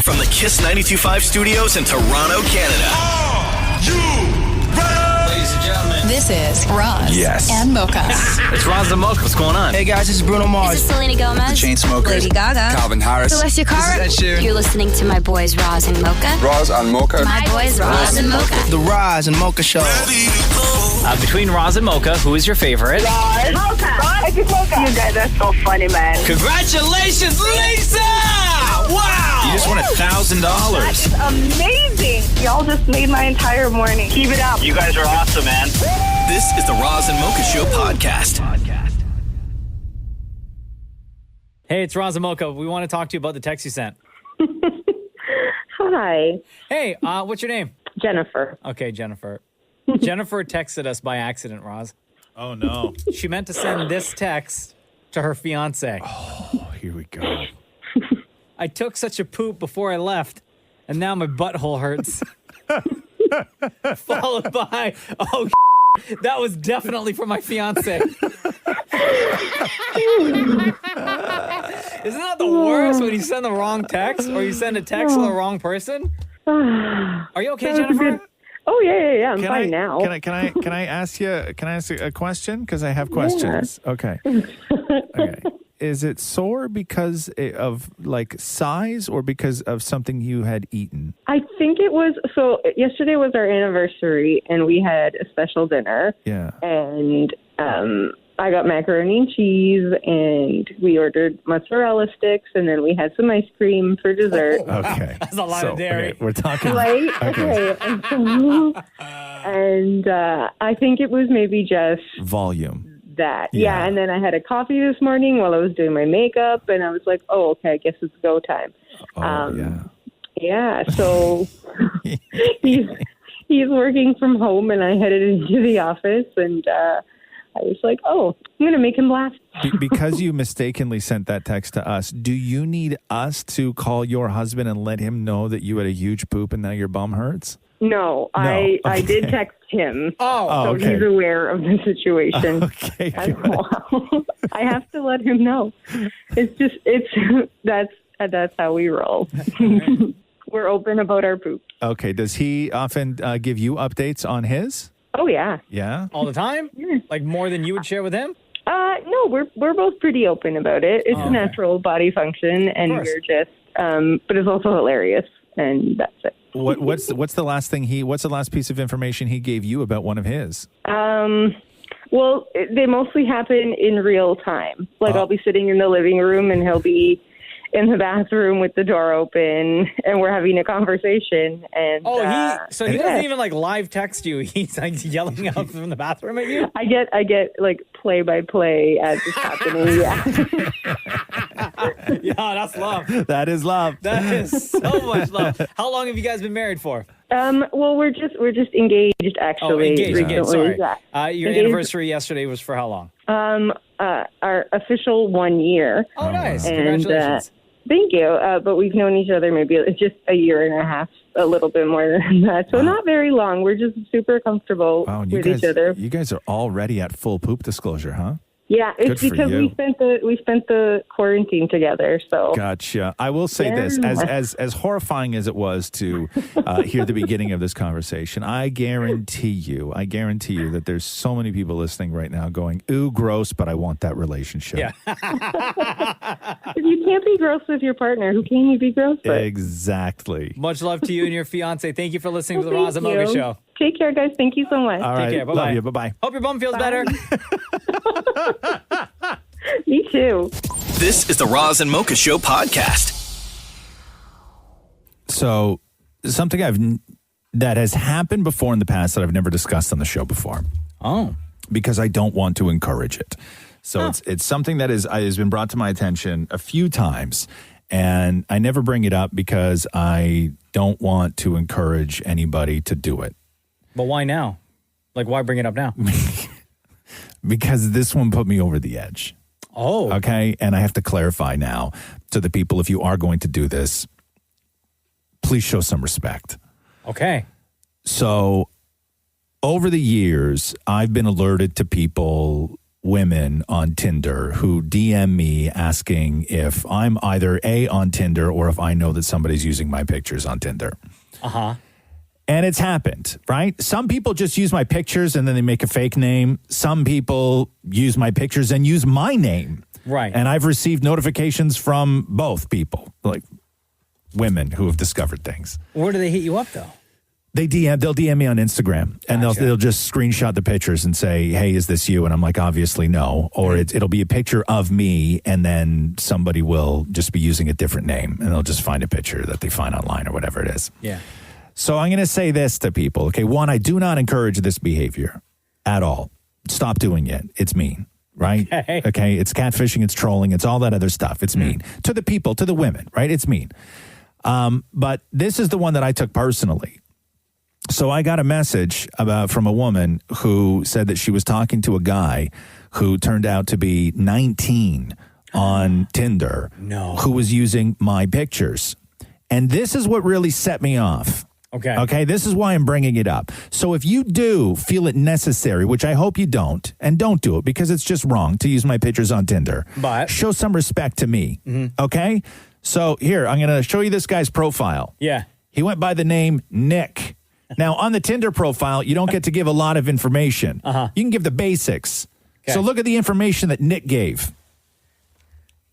From the Kiss 92.5 studios in Toronto, Canada. Ladies and gentlemen. This is Roz and Mocha. It's Roz and Mocha. What's going on? Hey guys, this is Bruno Mars. This is Selena Gomez. The Chainsmokers. Lady Gaga. Calvin Harris. Celestia Cara. This is Ed Sheeran. You're listening to my boys Roz and Mocha. Roz and Mocha. My boys Roz and Mocha. The Roz and Mocha Show. Between Roz and Mocha, who is your favorite? Roz. Mocha. Roz. Mocha. You guys are so funny, man. Congratulations, Lisa! Wow! You just won $1,000. That is amazing. Y'all just made my entire morning. Keep it up. You guys are awesome, man. This is the Roz and Mocha Show podcast. Hey, it's Roz and Mocha. We want to talk to you about the text you sent. Hi, Hey, what's your name? Jennifer. Okay, Jennifer. Jennifer texted us by accident, Roz. Oh, no. She meant to send this text to her fiance. Oh, here we go. I took such a poop before I left, and now my butthole hurts. Followed by, that was definitely for my fiance. Isn't that the worst when you send the wrong text or you send a text to the wrong person? Are you okay, Jennifer? Oh yeah. I'm fine now. Can I ask you a question? Because I have questions. Yeah. Okay. Is it sore because of like size or because of something you had eaten? I think it was, so yesterday was our anniversary and we had a special dinner. Yeah. And I got macaroni and cheese and we ordered mozzarella sticks and then we had some ice cream for dessert. Okay. That's a lot of dairy. Okay, we're talking. Right? Okay. And I think it was maybe just volume. that. Yeah. And then I had a coffee this morning while I was doing my makeup and I was like, oh, okay, I guess it's go time. Yeah. So he's working from home and I headed into the office and I was like, oh, I'm going to make him laugh. Because you mistakenly sent that text to us, do you need us to call your husband and let him know that you had a huge poop and now your bum hurts? No, I did text him. So okay. he's aware of the situation. Okay, as well. I have to let him know. That's how we roll. We're open about our poop. Okay. Does he often give you updates on his? Oh yeah. Yeah. All the time? Like more than you would share with him? No, we're both pretty open about it. It's a natural body function, and we're just. But it's also hilarious, and that's it. What's the last piece of information he gave you about one of his? Well, they mostly happen in real time. Like I'll be sitting in the living room and he'll be in the bathroom with the door open and we're having a conversation. And he doesn't even like live text you. He's like yelling out from the bathroom at you. I get like play by play as it's happening. Yeah. Yeah, that's love. That is love. That is so much love. How long have you guys been married for? Well, we're just engaged actually. Engaged. Sorry. Yeah. Your anniversary yesterday was for how long? Our official 1 year. Oh, nice. Congratulations. Thank you. But we've known each other maybe just a year and a half, a little bit more than that. So not very long. We're just super comfortable with each other. You guys are already at full poop disclosure, huh? Yeah, it's because we spent the quarantine together. So gotcha. I will say this: as horrifying as it was to hear the beginning of this conversation, I guarantee you that there's so many people listening right now going, "Ooh, gross," but I want that relationship. Yeah. If you can't be gross with your partner, who can you be gross with? Exactly. Much love to you and your fiance. Thank you for listening to the Roz and Mocha Show. Take care, guys. Thank you so much. All right. Take care. Bye-bye. Love you. Bye-bye. Hope your bum feels better. Me too. This is the Roz and Mocha Show podcast. So, something that has happened before in the past that I've never discussed on the show before. Oh. Because I don't want to encourage it. So, it's something that has been brought to my attention a few times. And I never bring it up because I don't want to encourage anybody to do it. But why now? Like, why bring it up now? Because this one put me over the edge. Oh. Okay. And I have to clarify now to the people, if you are going to do this, please show some respect. Okay. So over the years, I've been alerted to people women on Tinder who DM me asking if I'm either A, on Tinder, or if I know that somebody's using my pictures on Tinder. Uh-huh. And it's happened, right? Some people just use my pictures and then they make a fake name. Some people use my pictures and use my name. Right. And I've received notifications from both people, like women who have discovered things. Where do they hit you up, though? They'll DM me on Instagram, and they'll just screenshot the pictures and say, "Hey, is this you?" And I'm like, "Obviously, no." Or it'll be a picture of me, and then somebody will just be using a different name, and they'll just find a picture that they find online or whatever it is. Yeah. So I'm going to say this to people. Okay, one, I do not encourage this behavior at all. Stop doing it. It's mean, right? Okay, it's catfishing, it's trolling, it's all that other stuff. It's mean to the people, to the women, right? It's mean. But this is the one that I took personally. So I got a message from a woman who said that she was talking to a guy who turned out to be 19 on Tinder, who was using my pictures. And this is what really set me off. Okay, this is why I'm bringing it up. So if you do feel it necessary, which I hope you don't, and don't do it because it's just wrong to use my pictures on Tinder, but show some respect to me, okay? So here, I'm going to show you this guy's profile. Yeah. He went by the name Nick. Now, on the Tinder profile, you don't get to give a lot of information. You can give the basics. Okay. So look at the information that Nick gave.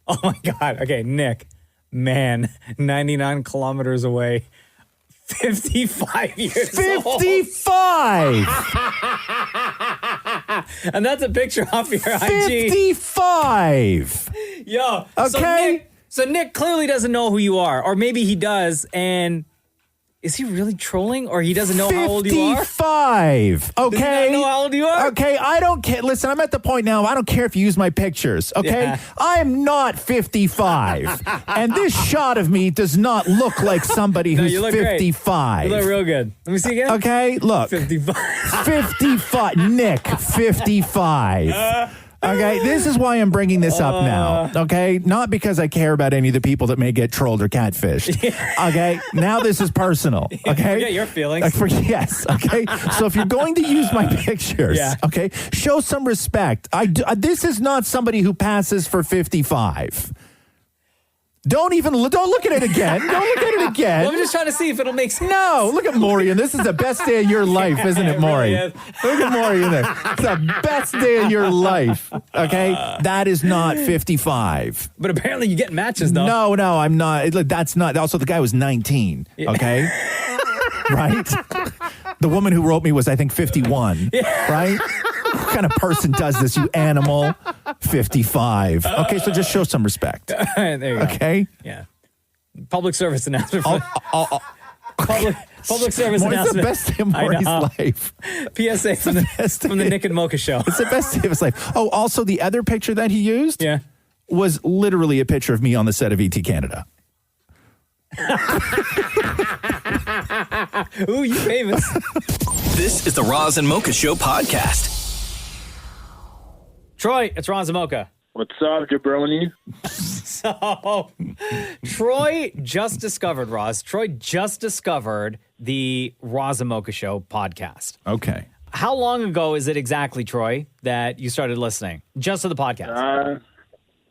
Oh, my God. Okay, Nick. Man, 99 kilometers away. 55 years 55! And that's a picture off your IG. 55! Yo. Okay. So Nick clearly doesn't know who you are. Or maybe he does, and... Is he really trolling, or he doesn't know how old you are? 55. Okay. Does he not know how old you are? Okay, I don't care. Listen, I'm at the point now, I don't care if you use my pictures, okay? Yeah. I am not 55. And this shot of me does not look like somebody who's you look 55. Great. You look real good. Let me see again. Okay, look. 55. 55. Nick, 55. Okay, this is why I'm bringing this up now, okay? Not because I care about any of the people that may get trolled or catfished, okay? Now this is personal, okay? Forget your feelings. Yes, okay? So if you're going to use my pictures, okay, show some respect. This is not somebody who passes for 55. Don't look at it again. Don't look at it again. Well, I'm just trying to see if it'll make sense. No, look at Maurie, and this is the best day of your life, isn't it, Maurie? Really is. Look at Maurie in there. It's the best day of your life, okay? That is not 55. But apparently you get matches, though. No, I'm not. That's not. Also, the guy was 19, okay? Right? The woman who wrote me was, I think, 51, right? What kind of person does this, you animal? 55. Okay, so just show some respect. There you go. Okay? Yeah. Public service announcement. Public service announcement. It's the best day of Maurie's life. PSA from the Nick and Mocha show. It's the best day of his life. Oh, also the other picture that he used was literally a picture of me on the set of E.T. Canada. Ooh, you famous. This is the Roz and Mocha Show podcast. Troy, it's Roz and Mocha. What's up, jabroni? So, Troy just discovered the Roz and Mocha Show podcast. Okay. How long ago is it exactly, Troy, that you started listening just to the podcast?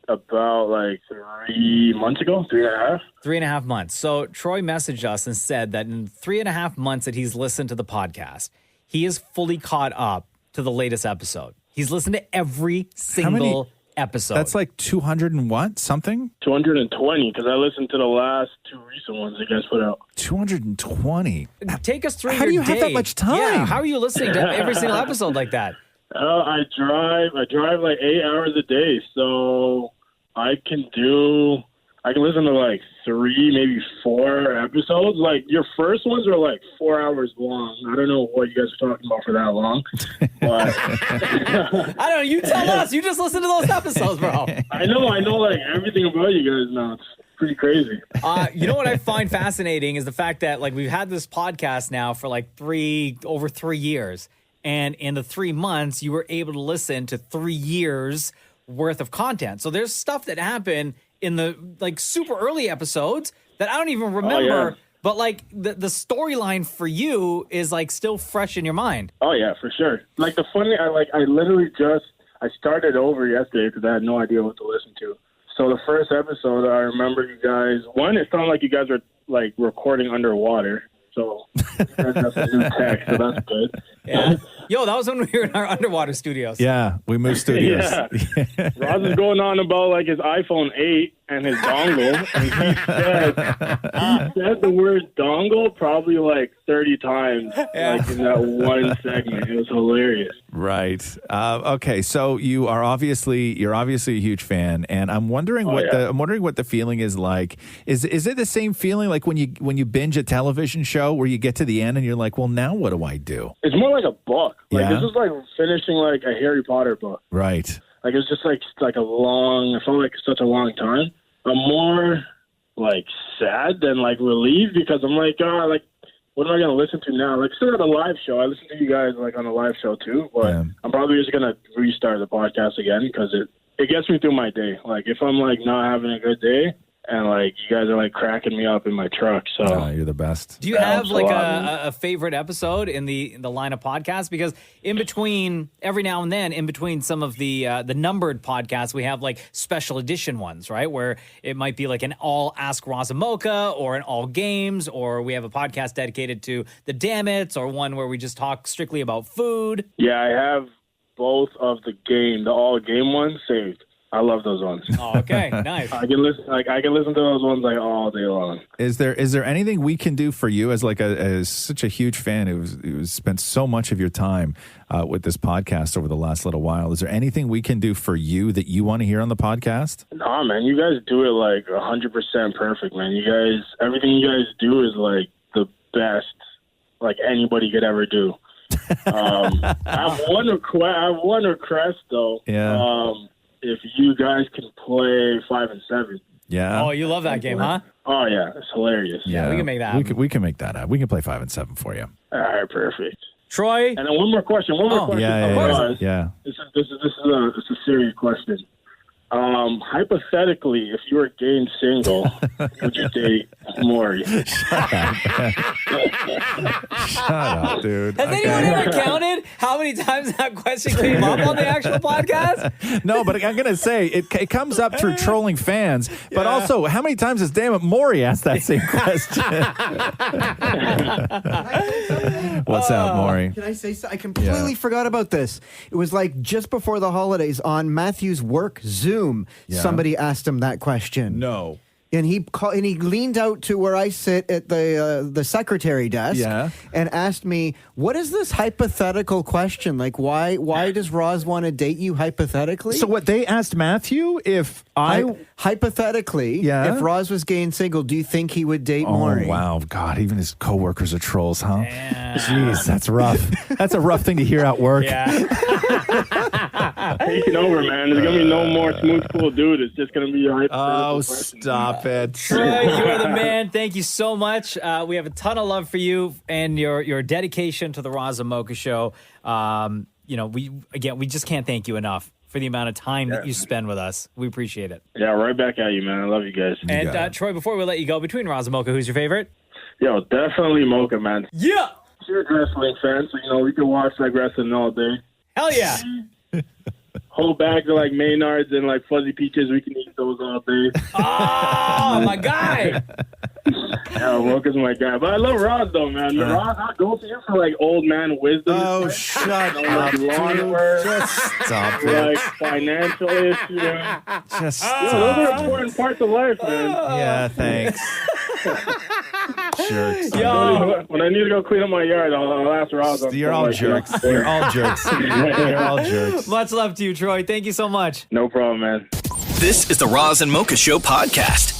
About like 3 months ago, 3.5. 3.5 months. So Troy messaged us and said that in 3.5 months that he's listened to the podcast, he is fully caught up to the latest episode. He's listened to every single episode. That's like 200 and what? Something? 220, because I listened to the last 2 recent ones you guys put out. 220? Take us through How your do you day. have that much time? Yeah, how are you listening to every single episode like that? I drive like 8 hours a day, so I can listen to like 3, maybe 4 episodes. Like your first ones are like 4 hours long. I don't know what you guys are talking about for that long. But I don't know. You tell us. You just listen to those episodes, bro. I know like everything about you guys now. It's pretty crazy. You know what I find fascinating is the fact that like we've had this podcast now for like over 3 years. And in the 3 months, you were able to listen to 3 years worth of content. So there's stuff that happened in the like super early episodes that I don't even remember. But like the storyline for you is like still fresh in your mind. Oh yeah, for sure. Like the funny, I literally just I started over yesterday because I had no idea what to listen to. So the first episode, I remember you guys. One, it sounded like you guys were like recording underwater. So you guys have some new tech, so that's good. Yeah. Yo, that was when we were in our underwater studios. Yeah, we moved studios. Yeah. Roz is going on about like his iPhone 8 and his dongle. And he said the word dongle probably like 30 times like in that one segment. It was hilarious. Right. Okay. So you're obviously a huge fan, and I'm wondering what the feeling is like. Is it the same feeling like when you binge a television show where you get to the end and you're like, well, now what do I do? It's more like a book. Like Yeah? this is like finishing like a Harry Potter book. Right. Like it's just like a long. It felt like such a long time. I'm more like sad than like relieved because I'm like, like what am I going to listen to now? Like still at a live show. I listen to you guys like on a live show too, but I'm probably just going to restart the podcast again because it gets me through my day. Like if I'm like not having a good day and like you guys are like cracking me up in my truck. So you're the best. Do you have like a favorite episode in the line of podcasts? Because in between, every now and then, in between some of the numbered podcasts, we have like special edition ones, right? Where it might be like an all Ask Roz Mocha or an all games, or we have a podcast dedicated to the Damn It's, or one where we just talk strictly about food. Yeah, I have both of the all game ones saved. I love those ones. Oh, okay, nice. I can listen to those ones like all day long. Is there anything we can do for you as like as such a huge fan who's spent so much of your time with this podcast over the last little while? Is there anything we can do for you that you want to hear on the podcast? Nah, man, you guys do it like 100% perfect, man. You guys, everything you guys do is like the best like anybody could ever do. I have one request though. Yeah. If you guys can play 5 and 7. Yeah. Oh, you love that game, huh? Oh yeah, it's hilarious. Yeah, we can make that happen. We can make that happen. We can play 5 and 7 for you. All right, perfect. Troy? And then one more question. Yeah. This is a serious question. Hypothetically, if you were gay and single, would you date Maurie? Shut up, dude. Has anyone ever counted how many times that question came up on the actual podcast? No, but I'm going to say it comes up through trolling fans, but also how many times has Damn It Maurie asked that same question? What's up, Maurie? Can I say something? I completely forgot about this. It was like just before the holidays on Matthew's work Zoom. Somebody asked him that question. No. And he leaned out to where I sit at the secretary desk and asked me, what is this hypothetical question? Like, why does Roz want to date you hypothetically? So what they asked Matthew if hypothetically, if Roz was gay and single, do you think he would date Maurie? Oh, wow. God, even his coworkers are trolls, huh? Jeez, that's rough. That's a rough thing to hear at work. Yeah. Take it over, man. There's going to be no more smooth, cool dude. It's just going to be your hypothetical question. Stop it. Troy, you are the man. Thank you so much. We have a ton of love for you and your dedication to the Roz Mocha show. We just can't thank you enough for the amount of time that you spend with us. We appreciate it. Yeah, right back at you, man. I love you guys. And Troy, before we let you go, between Roz and Mocha, who's your favorite? Yo, definitely Mocha, man. Yeah. You're a wrestling fan, so we can watch like wrestling all day. Hell yeah. Whole bags of like Maynards and like fuzzy peaches. We can eat those all day. Oh, my guy. Yeah, Mocha's my guy. But I love Roz though, man. Roz, I go to you for like old man wisdom. Oh, shut up, dude. Just stop it. Like financial issues. Just those are important parts of life, man. Yeah, thanks. Jerks. Yo. When I need to go clean up my yard, I'll ask Roz. You're all jerks. You're all jerks. You're all jerks. Much love to you, Troy. Thank you so much. No problem, man. This is the Roz and Mocha Show podcast.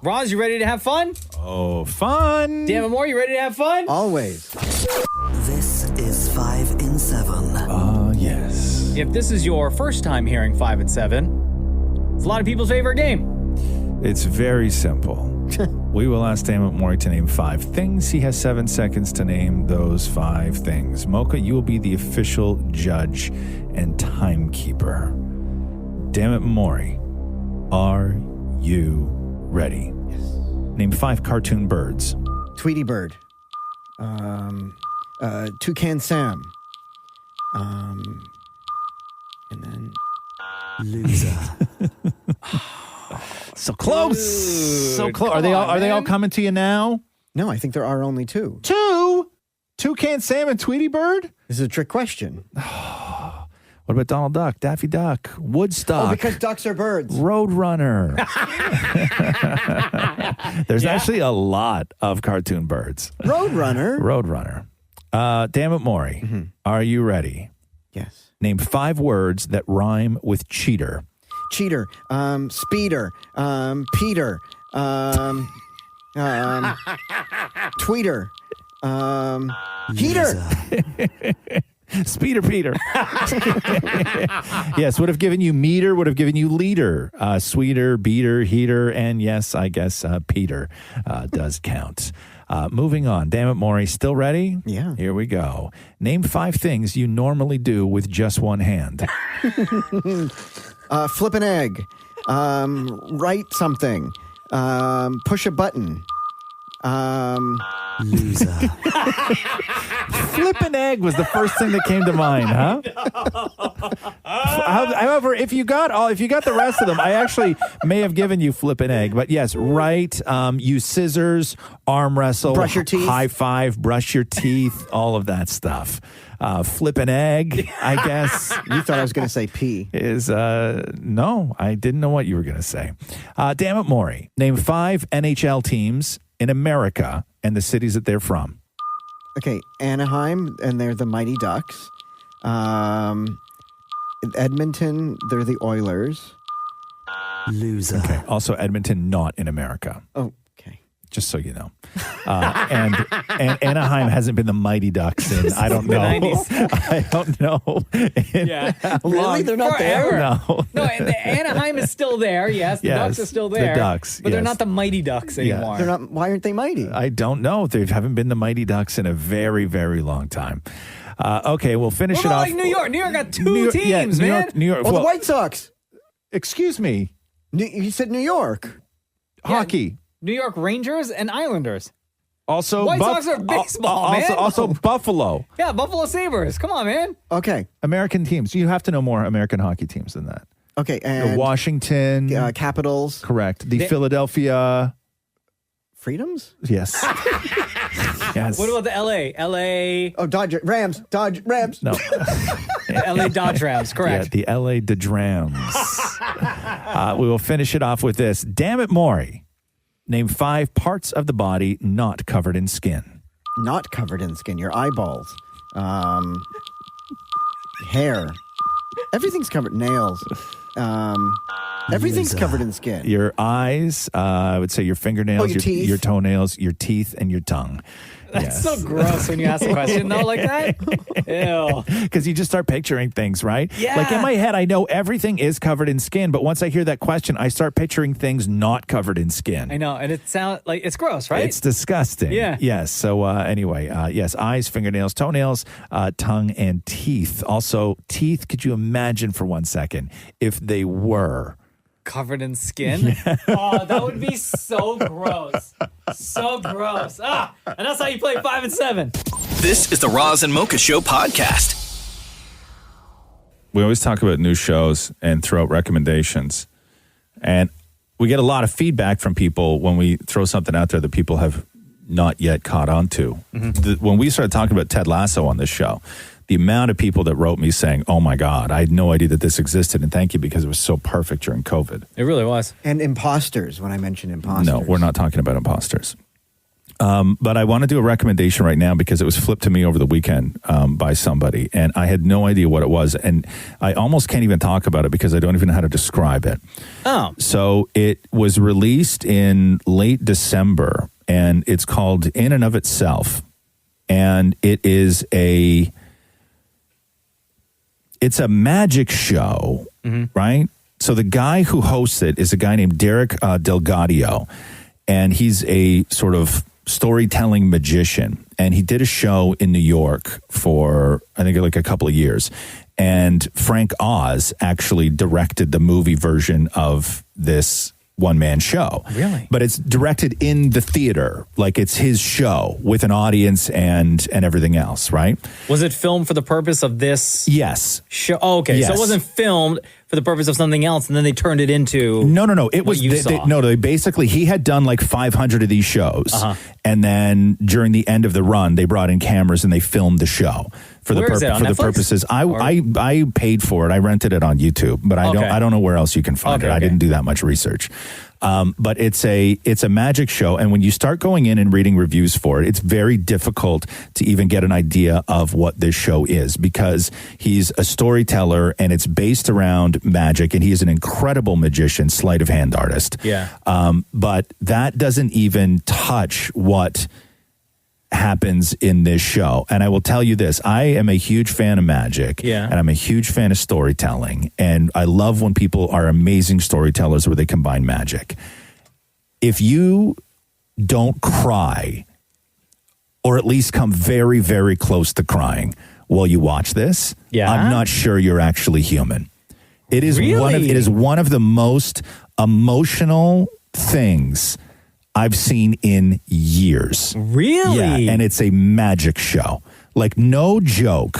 Roz, you ready to have fun? Oh, fun. Damn it, Maurie, you ready to have fun? Always. This is 5 in 7. Yes. If this is your first time hearing 5 and 7, it's a lot of people's favorite game. It's very simple. We will ask Damn It Maurie to name 5 things. He has 7 seconds to name those 5 things. Mocha, you will be the official judge and timekeeper. Damn It Maurie, are you ready? Yes. Name 5 cartoon birds. Tweety Bird. Toucan Sam. And then loser. So close. Dude, So close. come Are they all man. coming to you now? no, I think there are only two. Two? Toucan Sam and Tweety Bird? This is a trick question. What about Donald Duck, Daffy Duck, Woodstock? Oh, because ducks are birds. Roadrunner. There's actually a lot of cartoon birds. Roadrunner. Damn it, Maurie. Are you ready? Yes. Name 5 words that rhyme with cheater. Cheater. Speeder. Peter. Tweeter. Heater. Speeder Peter. Yes, would have given you meter, would have given you leader. Sweeter, beater, heater, and yes, I guess Peter does count. Moving on. Damn it, Maurie. Still ready? Yeah. Here we go. Name 5 things you normally do with just one hand. Flip an egg. Write something. Push a button. Loser. Flip an egg was the first thing that came to mind, huh? However, if you got the rest of them, I actually may have given you flip an egg. But yes, right. Use scissors, arm wrestle, brush your teeth, high five, brush your teeth, all of that stuff. Flip an egg, I guess. You thought I was going to say pee. No, I didn't know what you were going to say. Damn it, Maurie. Name 5 NHL teams in America and the cities that they're from. Okay, Anaheim, and they're the Mighty Ducks. Edmonton, they're the Oilers. Loser. Okay. Also, Edmonton, not in America. Oh, okay. Just so you know. And Anaheim hasn't been the Mighty Ducks in, I don't know. 90s. I don't know. Yeah. Really? They're not there? No. No, the Anaheim is still there. Yes, the Ducks are still there. The Ducks, but they're yes. not the Mighty Ducks anymore. They're not. Why aren't they mighty? I don't know. They haven't been the Mighty Ducks in a very, very long time. Okay, we'll finish What it about off. like New York? New York got 2 New York- teams, yeah, New man. York, New York. Oh, well, the White Sox. excuse me. You said New York. Hockey. New York Rangers and Islanders. Also, White Sox are baseball, man. Also, Buffalo. Yeah, Buffalo Sabres. Come on, man. Okay. American teams. You have to know more American hockey teams than that. Okay. The And Washington. Capitals. Correct. The Philadelphia. Freedoms. Yes. Yes. What about the LA? LA. Oh, Rams. Rams. No. LA Dodge Rams. Correct. Yeah, the LA Drams. We will finish it off with this. Damn it, Maurie. Name 5 parts of the body not covered in skin. Not covered in skin. Your eyeballs. Hair. Everything's covered. Nails. Everything's covered in skin. Your eyes, I would say your fingernails, your teeth. your toenails, your teeth, and your tongue. That's so gross when you ask a question, though, like that. Ew. Because you just start picturing things, right? Yeah. Like in my head, I know everything is covered in skin, but once I hear that question, I start picturing things not covered in skin. I know, and it sounds like it's gross, right? It's disgusting. Yeah. Yes. So anyway, yes, eyes, fingernails, toenails, tongue, and teeth. Also, teeth, could you imagine for 1 second if they were covered in skin. Oh, that would be so gross. So gross. And that's how you play 5 and 7. This is the Roz and Mocha Show podcast. We always talk about new shows and throw out recommendations. And we get a lot of feedback from people when we throw something out there that people have not yet caught on to. When we started talking about Ted Lasso on this show, the amount of people that wrote me saying, oh my God, I had no idea that this existed, and thank you because it was so perfect during COVID. It really was. And imposters, when I mentioned imposters. No, we're not talking about imposters. But I want to do a recommendation right now because it was flipped to me over the weekend by somebody, and I had no idea what it was. And I almost can't even talk about it because I don't even know how to describe it. Oh. So it was released in late December, and it's called In and of Itself. And it's a magic show, right? So the guy who hosts it is a guy named Derek Delgadio, and he's a sort of storytelling magician. And he did a show in New York for, I think, like a couple of years. And Frank Oz actually directed the movie version of this one-man show. Really? But it's directed in the theater. Like it's his show with an audience and everything else, right? Was it filmed for the purpose of this Yes. show? Oh, okay. Yes. So it wasn't filmed for the purpose of something else, and then they turned it into No. It was you saw. they basically he had done like 500 of these shows, and then during the end of the run, they brought in cameras and they filmed the show for Where is it, on for the Netflix? purposes. I paid for it. I rented it on YouTube, but I don't know where else you can find it. I didn't do that much research. But it's a magic show, and when you start going in and reading reviews for it, it's very difficult to even get an idea of what this show is, because he's a storyteller and it's based around magic, and he is an incredible magician, sleight of hand artist. Yeah. But that doesn't even touch what happens in this show. And I will tell you this, I am a huge fan of magic, and I'm a huge fan of storytelling, and I love when people are amazing storytellers where they combine magic. If you don't cry, or at least come very, very close to crying while you watch this, I'm not sure you're actually human. It is one of the most emotional things I've seen in years. Really? Yeah, and it's a magic show. Like no joke,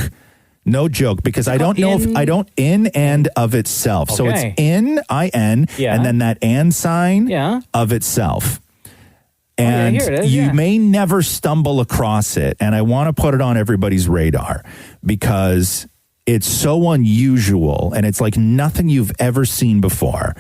because I don't know if I don't in and of itself. So it's in, I-N, and then that and sign of itself. And here it is, you may never stumble across it. And I want to put it on everybody's radar because it's so unusual and it's like nothing you've ever seen before.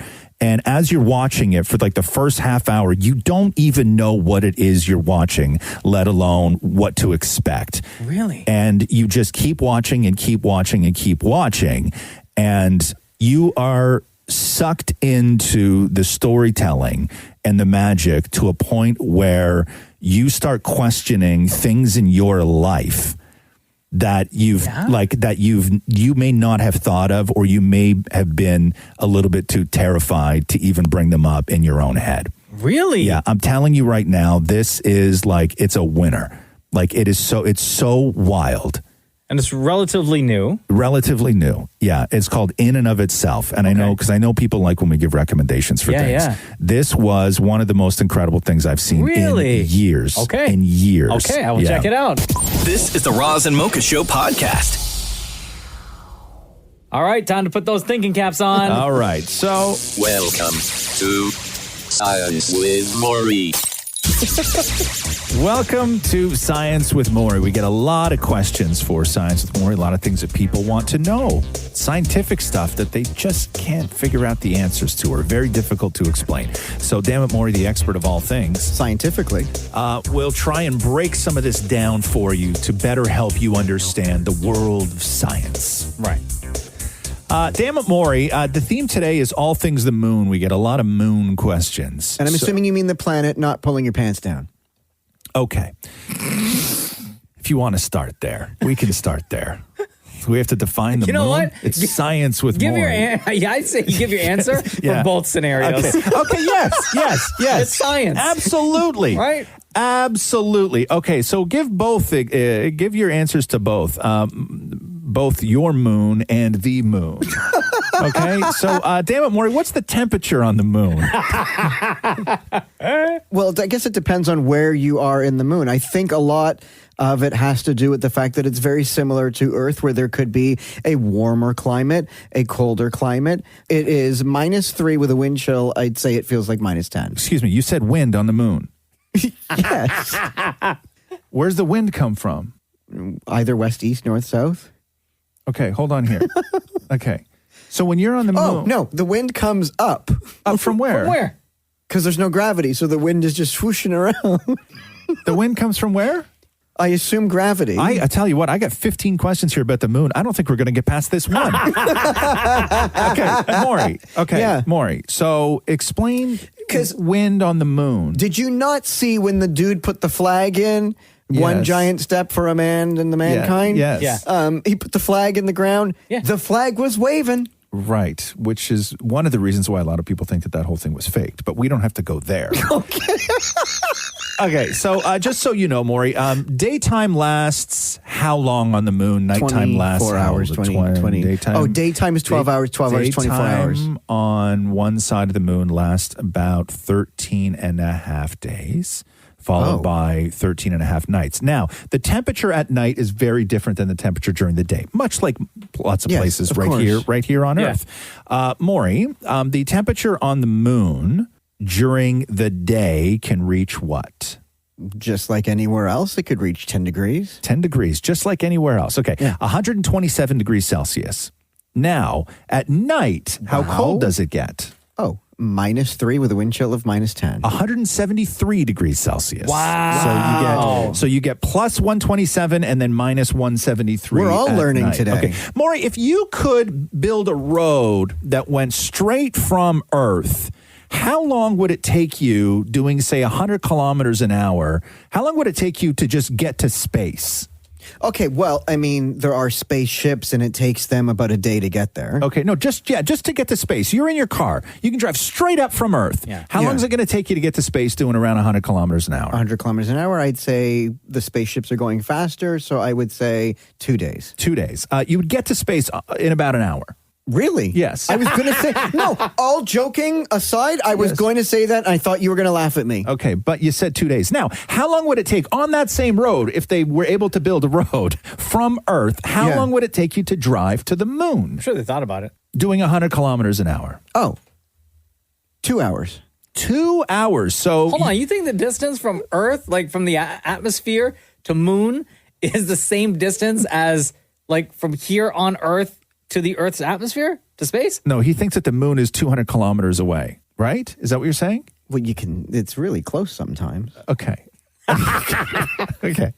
And as you're watching it for like the first half hour, you don't even know what it is you're watching, let alone what to expect. Really? And you just keep watching and keep watching and keep watching. And you are sucked into the storytelling and the magic to a point where you start questioning things in your life that you may not have thought of, or you may have been a little bit too terrified to even bring them up in your own head. Really? Yeah, I'm telling you right now, this is like, it's a winner. Like it's so wild. And it's relatively new. Relatively new. Yeah, it's called In and of Itself. And I know, because I know people like when we give recommendations for things. Yeah. This was one of the most incredible things I've seen in years. Okay. In years. Okay, I will check it out. This is the Roz and Mocha Show podcast. All right, time to put those thinking caps on. All right, so welcome to Science with Maurie. Welcome to Science with Maurie. We get a lot of questions for Science with Maurie, a lot of things that people want to know. Scientific stuff that they just can't figure out the answers to, or very difficult to explain. So, damn it, Maurie, the expert of all things, scientifically, will try and break some of this down for you to better help you understand the world of science. Right. Damn it, Maurie. The theme today is all things the moon. We get a lot of moon questions. And I'm assuming you mean the planet, not pulling your pants down. Okay. If you want to start there, we can start there. We have to define the moon. You know what? It's science with Maurie. I'd say you give your answer for both scenarios. Okay, yes. It's science. Absolutely. Right? Absolutely. Okay, so give your answers to both. Both your moon and the moon. Okay, so damn it, Maurie, what's the temperature on the moon? Well, I guess it depends on where you are in the moon. I think a lot of it has to do with the fact that it's very similar to Earth, where there could be a warmer climate, a colder climate. It is -3 with a wind chill. I'd say it feels like -10. Excuse me, you said wind on the moon. Yes. Where's the wind come from? Either west, east, north, south. Okay, hold on here. Okay. So when you're on the moon... Oh, no, the wind comes up. Up from where? From where? Because there's no gravity, so the wind is just swooshing around. The wind comes from where? I assume gravity. I tell you what, I got 15 questions here about the moon. I don't think we're going to get past this one. Okay, Maurie. Okay, yeah. Maurie. So explain wind on the moon. Did you not see when the dude put the flag in? Yes. One giant step for a man and the mankind? Yes. He put the flag in the ground. Yeah. The flag was waving. Right, which is one of the reasons why a lot of people think that whole thing was faked, but we don't have to go there. Okay. Okay, so just so you know, Maurie, daytime lasts how long on the moon nighttime lasts. 24 hours, 20. Daytime. Oh, daytime is 12 hours, 12 hours, 24 hours. Daytime on one side of the moon lasts about 13 and a half days, followed by 13 and a half nights. Now, the temperature at night is very different than the temperature during the day, much like lots of places right here on Earth. Maurie, the temperature on the moon during the day can reach what? Just like anywhere else, it could reach 10 degrees. 10 degrees, just like anywhere else. Okay, 127 degrees Celsius. Now, at night, how cold does it get? Oh, -3 with a wind chill of -10. 173 degrees Celsius. Wow. So you get plus 127 and then minus 173. We're all at learning night. today. Okay. Maurie, if you could build a road that went straight from Earth, how long would it take you doing, say, 100 kilometers an hour? How long would it take you to just get to space? Okay, well, I mean, there are spaceships and it takes them about a day to get there. Okay, no, just to get to space. You're in your car. You can drive straight up from Earth. How long is it going to take you to get to space doing around 100 kilometers an hour? 100 kilometers an hour, I'd say the spaceships are going faster, so I would say 2 days. 2 days. You would get to space in about an hour. Really? Yes. I was going to say, no, all joking aside, I was going to say that. I thought you were going to laugh at me. Okay, but you said 2 days. Now, how long would it take on that same road, if they were able to build a road from Earth, how long would it take you to drive to the moon? I'm sure they thought about it. Doing 100 kilometers an hour. Oh, 2 hours. 2 hours. So hold on, you think the distance from Earth, like from the atmosphere to moon, is the same distance as like from here on Earth to the Earth's atmosphere, to space? No, he thinks that the moon is 200 kilometers away, right? Is that what you're saying? Well, it's really close sometimes. Okay. Okay.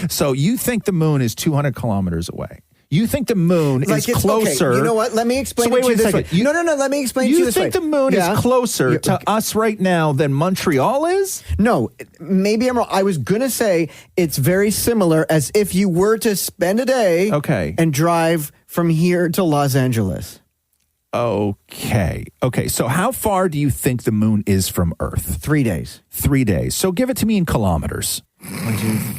So you think the moon is 200 kilometers away. You think the moon is closer. Okay, you know what? Let me explain it to you this way. No, let me explain it to you this way. You think the moon is closer to us right now than Montreal is? No, maybe I'm wrong. I was going to say it's very similar as if you were to spend a day and drive from here to Los Angeles. Okay. So how far do you think the moon is from Earth? 3 days. 3 days. So give it to me in kilometers.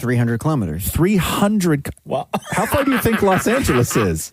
300 kilometers. 300. Well, how far do you think Los Angeles is?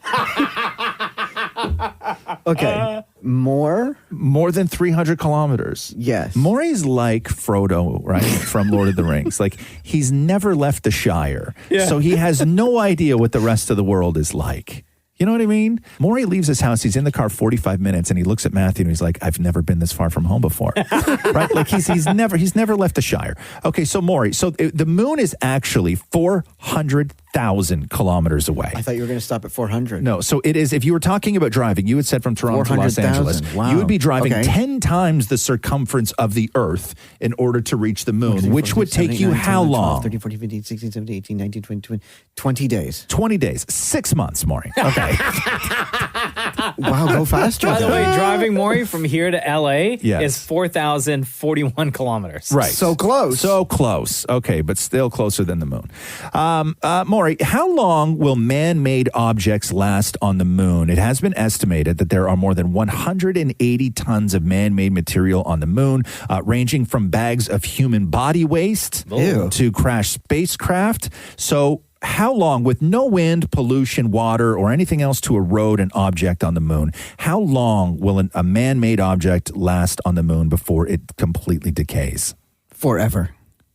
Okay. More than 300 kilometers. Yes. Maurie's like Frodo, right, from Lord of the Rings. Like, he's never left the Shire. So he has no idea what the rest of the world is like. You know what I mean? Maurie leaves his house. He's in the car 45 minutes, and he looks at Matthew, and he's like, "I've never been this far from home before." Right? Like he's never left the Shire. Okay, so Maurie, the moon is actually 400,000 kilometers away. I thought you were going to stop at 400. No, so it is. If you were talking about driving, you had said from Toronto to Los Angeles, you would be driving 10 times the circumference of the Earth in order to reach the moon, which would take you how long? 13, 14, 15, 16, 17, 18, 19, 20, 20 days. 20 days. 6 months, Maurie. Okay. Wow, go faster. By the way, driving Maurie from here to LA Yes. is 4,041 kilometers. Right. So close. So close. Okay, but still closer than the moon. Maurie, how long will man-made objects last on the moon? It has been estimated that there are more than 180 tons of man-made material on the moon, ranging from bags of human body waste to crashed spacecraft. So how long, with no wind, pollution, water, or anything else to erode an object on the moon, how long will a man-made object last on the moon before it completely decays? Forever.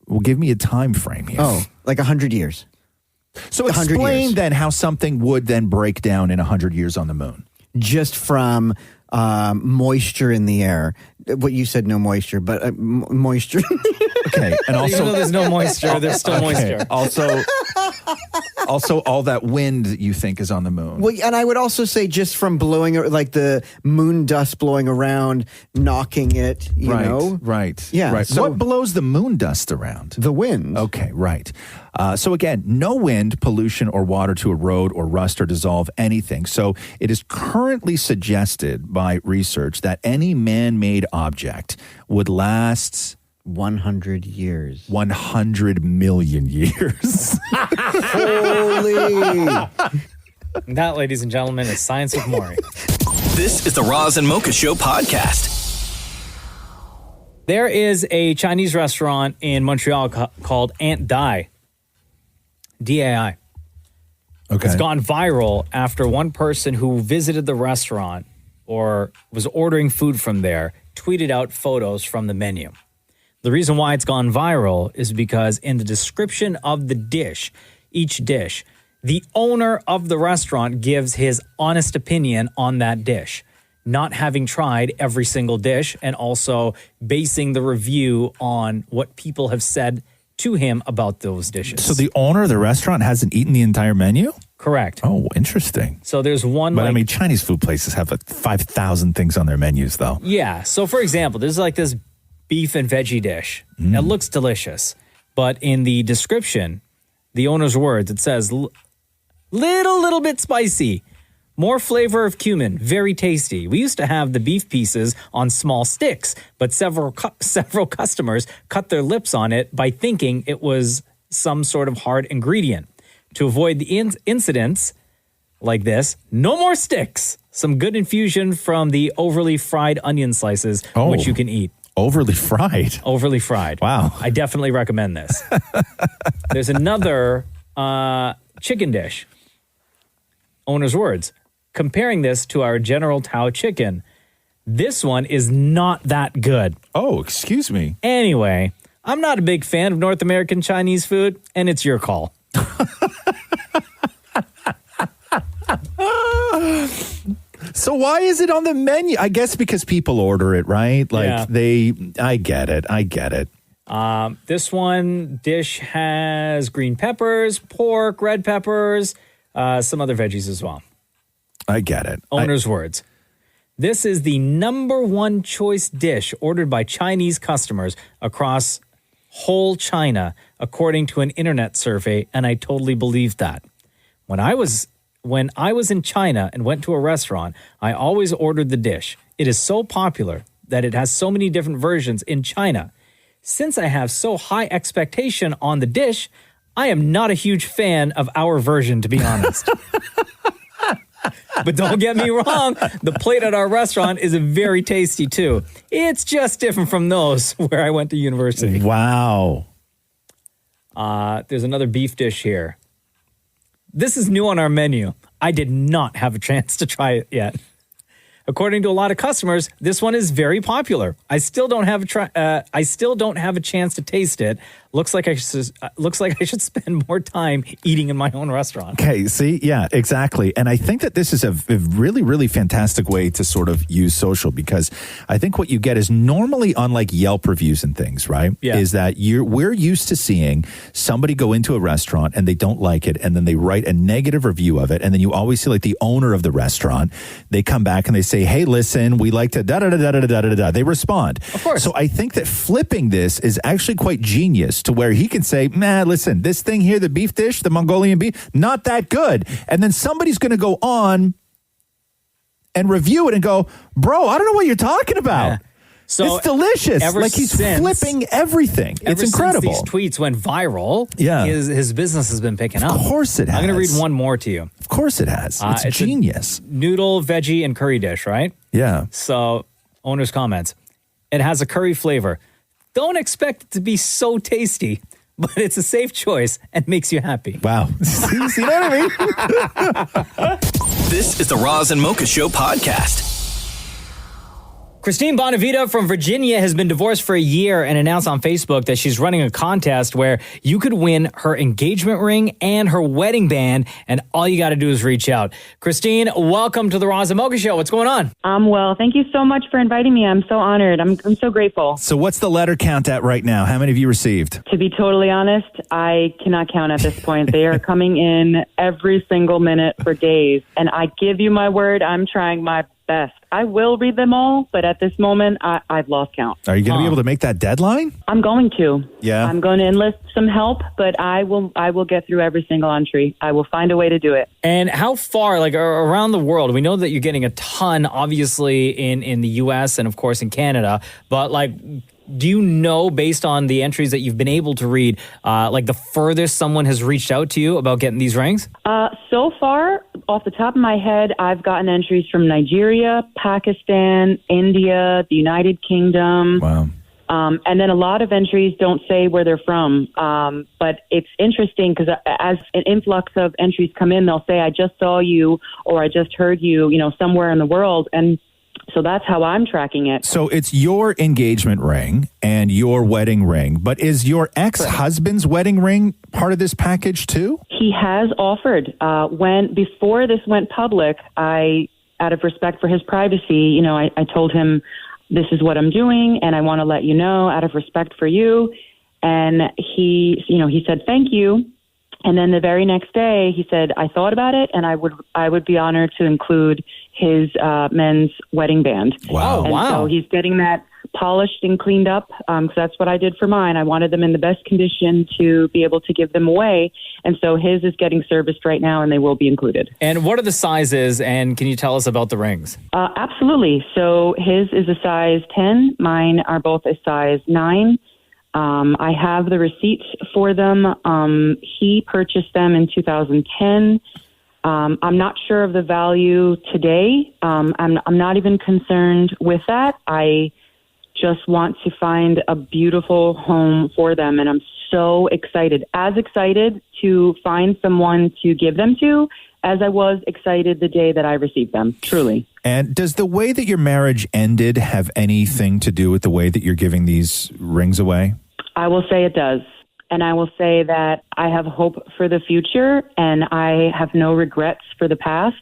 Well, give me a time frame here. Oh, like 100 years. So explain then how something would then break down in 100 years on the moon. Just from moisture in the air. What you said, no moisture, but moisture. Okay, and also even though there's no moisture, there's still moisture. Also, all that wind that you think is on the moon. Well, and I would also say just from blowing, like the moon dust blowing around, knocking it, you know? Right. Yeah. Right. So What blows the moon dust around? The wind. Okay, right. So again, no wind, pollution, or water to erode or rust or dissolve anything. So it is currently suggested by research that any man-made object would last 100 years. 100 million years. Holy. That, ladies and gentlemen, is Science with Maurie. This is the Roz and Mocha Show podcast. There is a Chinese restaurant in Montreal called Aunt Dai. D-A-I. Okay. It's gone viral after one person who visited the restaurant or was ordering food from there tweeted out photos from the menu. The reason why it's gone viral is because in the description of the dish, each dish, the owner of the restaurant gives his honest opinion on that dish, not having tried every single dish and also basing the review on what people have said to him about those dishes. So the owner of the restaurant hasn't eaten the entire menu? Correct. Oh, interesting. So there's one. But I mean, Chinese food places have like 5,000 things on their menus, though. Yeah. So for example, there's like this beef and veggie dish. It looks delicious. But in the description, the owner's words, it says, little bit spicy. More flavor of cumin, very tasty. We used to have the beef pieces on small sticks, but several customers cut their lips on it by thinking it was some sort of hard ingredient. To avoid the incidents like this, no more sticks. Some good infusion from the overly fried onion slices, which you can eat. Overly fried? Overly fried. Wow. I definitely recommend this. There's another chicken dish. Owner's words. Comparing this to our General Tao chicken, this one is not that good. Oh, excuse me. Anyway, I'm not a big fan of North American Chinese food, and it's your call. So why is it on the menu? I guess because people order it, right? Like I get it. This one dish has green peppers, pork, red peppers, some other veggies as well. I get it. Owner's words. This is the number one choice dish ordered by Chinese customers across whole China, according to an internet survey, and I totally believed that. When I was in China and went to a restaurant, I always ordered the dish. It is so popular that it has so many different versions in China. Since I have so high expectation on the dish, I am not a huge fan of our version, to be honest. But don't get me wrong, the plate at our restaurant is very tasty too. It's just different from those where I went to university. Wow. There's another beef dish here. This is new on our menu. I did not have a chance to try it yet. According to a lot of customers, this one is very popular. I still don't have a chance to taste it. Looks like I should spend more time eating in my own restaurant. Okay, see? Yeah, exactly. And I think that this is a really, really fantastic way to sort of use social, because I think what you get is normally on like Yelp reviews and things, right? Yeah. Is that we're used to seeing somebody go into a restaurant and they don't like it, and then they write a negative review of it, and then you always see like the owner of the restaurant, they come back and they say, hey, listen, we like to da-da-da-da-da-da-da-da. They respond. Of course. So I think that flipping this is actually quite genius, to where he can say, nah, listen, this thing here, the beef dish, the Mongolian beef, not that good. And then somebody's going to go on and review it and go, bro, I don't know what you're talking about. Yeah. So it's delicious. Like he's flipping everything. It's incredible. Since these tweets went viral, his business has been picking up. Of course it has. I'm going to read one more to you. Of course it has. It's genius. Noodle, veggie, and curry dish, right? Yeah. So, owner's comments. It has a curry flavor. Don't expect it to be so tasty, but it's a safe choice and makes you happy. Wow. See what I mean? This is the Roz and Mocha Show podcast. Christine Bonavita from Virginia has been divorced for a year and announced on Facebook that she's running a contest where you could win her engagement ring and her wedding band, and all you got to do is reach out. Christine, welcome to the Roz and Mocha Show. What's going on? Well, thank you so much for inviting me. I'm so honored. I'm so grateful. So what's the letter count at right now? How many have you received? To be totally honest, I cannot count at this point. They are coming in every single minute for days, and I give you my word, I'm trying my best. I will read them all, but at this moment, I've lost count. Are you going to be able to make that deadline? I'm going to. Yeah. I'm going to enlist some help, but I will get through every single entry. I will find a way to do it. And how far, like around the world, we know that you're getting a ton, obviously, in the U.S. and, of course, in Canada, but like, do you know, based on the entries that you've been able to read, like the furthest someone has reached out to you about getting these rings? So far, off the top of my head, I've gotten entries from Nigeria, Pakistan, India, the United Kingdom. Wow. And then a lot of entries don't say where they're from. But it's interesting because as an influx of entries come in, they'll say, I just saw you or I just heard you, somewhere in the world. And so that's how I'm tracking it. So it's your engagement ring and your wedding ring, but is your ex-husband's wedding ring part of this package too? He has offered. Before this went public, out of respect for his privacy, I told him, this is what I'm doing, and I want to let you know out of respect for you. And he said, thank you. And then the very next day, he said, I thought about it, and I would be honored to include his men's wedding band. Wow. And so he's getting that polished and cleaned up, because that's what I did for mine. I wanted them in the best condition to be able to give them away. And so his is getting serviced right now, and they will be included. And what are the sizes, and can you tell us about the rings? Absolutely. So his is a size 10. Mine are both a size 9. I have the receipts for them. He purchased them in 2010. I'm not sure of the value today. I'm not even concerned with that. I just want to find a beautiful home for them, and I'm so excited. As excited to find someone to give them to as I was excited the day that I received them, truly. And does the way that your marriage ended have anything to do with the way that you're giving these rings away? I will say it does. And I will say that I have hope for the future, and I have no regrets for the past.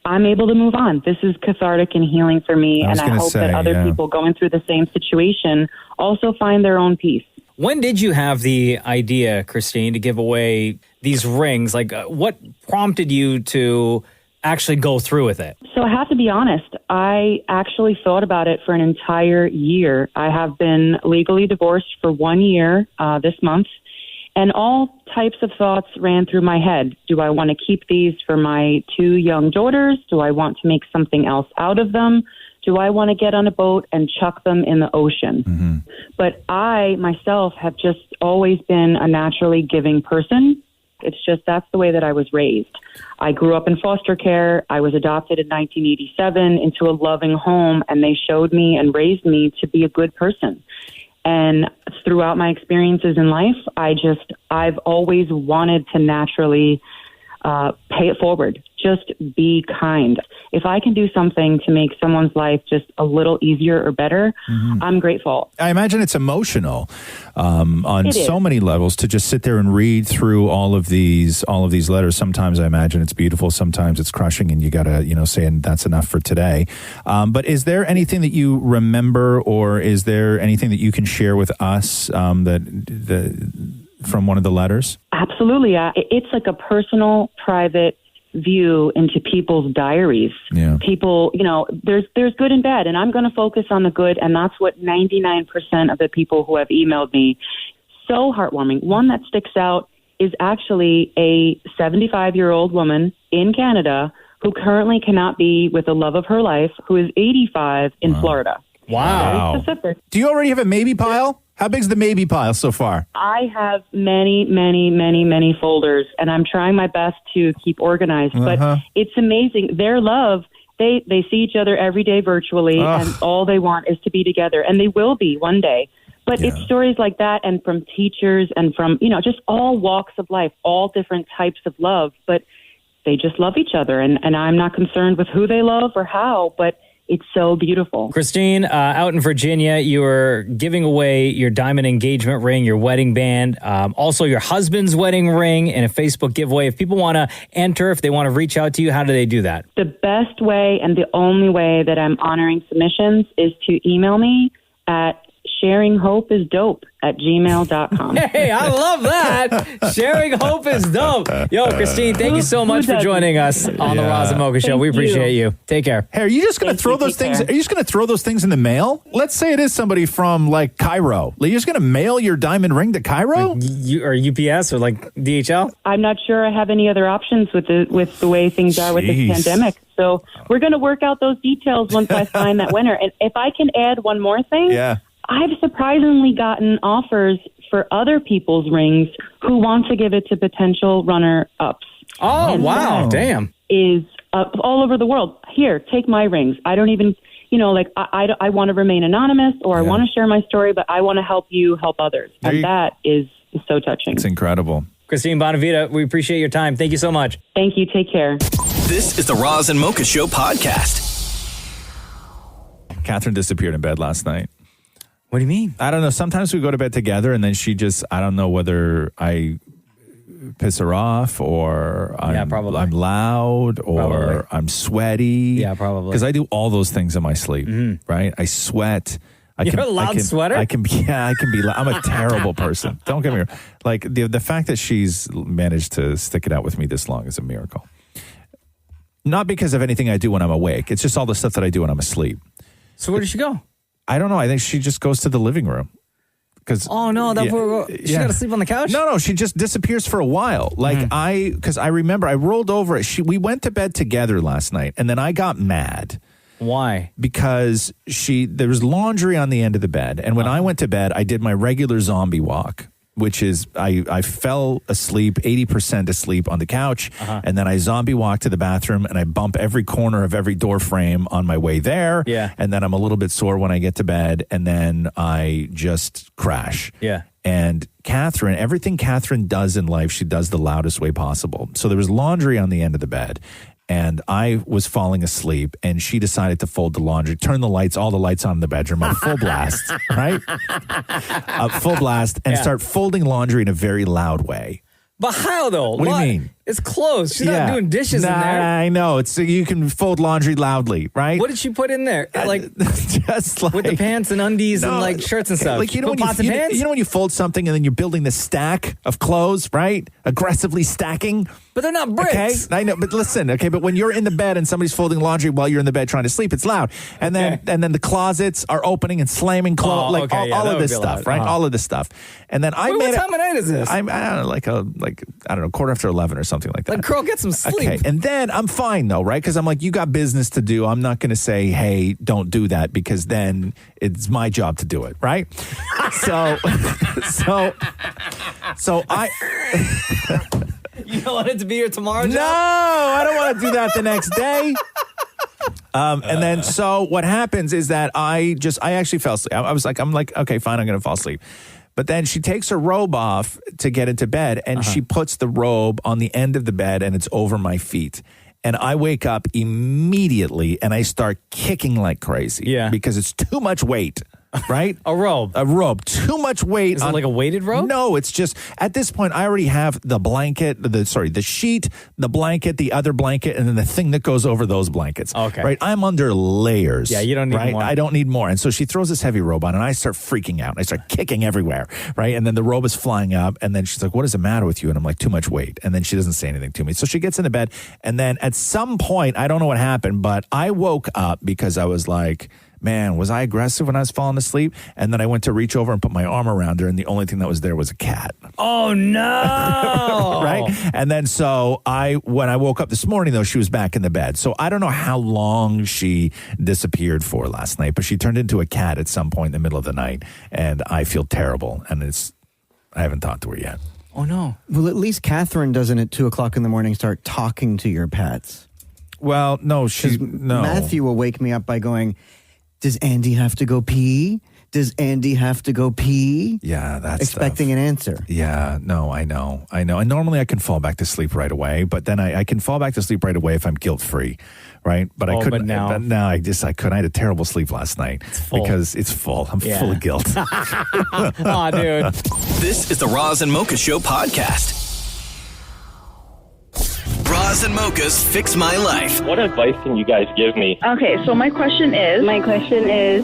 I'm able to move on. This is cathartic and healing for me, and I hope that other people going through the same situation also find their own peace. When did you have the idea, Christine, to give away these rings? Like, what prompted you to actually go through with it? So I have to be honest, I actually thought about it for an entire year. I have been legally divorced for 1 year this month, and all types of thoughts ran through my head. Do I want to keep these for my 2 young daughters? Do I want to make something else out of them? Do I want to get on a boat and chuck them in the ocean? Mm-hmm. But I, myself, have just always been a naturally giving person. It's just that's the way that I was raised. I grew up in foster care. I was adopted in 1987 into a loving home, and they showed me and raised me to be a good person. And throughout my experiences in life, I've always wanted to naturally pay it forward. Just be kind. If I can do something to make someone's life just a little easier or better, I'm grateful. I imagine it's emotional on so many levels to just sit there and read through all of these letters. Sometimes I imagine it's beautiful. Sometimes it's crushing, and you got to say, and that's enough for today. But is there anything that you remember, or is there anything that you can share with us from one of the letters? Absolutely. It's like a personal, private view into people's diaries. Yeah. People, there's good and bad, and I'm going to focus on the good, and that's what 99% of the people who have emailed me. So heartwarming. One that sticks out is actually a 75-year-old woman in Canada who currently cannot be with the love of her life, who is 85 in Florida. Wow. Very specific. Do you already have a maybe pile? How big's the maybe pile so far? I have many, many, many, many folders, and I'm trying my best to keep organized. But it's amazing. Their love, they see each other every day virtually, and all they want is to be together, and they will be one day. But it's stories like that, and from teachers and from, just all walks of life, all different types of love. But they just love each other, and I'm not concerned with who they love or how, but it's so beautiful. Christine, out in Virginia, you are giving away your diamond engagement ring, your wedding band, also your husband's wedding ring, and a Facebook giveaway. If people want to enter, if they want to reach out to you, how do they do that? The best way and the only way that I'm honoring submissions is to email me at sharinghopeisdope@gmail.com. Hey, I love that. Sharing hope is dope. Yo, Christine, thank you so much for joining us on the Roz Mocha Show. We appreciate you. Take care. Hey, are you just going to throw those things? Are you just going to throw those things in the mail? Let's say it is somebody from like Cairo. Are you just going to mail your diamond ring to Cairo? Or UPS or like DHL? I'm not sure I have any other options with the way things are with this pandemic. So we're going to work out those details once I find that winner. And if I can add one more thing. Yeah. I've surprisingly gotten offers for other people's rings who want to give it to potential runner-ups. Oh, and wow. Damn. Is all over the world. Here, take my rings. I don't even like I want to remain anonymous, or I want to share my story, but I want to help you help others. And that is so touching. It's incredible. Christine Bonavita, we appreciate your time. Thank you so much. Thank you. Take care. This is the Roz and Mocha Show podcast. Catherine disappeared in bed last night. What do you mean? I don't know. Sometimes we go to bed together and then she just, I don't know whether I piss her off or I'm loud or I'm sweaty. Yeah, probably. Because I do all those things in my sleep, right? I sweat. You're a loud sweater? I can be loud. I'm a terrible person. Don't get me wrong. Like the fact that she's managed to stick it out with me this long is a miracle. Not because of anything I do when I'm awake. It's just all the stuff that I do when I'm asleep. So where did she go? I don't know. I think she just goes to the living room. Oh no, she got to sleep on the couch? No, she just disappears for a while. Like because I remember I rolled over. We went to bed together last night, and then I got mad. Why? Because there was laundry on the end of the bed, and when I went to bed, I did my regular zombie walk, which is I fell asleep, 80% asleep on the couch, and then I zombie walk to the bathroom, and I bump every corner of every door frame on my way there, and then I'm a little bit sore when I get to bed, and then I just crash. Yeah. And Catherine, everything Catherine does in life, she does the loudest way possible. So there was laundry on the end of the bed, and I was falling asleep, and she decided to fold the laundry, turn the lights, all the lights on in the bedroom on full blast, right? Full blast, and start folding laundry in a very loud way. But how, though? What do you mean? It's closed. She's not doing dishes in there. I know. You can fold laundry loudly, right? What did she put in there? Just like with the pants and undies and like shirts and stuff. Like pots and pans? You know when you fold something and then you're building the stack of clothes, right? Aggressively stacking. But they're not bricks. Okay, I know. But listen, okay. But when you're in the bed and somebody's folding laundry while you're in the bed trying to sleep, it's loud. And then the closets are opening and slamming clothes, all of this stuff, right? All of this stuff. And then what time of night is this? I don't know, 11:15 or something like that. Like, girl, get some sleep. Okay, and then I'm fine though, right? Because I'm like, you got business to do. I'm not going to say, hey, don't do that, because then it's my job to do it, right? so I. You don't want it to be here tomorrow, John? No, I don't want to do that the next day. And then, so what happens is that I actually fell asleep. I'm like, okay, fine, I'm going to fall asleep. But then she takes her robe off to get into bed, and she puts the robe on the end of the bed, and it's over my feet. And I wake up immediately, and I start kicking like crazy. Yeah. Because it's too much weight. Right? A robe. Too much weight. Is it like a weighted robe? No, it's just, at this point, I already have the blanket, the sheet, the blanket, the other blanket, and then the thing that goes over those blankets. Okay. Right? I'm under layers. Yeah, you don't need more. I don't need more. And so she throws this heavy robe on, and I start freaking out. I start kicking everywhere. Right? And then the robe is flying up, and then she's like, what is the matter with you? And I'm like, too much weight. And then she doesn't say anything to me. So she gets into bed, and then at some point, I don't know what happened, but I woke up because I was like, man, was I aggressive when I was falling asleep? And then I went to reach over and put my arm around her, and the only thing that was there was a cat. Oh, no. Right? And then so when I woke up this morning, though, she was back in the bed. So I don't know how long she disappeared for last night, but she turned into a cat at some point in the middle of the night, and I feel terrible, and I haven't talked to her yet. Oh, no. Well, at least Catherine doesn't at 2:00 in the morning start talking to your pets. Well, no, no. Matthew will wake me up by going, does Andy have to go pee? Does Andy have to go pee? Yeah, that's expecting an answer. Yeah, no, I know. And normally I can fall back to sleep right away, but then I can fall back to sleep right away if I'm guilt-free, right? But I couldn't. But now I couldn't. I had a terrible sleep last night because it's full. I'm full of guilt. Aw, dude. This is the Roz and Mocha Show podcast. Roz and Mocha's Fix My Life. What advice can you guys give me? Okay, so my question is...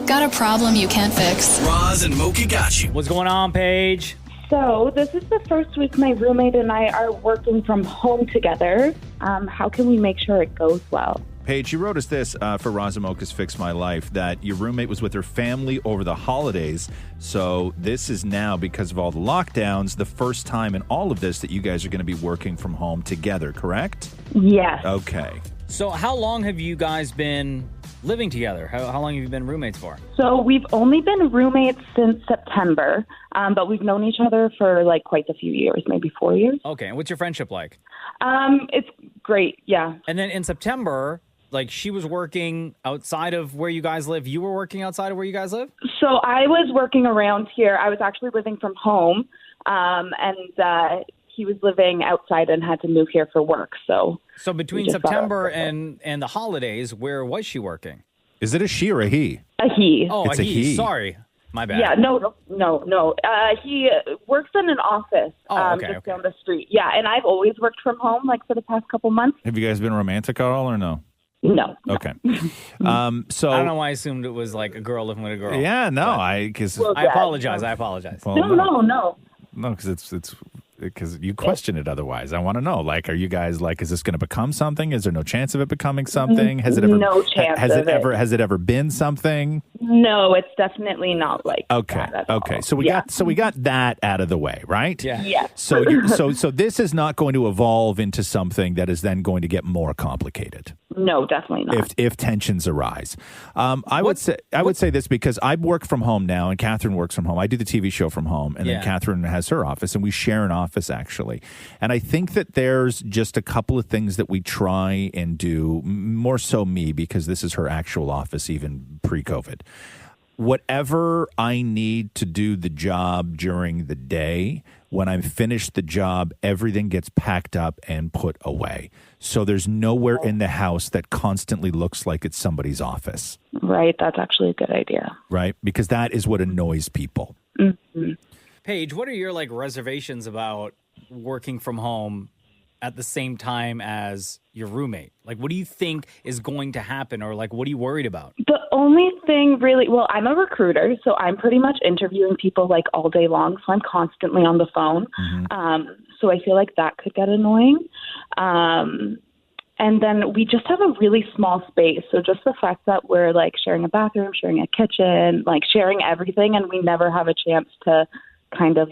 Got a problem you can't fix? Roz and Mocha got you. What's going on, Paige? So this is the first week my roommate and I are working from home together. How can we make sure it goes well? Paige, you wrote us this for Roz and Mocha's Fix My Life, that your roommate was with her family over the holidays. So this is now, because of all the lockdowns, the first time in all of this that you guys are going to be working from home together, correct? Yes. Okay. So how long have you guys been living together? How long have you been roommates for? So we've only been roommates since September, but we've known each other for like quite a few years, maybe 4 years. Okay, and what's your friendship like? It's great, yeah. And then in September, like she was working outside of where you guys live. You were working outside of where you guys live? So I was working around here. I was actually living from home, and he was living outside and had to move here for work. So between September and the holidays, where was she working? Is it a she or a he? A he. Oh, It's a a he. he. Sorry. My bad. Yeah, no. He works in an office just down the street. Yeah, and I've always worked from home, like for the past couple monhes. Have you guys been romantic at all or no? No. Okay. So I don't know why I assumed it was like a girl living with a girl. Yeah, no, I apologize. Well, No. No, because it's because you question it otherwise. I want to know, like, are you guys like, is this going to become something? Is there no chance of it becoming something? Has it ever? No chance Has of it ever? Has it ever been something? No, it's definitely not like Okay. that at all. Okay. So we got that out of the way, right? Yeah. Yeah. So so this is not going to evolve into something that is then going to get more complicated. No, definitely not. If tensions arise. I would say this because I work from home now and Catherine works from home. I do the TV show from home and then Catherine has her office and we share an office actually. And I think that there's just a couple of things that we try and do, more so me because this is her actual office even pre-COVID. Whatever I need to do the job during the day, when I'm finished the job, everything gets packed up and put away. So there's nowhere in the house that constantly looks like it's somebody's office. Right. That's actually a good idea. Right? Because that is what annoys people. Mm-hmm. Paige, what are your like reservations about working from home at the same time as your roommate? Like, what do you think is going to happen, or like, what are you worried about? The only thing really, well, I'm a recruiter, so I'm pretty much interviewing people like all day long. So I'm constantly on the phone. So I feel like that could get annoying. And then we just have a really small space. So just the fact that we're like sharing a bathroom, sharing a kitchen, like sharing everything, and we never have a chance to kind of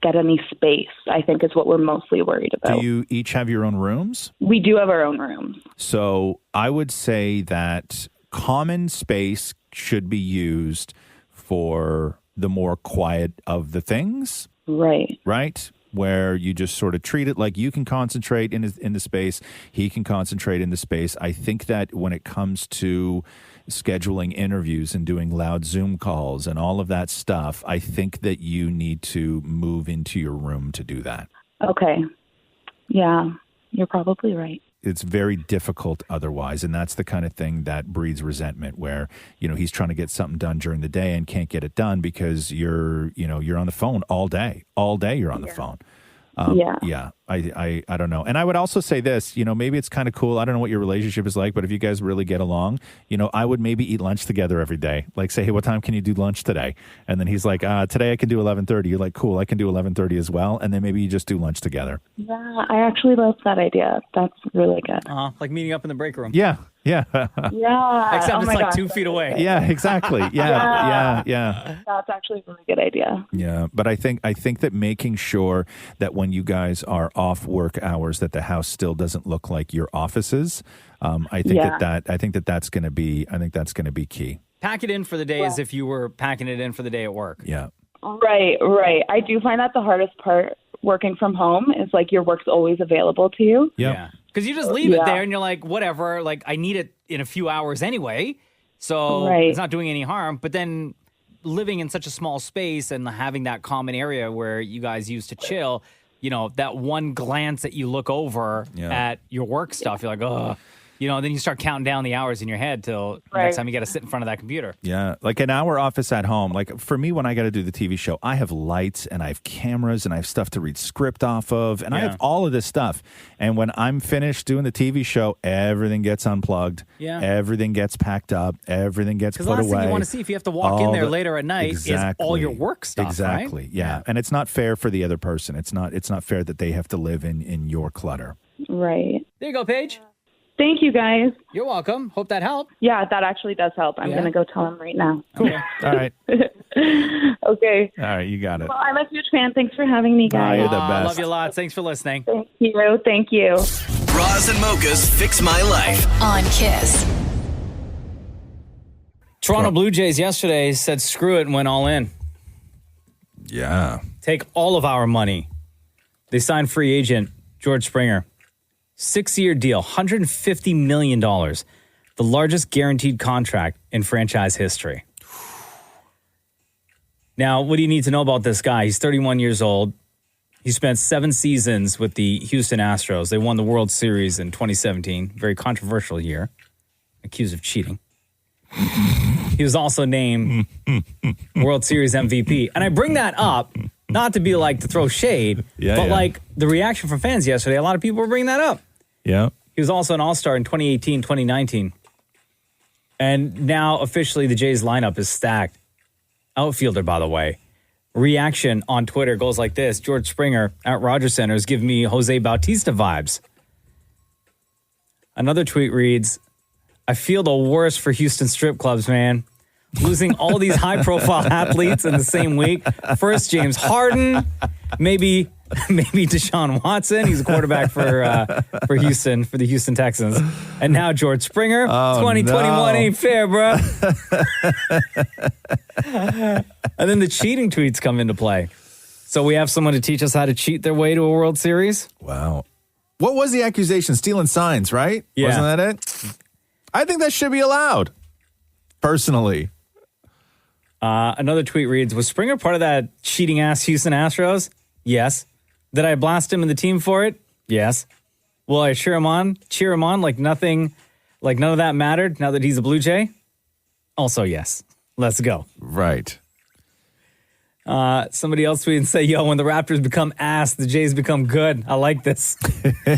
get any space, I think is what we're mostly worried about. Do you each have your own rooms? We do have our own rooms. So I would say that common space should be used for the more quiet of the things. Right. Right? Where you just sort of treat it like you can concentrate in the space, he can concentrate in the space. I think that when it comes to scheduling interviews and doing loud Zoom calls and all of that stuff, I think that you need to move into your room to do that. Okay. Yeah, you're probably right. It's very difficult otherwise, and that's the kind of thing that breeds resentment where, you know, he's trying to get something done during the day and can't get it done because you're on the phone all day you're on the phone. I don't know. And I would also say this, you know, maybe it's kind of cool. I don't know what your relationship is like, but if you guys really get along, you know, I would maybe eat lunch together every day. Like say, hey, what time can you do lunch today? And then he's like, today I can do 11:30. You're like, cool, I can do 11:30 as well. And then maybe you just do lunch together. Yeah, I actually love that idea. That's really good. Like meeting up in the break room. Yeah. Yeah. Except it's like gosh. 2 feet away. Yeah, exactly. Yeah. That's actually a really good idea. Yeah, but I think that making sure that when you guys are off work hours, that the house still doesn't look like your offices. I think that's going to be key. Pack it in for the day as if you were packing it in for the day at work. Yeah. Right. I do find that the hardest part working from home is like your work's always available to you. Yeah. Because you just leave it there and you're like, whatever, like I need it in a few hours anyway. So it's not doing any harm. But then living in such a small space and having that common area where you guys used to chill, you know, that one glance that you look over at your work stuff, you're like, oh, you know, then you start counting down the hours in your head till next time you got to sit in front of that computer. Yeah. Like in our office at home, like for me, when I got to do the TV show, I have lights and I have cameras and I have stuff to read script off of. And I have all of this stuff. And when I'm finished doing the TV show, everything gets unplugged. Yeah. Everything gets packed up. Everything gets put away. Because the last thing you want to see if you have to walk in there later at night is all your work stuff, Exactly. Right? Yeah. And it's not fair for the other person. It's not fair that they have to live in your clutter. Right. There you go, Paige. Thank you, guys. You're welcome. Hope that helped. Yeah, that actually does help. I'm going to go tell him right now. Cool. All right. Okay. All right, you got it. Well, I'm a huge fan. Thanks for having me, guys. You're the best. Love you lots. Thanks for listening. Thank you. Thank you. Roz and Mocha's Fix My Life on Kiss. Toronto Blue Jays yesterday said screw it and went all in. Yeah. Take all of our money. They signed free agent George Springer. 6-year deal, $150 million, the largest guaranteed contract in franchise history. Now, what do you need to know about this guy? He's 31 years old. He spent 7 seasons with the Houston Astros. They won the World Series in 2017. Very controversial year. Accused of cheating. He was also named World Series MVP. And I bring that up not to be like to throw shade, but like the reaction from fans yesterday, a lot of people were bringing that up. Yeah. He was also an all-star in 2018, 2019. And now officially the Jays lineup is stacked. Outfielder, by the way. Reaction on Twitter goes like this. George Springer at Rogers Center is giving me Jose Bautista vibes. Another tweet reads, I feel the worst for Houston strip clubs, man. Losing all these high-profile athletes in the same week. First, James Harden, maybe Deshaun Watson. He's a quarterback for Houston, for the Houston Texans. And now George Springer. 2021 ain't fair, bro. And then the cheating tweets come into play. So we have someone to teach us how to cheat their way to a World Series? Wow. What was the accusation? Stealing signs, right? Yeah. Wasn't that it? I think that should be allowed, personally. Another tweet reads, was Springer part of that cheating-ass Houston Astros? Yes. Did I blast him and the team for it? Yes. Will I cheer him on like nothing, like none of that mattered now that he's a Blue Jay? Also, yes. Let's go. Right. Somebody else tweeted and say, yo, when the Raptors become ass, the Jays become good. I like this. Yeah,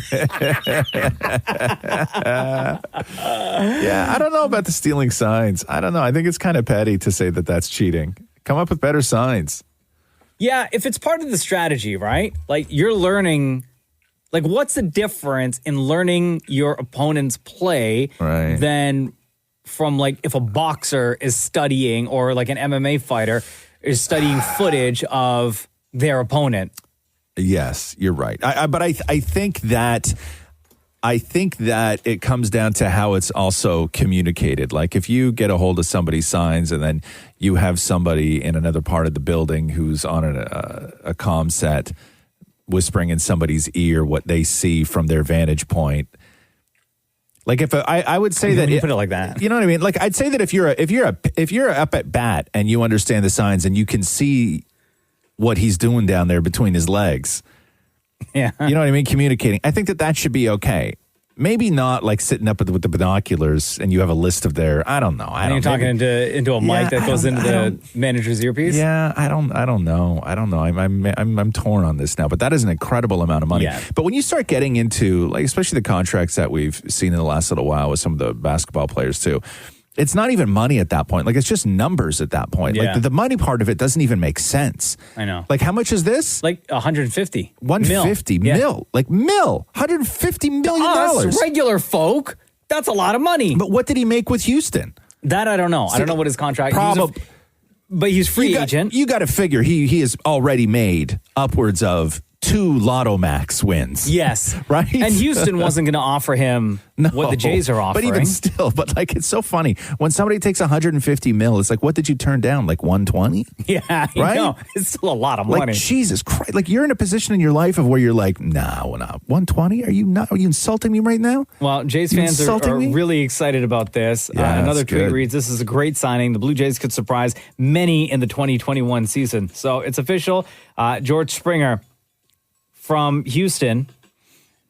I don't know about the stealing signs. I don't know. I think it's kind of petty to say that that's cheating. Come up with better signs. Yeah, if it's part of the strategy, right? Like you're learning, like what's the difference in learning your opponent's play than from like if a boxer is studying or like an MMA fighter is studying footage of their opponent? Yes, you're right. But I think that it comes down to how it's also communicated. Like if you get a hold of somebody's signs and then you have somebody in another part of the building who's on a comm set whispering in somebody's ear what they see from their vantage point. Like if I would say that you put it like that, you know what I mean? Like I'd say that if you're up at bat and you understand the signs and you can see what he's doing down there between his legs, yeah, you know what I mean? Communicating. I think that should be okay. Maybe not like sitting up with the binoculars and you have a list of their. I don't know. You're talking into a mic that goes into the manager's earpiece. Yeah, I don't know. I'm torn on this now, but that is an incredible amount of money. Yeah. But when you start getting into like, especially the contracts that we've seen in the last little while with some of the basketball players too, it's not even money at that point. Like it's just numbers at that point. Yeah. Like the money part of it doesn't even make sense. I know. Like how much is this? Like 150. 150 mil. Like $150 million. Us regular folk, that's a lot of money. But what did he make with Houston? That I don't know. I don't know what his contract. But he's free agent. You got to figure he has already made upwards of 2 Lotto Max wins. Yes. Right? And Houston wasn't going to offer him what the Jays are offering. But even still, like it's so funny. When somebody takes 150 mil, it's like, what did you turn down? Like 120? Yeah. Right? No, it's still a lot of money. Like, Jesus Christ. Like you're in a position in your life of where you're like, nah, we're not. 120? Are you insulting me right now? Well, Jays fans are really excited about this. Yeah, another tweet good. reads, this is a great signing. The Blue Jays could surprise many in the 2021 season. So it's official. George Springer from Houston,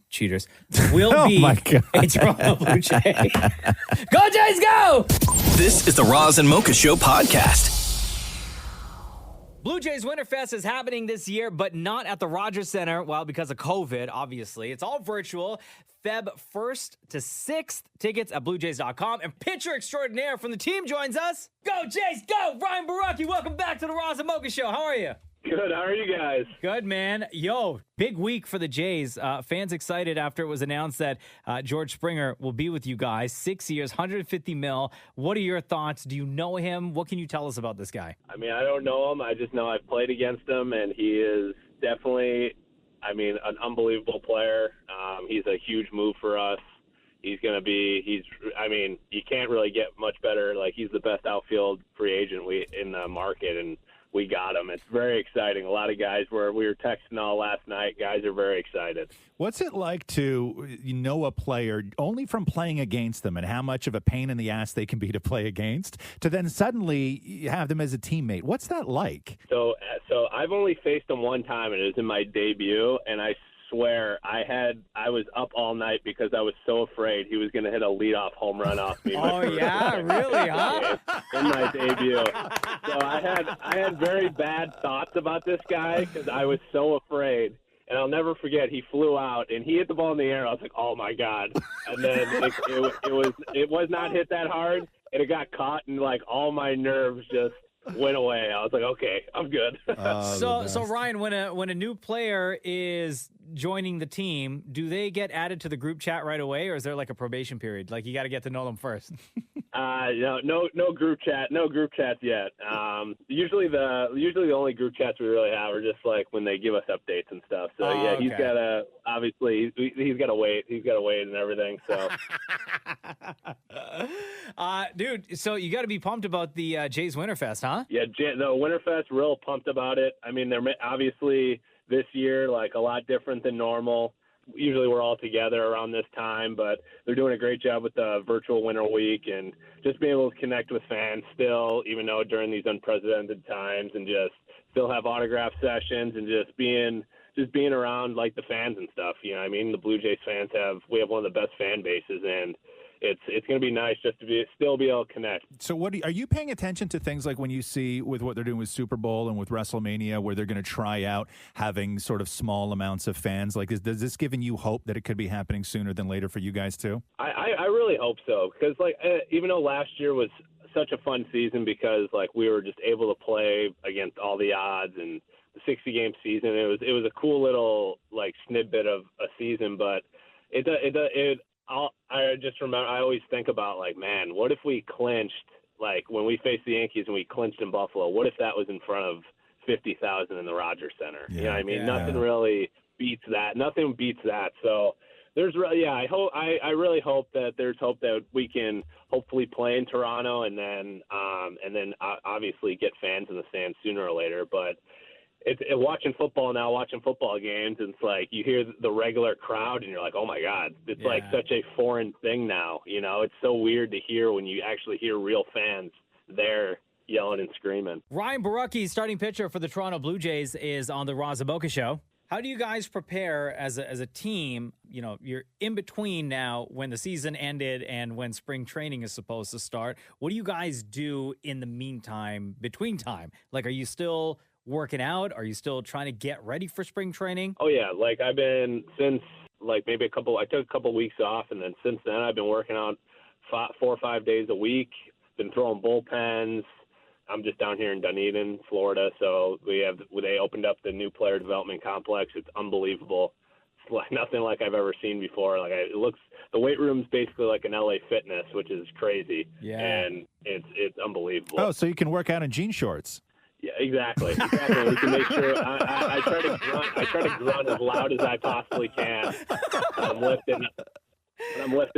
cheaters, will be my God. a Toronto Blue Jay. Go Jays, go! This is the Roz and Mocha Show podcast. Blue Jays Winterfest is happening this year, but not at the Rogers Center. Well, because of COVID, obviously. It's all virtual. Feb 1st to 6th. Tickets at BlueJays.com. And pitcher extraordinaire from the team joins us. Go Jays, go! Ryan Borucki, welcome back to the Roz and Mocha Show. How are you? Good. How are you guys? Good, man. Yo, big week for the Jays. Fans excited after it was announced that George Springer will be with you guys. 6 years, $150 million. What are your thoughts? Do you know him? What can you tell us about this guy? I mean, I don't know him. I just know I've played against him, and he is definitely, an unbelievable player. He's a huge move for us. You can't really get much better. Like, he's the best outfield free agent in the market, and we got him. It's very exciting. A lot of guys we were texting all last night. Guys are very excited. What's it like to know a player only from playing against them and how much of a pain in the ass they can be to play against, to then suddenly have them as a teammate? What's that like? So I've only faced him one time, and it was in my debut, and I swear I was up all night because I was so afraid he was going to hit a leadoff home run off me. Oh yeah, really, huh? In my debut. So I had very bad thoughts about this guy because I was so afraid. And I'll never forget, he flew out and he hit the ball in the air. I was like, oh my God. And then it was not hit that hard, and it got caught, and like all my nerves just went away. I was like, okay, I'm good. So Ryan, when a new player is joining the team, do they get added to the group chat right away, or is there like a probation period? Like you got to get to know them first. No group chat, no group chats yet. Usually the only group chats we really have are just like when they give us updates and stuff. So okay. He's got to obviously he's got to wait. He's got to wait and everything. So, dude, so you got to be pumped about the Jays Winterfest, huh? Yeah, the Winterfest, real pumped about it. I mean, they're obviously this year like a lot different than normal. Usually we're all together around this time, but they're doing a great job with the virtual Winter Week and just being able to connect with fans still, even though during these unprecedented times, and just still have autograph sessions and just being around like the fans and stuff. You know what I mean? The Blue Jays fans we have one of the best fan bases, and it's going to be nice just to still be able to connect. So are you paying attention to things like when you see with what they're doing with Super Bowl and with WrestleMania, where they're going to try out having sort of small amounts of fans? Like, does this giving you hope that it could be happening sooner than later for you guys too? I really hope so, because like even though last year was such a fun season because like we were just able to play against all the odds, and the 60-game season, it was a cool little like snippet of a season, but I just remember, I always think about like, man, what if we clinched, like when we faced the Yankees and we clinched in Buffalo, what if that was in front of 50,000 in the Rogers Center? Yeah, you know what I mean? Yeah. Nothing really beats that. Nothing beats that. So there's really, I really hope that there's hope that we can hopefully play in Toronto and then obviously get fans in the stands sooner or later. But it's watching football games, and it's like you hear the regular crowd and you're like, oh my God, it's like such a foreign thing now. You know, it's so weird to hear when you actually hear real fans there yelling and screaming. Ryan Borucki, starting pitcher for the Toronto Blue Jays, is on the Roz Mocha Show. How do you guys prepare as a team? You know, you're in between now when the season ended and when spring training is supposed to start. What do you guys do in the meantime, between time? Like, are you still working out? Are you still trying to get ready for spring training? Oh yeah, like I've been since like maybe I took a couple weeks off, and then since then I've been working out 4 or 5 days a week. Been throwing bullpens. I'm just down here in Dunedin, Florida, so they opened up the new player development complex. It's unbelievable. It's like nothing like I've ever seen before. Like the weight room's basically like an LA Fitness, which is crazy. Yeah, and it's unbelievable. Oh, so you can work out in jean shorts. Yeah, exactly. We can make sure I try to grunt as loud as I possibly can. I'm lifting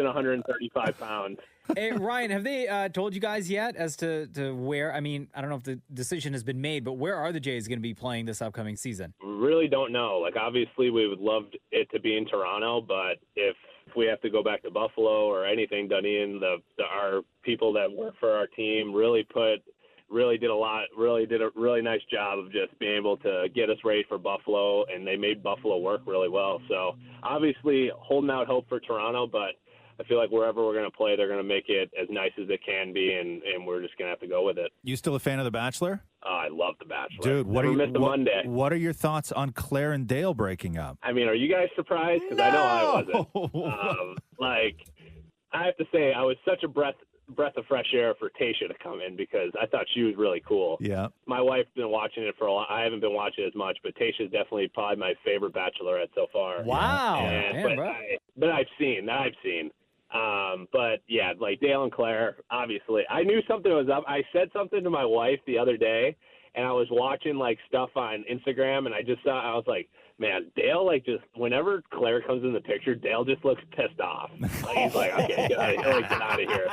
135 pounds. Hey, Ryan, have they told you guys yet as to where? I mean, I don't know if the decision has been made, but where are the Jays going to be playing this upcoming season? We really don't know. Like, obviously, we would love it to be in Toronto, but if we have to go back to Buffalo or anything, Dunedin, our people that work for our team really did a really nice job of just being able to get us ready for Buffalo, and they made Buffalo work really well. So obviously holding out hope for Toronto, but I feel like wherever we're going to play, they're going to make it as nice as it can be, and we're just going to have to go with it. You still a fan of The Bachelor? I love The Bachelor. Dude, Monday. What are your thoughts on Claire and Dale breaking up? I mean, are you guys surprised? Because I know I wasn't. I have to say, I was such a breath of fresh air for Tayshia to come in because I thought she was really cool. Yeah. My wife's been watching it for a while. I haven't been watching it as much, but Tayshia's definitely probably my favorite Bachelorette so far. Wow. But I've seen. But yeah, like Dale and Claire, obviously. I knew something was up. I said something to my wife the other day, and I was watching like stuff on Instagram, and I was like, man, Dale, like, just whenever Claire comes in the picture, Dale just looks pissed off. Like, he's like, okay, get out of here.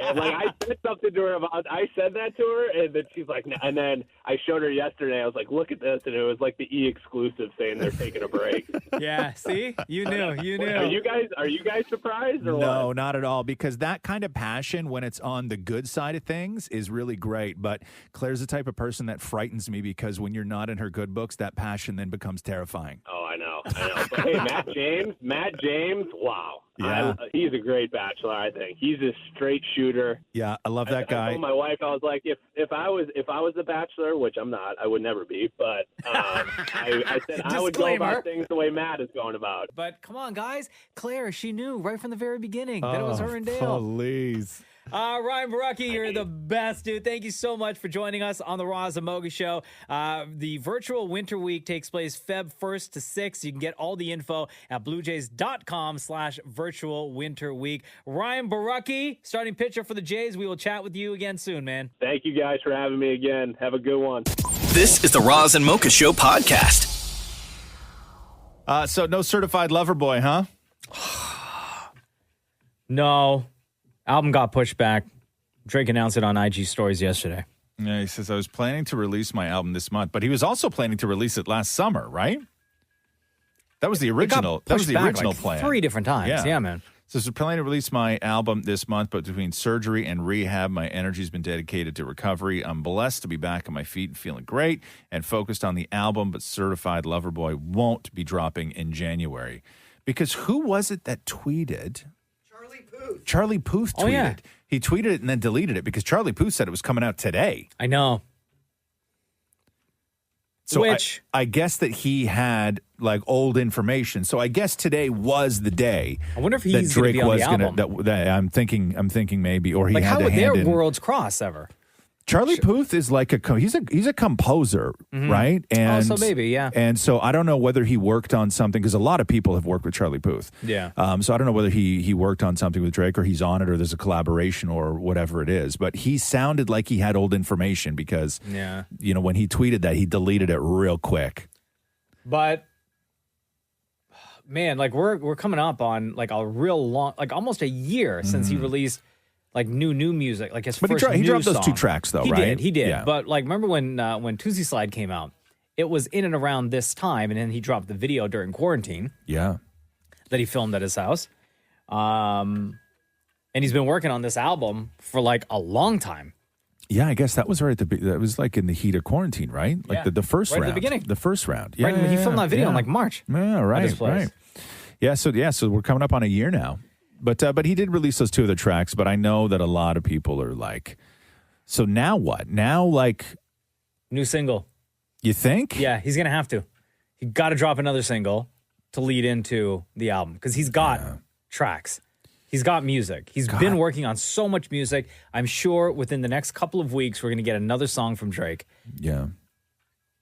And, like, I said something to her I said that to her, and then she's like, no. And then I showed her yesterday. I was like, look at this. And it was like the E exclusive saying they're taking a break. Yeah, see? You knew. Are you guys surprised or No, what? not at all, because that kind of passion when it's on the good side of things is really great. But Claire's the type of person that frightens me because when you're not in her good books, that passion then becomes terrifying. Oh, I know. But hey, Matt James, wow. Yeah. He's a great bachelor, I think. He's a straight shooter. Yeah, I love that guy. I told my wife, I was like, if I was the bachelor, which I'm not, I would never be, but I said I would go about things the way Matt is going about. But come on, guys. Claire, she knew right from the very beginning that it was her and Dale. Please. Ryan Borucki, you're the best, dude. Thank you so much for joining us on the Roz Mocha Show. The virtual Winter Week takes place Feb 1st to 6th. You can get all the info at bluejays.com/virtual winter week. Ryan Borucki, starting pitcher for the Jays. We will chat with you again soon, man. Thank you guys for having me again. Have a good one. This is the Roz and Mocha Show podcast. So no certified lover boy, huh? No. Album got pushed back. Drake announced it on IG stories yesterday. Yeah, he says, I was planning to release my album this month, but he was also planning to release it last summer, right? That was the original. That was the original plan. 3 different times. Yeah, man. So I was planning to release my album this month, but between surgery and rehab, my energy's been dedicated to recovery. I'm blessed to be back on my feet and feeling great and focused on the album, but Certified Lover Boy won't be dropping in January. Because who was it that tweeted? Charlie Puth tweeted. Oh, yeah. He tweeted it and then deleted it because Charlie Puth said it was coming out today. I know. So I guess that he had like old information. So I guess today was the day. I wonder if that he's going to Drake be on was the album. that I'm thinking maybe, or he Like, had how to would hand their in. worlds cross ever? Charlie Puth is like he's a composer, right? And so maybe, yeah. And so I don't know whether he worked on something because a lot of people have worked with Charlie Puth. Yeah. So I don't know whether he worked on something with Drake or he's on it or there's a collaboration or whatever it is. But he sounded like he had old information because when he tweeted that, he deleted it real quick. But man, like we're coming up on like a real long, like almost a year since he released like new music, like his first he new dropped those song. 2 tracks though, he right? He did. Yeah. But like, remember when Tuesday Slide came out? It was in and around this time, and then he dropped the video during quarantine. Yeah, that he filmed at his house. And he's been working on this album for like a long time. Yeah, I guess that was right at that was like in the heat of quarantine, right? Like the first right round, at the beginning, the first round. Right when he filmed that video in like March. Yeah, right. Yeah, so we're coming up on a year now. But he did release those 2 other tracks, but I know that a lot of people are like, so now what? Now, like... New single. You think? Yeah, he's going to have to. He got to drop another single to lead into the album because he's got tracks. He's got music. He's been working on so much music. I'm sure within the next couple of weeks, we're going to get another song from Drake. Yeah.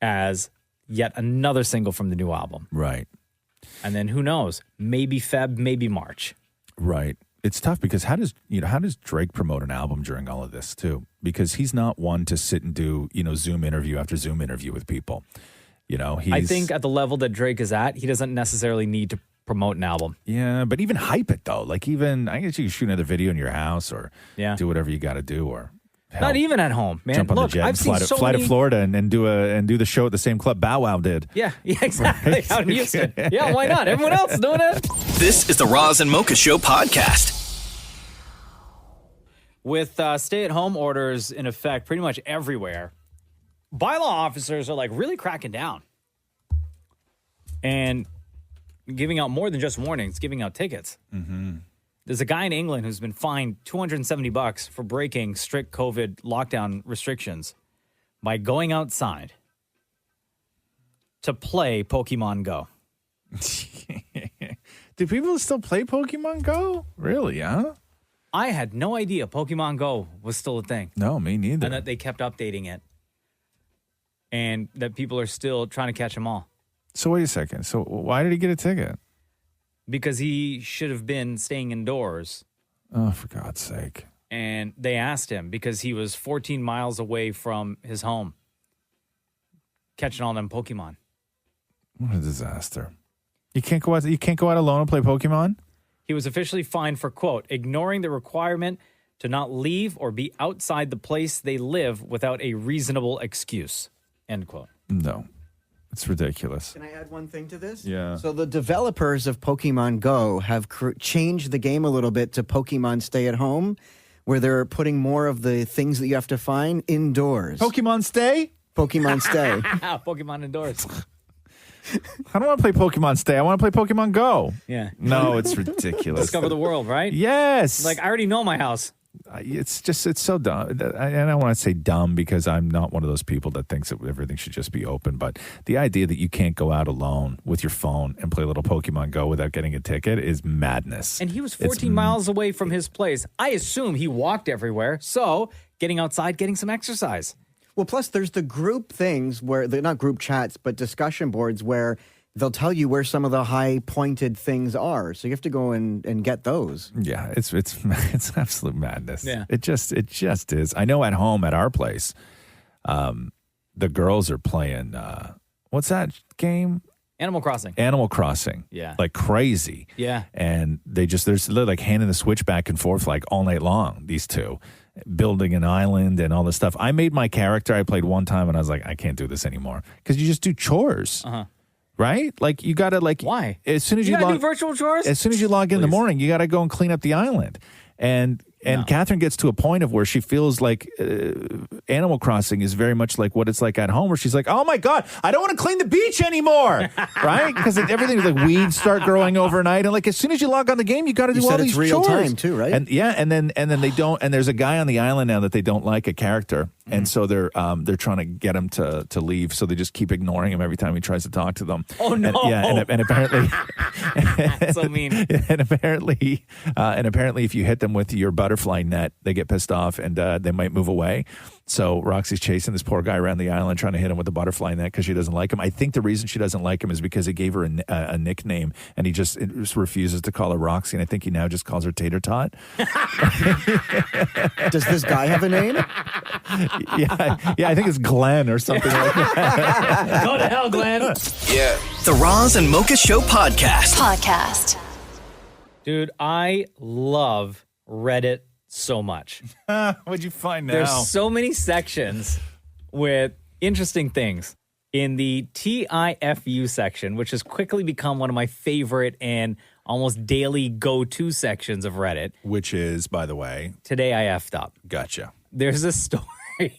As yet another single from the new album. Right. And then who knows? Maybe Feb, maybe March. Right. It's tough because how does Drake promote an album during all of this too? Because he's not one to sit and do, Zoom interview after Zoom interview with people. I think at the level that Drake is at, he doesn't necessarily need to promote an album. Yeah, but even hype it though. Like I guess you can shoot another video in your house or do whatever you got to do or not even at home, man. Jump on the jet and fly to Florida and do the show at the same club Bow Wow did. Yeah, exactly. Right? Out in Houston. Yeah, why not? Everyone else is doing it. This is the Roz and Mocha Show podcast. With stay-at-home orders in effect pretty much everywhere, bylaw officers are like really cracking down and giving out more than just warnings, giving out tickets. Mm-hmm. There's a guy in England who's been fined $270 for breaking strict COVID lockdown restrictions by going outside to play Pokemon Go. Do people still play Pokemon Go? Really, huh? I had no idea Pokemon Go was still a thing. No, me neither. And that they kept updating it. And that people are still trying to catch them all. So wait a second. So why did he get a ticket? Because he should have been staying indoors. Oh, for God's sake. And they asked him because he was 14 miles away from his home, catching all them Pokemon. What a disaster. You can't go out alone and play Pokemon? He was officially fined for, quote, ignoring the requirement to not leave or be outside the place they live without a reasonable excuse, end quote. No. It's ridiculous. Can I add one thing to this? Yeah. So the developers of Pokemon Go have changed the game a little bit to Pokemon Stay at Home, where they're putting more of the things that you have to find indoors. Pokemon Stay? Pokemon Stay. Pokemon indoors. I don't want to play Pokemon Stay. I want to play Pokemon Go. Yeah. No, it's ridiculous. Discover the world, right? Yes. Like, I already know my house. It's so dumb. And I don't want to say dumb because I'm not one of those people that thinks that everything should just be open. But the idea that you can't go out alone with your phone and play a little Pokemon Go without getting a ticket is madness. And he was 14 miles away from his place. I assume he walked everywhere. So getting outside, getting some exercise. Well, plus there's the group things where they're not group chats, but discussion boards where they'll tell you where some of the high pointed things are. So you have to go and get those. Yeah, it's absolute madness. Yeah. It just is. I know at home at our place, the girls are playing what's that game? Animal Crossing. Animal Crossing. Yeah. Like crazy. Yeah. And they're like handing the switch back and forth like all night long, these two. Building an island and all this stuff. I made my character. I played one time and I was like, I can't do this anymore. Because you just do chores. Uh-huh. Right? Like you gotta why? As soon as you gotta do virtual chores? As soon as you log in the morning, you gotta go and clean up the island. And Catherine gets to a point of where she feels like Animal Crossing is very much like what it's like at home, where she's like, oh my God, I don't want to clean the beach anymore. Right? Because everything's like weeds start growing overnight. And like as soon as you log on the game, you got to do all these real chores. time too, right? And and then they don't, and there's a guy on the island now that they don't like, a character. And so they're trying to get him to leave. So they just keep ignoring him every time he tries to talk to them. Oh no! And apparently, That's so mean. And apparently, if you hit them with your butterfly net, they get pissed off and they might move away. So Roxy's chasing this poor guy around the island, trying to hit him with the butterfly net because she doesn't like him. I think the reason she doesn't like him is because he gave her a nickname, and he just refuses to call her Roxy. And I think he now just calls her Tater Tot. Does this guy have a name? Yeah, I think it's Glenn or something like that. Go to hell, Glenn. Yeah. The Roz and Mocha Show podcast. Dude, I love Reddit so much. What'd you find now? There's so many sections with interesting things. In the TIFU section, which has quickly become one of my favorite and almost daily go-to sections of Reddit. Which is, by the way... Today I effed up. Gotcha. There's a story,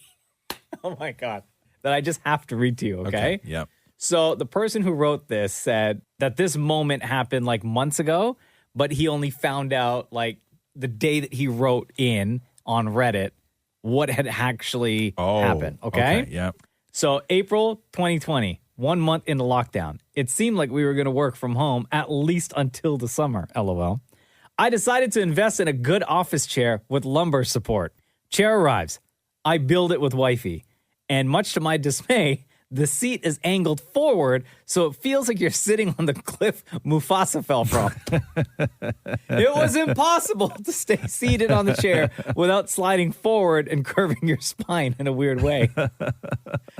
oh my God, that I just have to read to you, okay? Yep. So the person who wrote this said that this moment happened like months ago, but he only found out like the day that he wrote in on Reddit what had actually happened, okay? Yep. So April 2020, 1 month into lockdown. It seemed like we were going to work from home at least until the summer, LOL. I decided to invest in a good office chair with lumbar support. Chair arrives. I build it with wifey. And much to my dismay, the seat is angled forward, so it feels like you're sitting on the cliff Mufasa fell from. It was impossible to stay seated on the chair without sliding forward and curving your spine in a weird way.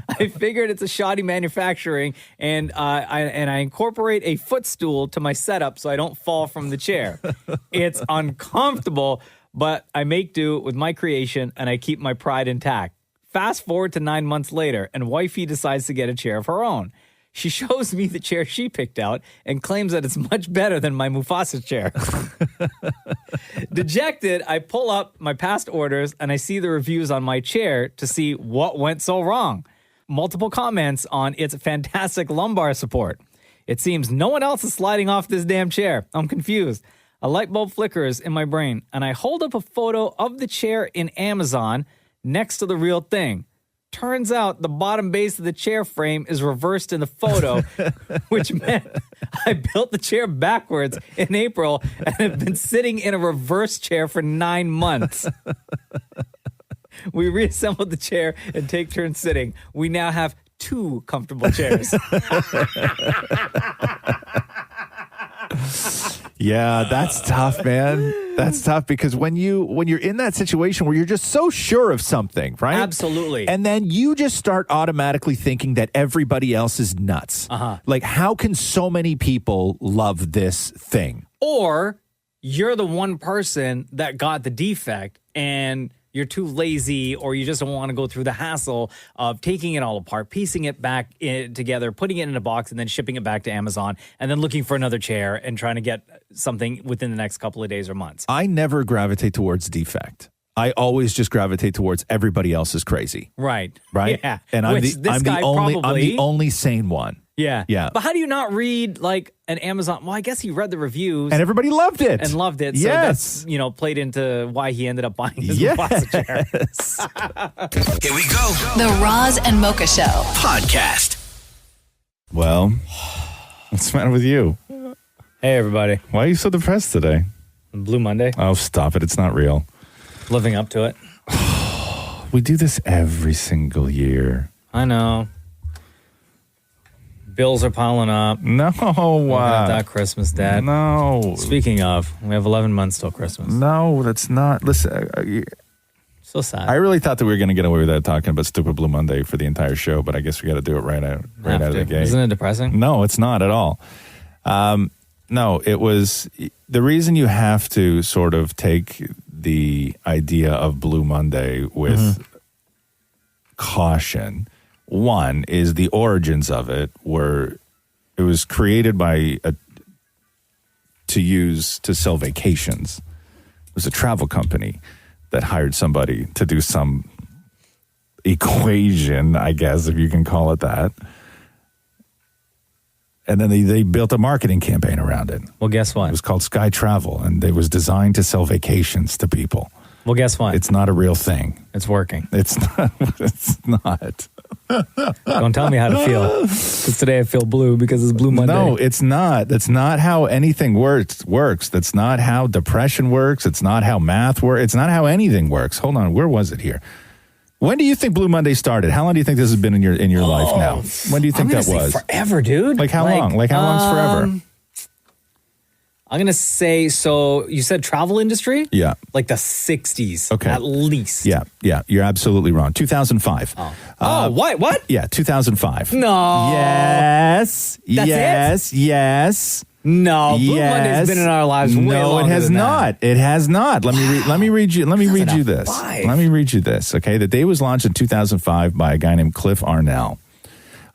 I figured it's a shoddy manufacturing, and I incorporate a footstool to my setup so I don't fall from the chair. It's uncomfortable, but I make do with my creation, and I keep my pride intact. Fast forward to 9 months later, and wifey decides to get a chair of her own. She shows me the chair she picked out and claims that it's much better than my Mufasa chair. Dejected, I pull up my past orders and I see the reviews on my chair to see what went so wrong. Multiple comments on its fantastic lumbar support. It seems no one else is sliding off this damn chair. I'm confused. A light bulb flickers in my brain, and I hold up a photo of the chair in Amazon next to the real thing. Turns out the bottom base of the chair frame is reversed in the photo, which meant I built the chair backwards in April and have been sitting in a reverse chair for 9 months. We reassembled the chair and take turns sitting. We now have 2 comfortable chairs. Yeah, that's tough, man. That's tough because when you're in that situation where you're just so sure of something, right? Absolutely. And then you just start automatically thinking that everybody else is nuts. Like, how can so many people love this thing? Or you're the one person that got the defect and you're too lazy, or you just don't want to go through the hassle of taking it all apart, piecing it back together, putting it in a box, and then shipping it back to Amazon, and then looking for another chair and trying to get something within the next couple of days or months. I never gravitate towards defect. I always just gravitate towards everybody else is crazy. Right. Right? Yeah. And I'm Which this guy I'm probably- the only sane one. Yeah. Yeah. But how do you not read like an Amazon? Well, I guess he read the reviews. And everybody loved it. And loved it. So Yes. that's, played into why he ended up buying his Yes. plastic chair. Here we go. The Roz and Mocha Show. Podcast. Well, what's the matter with you? Hey, everybody. Why are you so depressed today? Blue Monday. Oh, stop it. It's not real. Living up to it. We do this every single year. I know. Bills are piling up. No. That Christmas, Dad. No. Speaking of, we have 11 months till Christmas. No, that's not. Listen. So sad. I really thought that we were going to get away with that talking about Stupid Blue Monday for the entire show, but I guess we got to do it right out of the gate. Isn't it depressing? No, it's not at all. No, it was the reason you have to sort of take the idea of Blue Monday with caution. One is the origins of it, where it was created by to sell vacations. It was a travel company that hired somebody to do some equation, I guess, if you can call it that. And then they built a marketing campaign around it. Well, guess what? It was called Sky Travel, and it was designed to sell vacations to people. Well, guess what? It's not a real thing. It's working. It's not. It's not. Don't tell me how to feel. Because today I feel blue because it's Blue Monday. No, it's not. That's not how anything works. That's not how depression works. It's not how math works. It's not how anything works. Hold on. Where was it here? When do you think Blue Monday started? How long do you think this has been in your life now? When do you think that was? Forever, dude. Like how long? Like how long's forever? I'm going to say, so you said travel industry? Yeah. Like the 60s. Okay. At least. Yeah. You're absolutely wrong. 2005. What? Yeah, 2005. No. Yes. That's yes. it? Yes. No. Blue Yes. Monday's been in our lives way No, longer it has than not. It has not. Let me read you this. 2005. Let me read you this. Okay. The day was launched in 2005 by a guy named Cliff Arnell,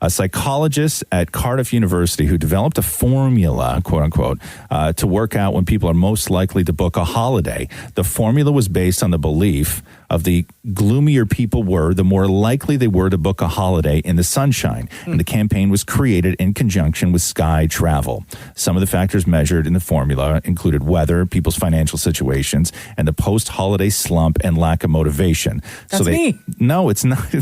a psychologist at Cardiff University who developed a formula, quote unquote, to work out when people are most likely to book a holiday. The formula was based on the belief of the gloomier people were, the more likely they were to book a holiday in the sunshine. And the campaign was created in conjunction with Sky Travel. Some of the factors measured in the formula included weather, people's financial situations, and the post-holiday slump and lack of motivation. That's me. No, it's not.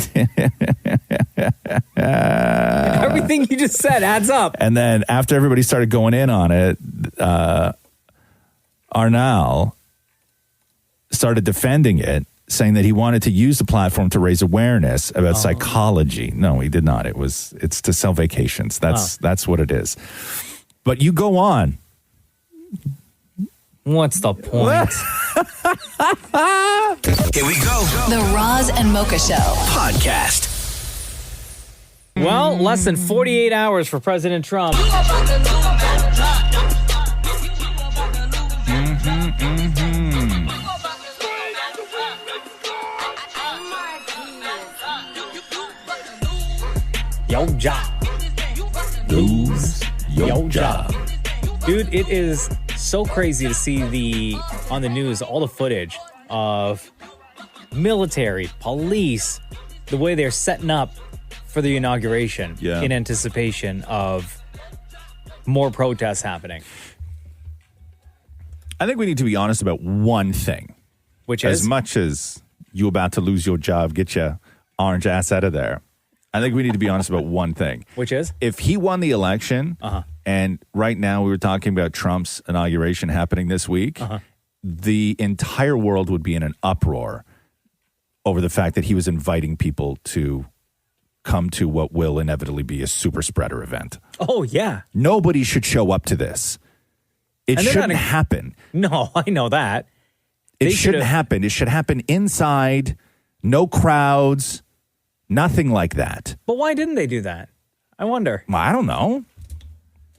Everything you just said adds up. And then after everybody started going in on it, Arnal started defending it, saying that he wanted to use the platform to raise awareness about psychology. No, he did not. It's to sell vacations. That's what it is. But you go on. What's the point? Here we go. The Roz and Mocha Show. Podcast. Well, less than 48 hours for President Trump. Yo job. Lose your job. Dude, it is so crazy to see on the news all the footage of military, police, the way they're setting up for the inauguration in anticipation of more protests happening. I think we need to be honest about one thing. Which is? As much as you about to lose your job, get your orange ass out of there. I think we need to be honest about one thing. Which is? If he won the election, and right now we were talking about Trump's inauguration happening this week, the entire world would be in an uproar over the fact that he was inviting people to come to what will inevitably be a super spreader event. Oh, yeah. Nobody should show up to this. It And they're shouldn't not- happen. No, I know that. It They shouldn't should've- happen. It should happen inside, no crowds, nothing like that. But why didn't they do that? I wonder. Well, I don't know.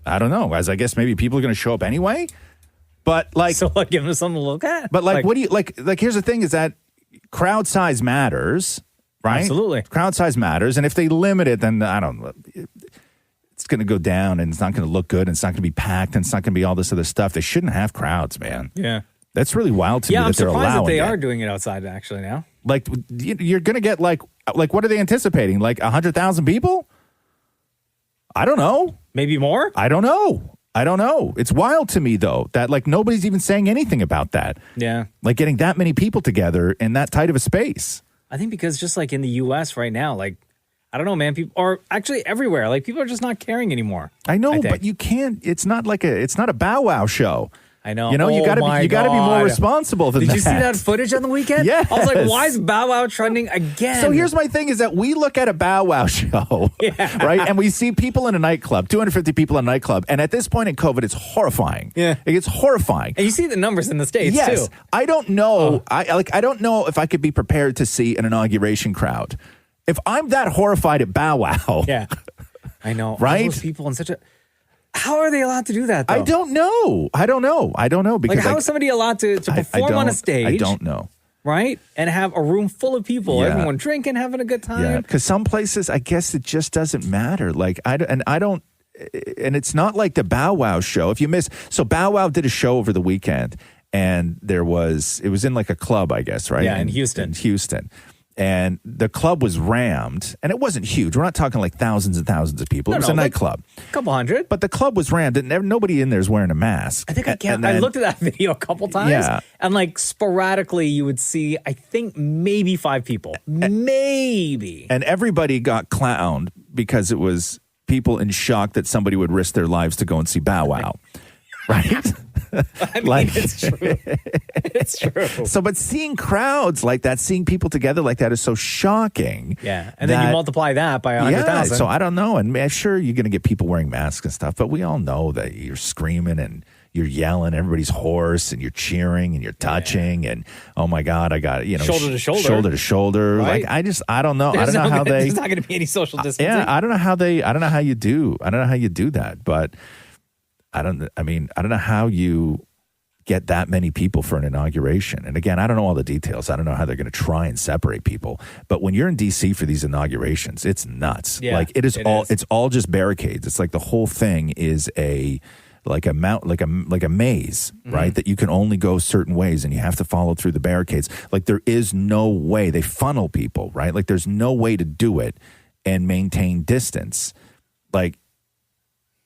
As I guess maybe people are going to show up anyway. But like, So like, give them something to look at. but like what do you like? Here's the thing: is that crowd size matters, right? Absolutely. Crowd size matters, and if they limit it, then I don't know. It's going to go down, and it's not going to look good, and it's not going to be packed, and it's not going to be all this other stuff. They shouldn't have crowds, man. Yeah. That's really wild to me Yeah, I'm that they're surprised allowing that they it. are doing it outside actually now. Like you're going to get like what are they anticipating? Like 100,000 people? I don't know. Maybe more? I don't know. It's wild to me though that like nobody's even saying anything about that. Yeah. Like getting that many people together in that tight of a space. I think because just like in the U.S. right now, like, I don't know, man, people are actually everywhere. Like people are just not caring anymore. I know, think. but you can't. It's not a Bow Wow show. I know. You know, you Oh gotta my be more God. responsible than Did that. you see that footage on the weekend? Yes. I was like, why is Bow Wow trending again? So here's my thing: is that we look at a Bow Wow show, right, and we see people in a nightclub, 250 people in a nightclub, and at this point in COVID, it's horrifying. Yeah, it's horrifying. And you see the numbers in the States Yes, too. I don't know. I don't know if I could be prepared to see an inauguration crowd. If I'm that horrified at Bow Wow, Yeah, I know. Right? All those people in such a. How are they allowed to do that? Though? I don't know. Because Like, how is somebody allowed to perform on a stage? I don't know. Right? And have a room full of people, Yeah. everyone drinking, having a good time. Yeah, because some places, I guess it just doesn't matter. Like and it's not like the Bow Wow show. If you miss, so Bow Wow did a show over the weekend, and it was in like a club, I guess, right? Yeah, in Houston. And the club was rammed, and it wasn't huge. We're not talking like thousands and thousands of people. It was a like nightclub. A couple hundred. But the club was rammed, and nobody in there is wearing a mask. I think I can. And I then- looked at that video a couple times. Yeah. And like sporadically, you would see, I think maybe 5 people. Maybe. And everybody got clowned because it was people in shock that somebody would risk their lives to go and see Bow Wow. Right? I mean, it's true. It's true. So, but seeing crowds like that, seeing people together like that is so shocking. Yeah. And then you multiply that by 100,000. So I don't know. And I'm sure you're going to get people wearing masks and stuff, but we all know that you're screaming and you're yelling, everybody's hoarse, and you're cheering and you're touching, and oh my God, I got Shoulder to shoulder. shoulder to shoulder. Right? Like I don't know. I don't know how they. There's not going to be any social distancing. Yeah, I don't know how you do that, but I don't know how you get that many people for an inauguration. And again, I don't know all the details. I don't know how they're going to try and separate people. But when you're in DC for these inaugurations, it's nuts. Yeah, like it's all just barricades. It's like the whole thing is a maze, right? That you can only go certain ways and you have to follow through the barricades. Like there is no way. They funnel people, right? Like there's no way to do it and maintain distance. Like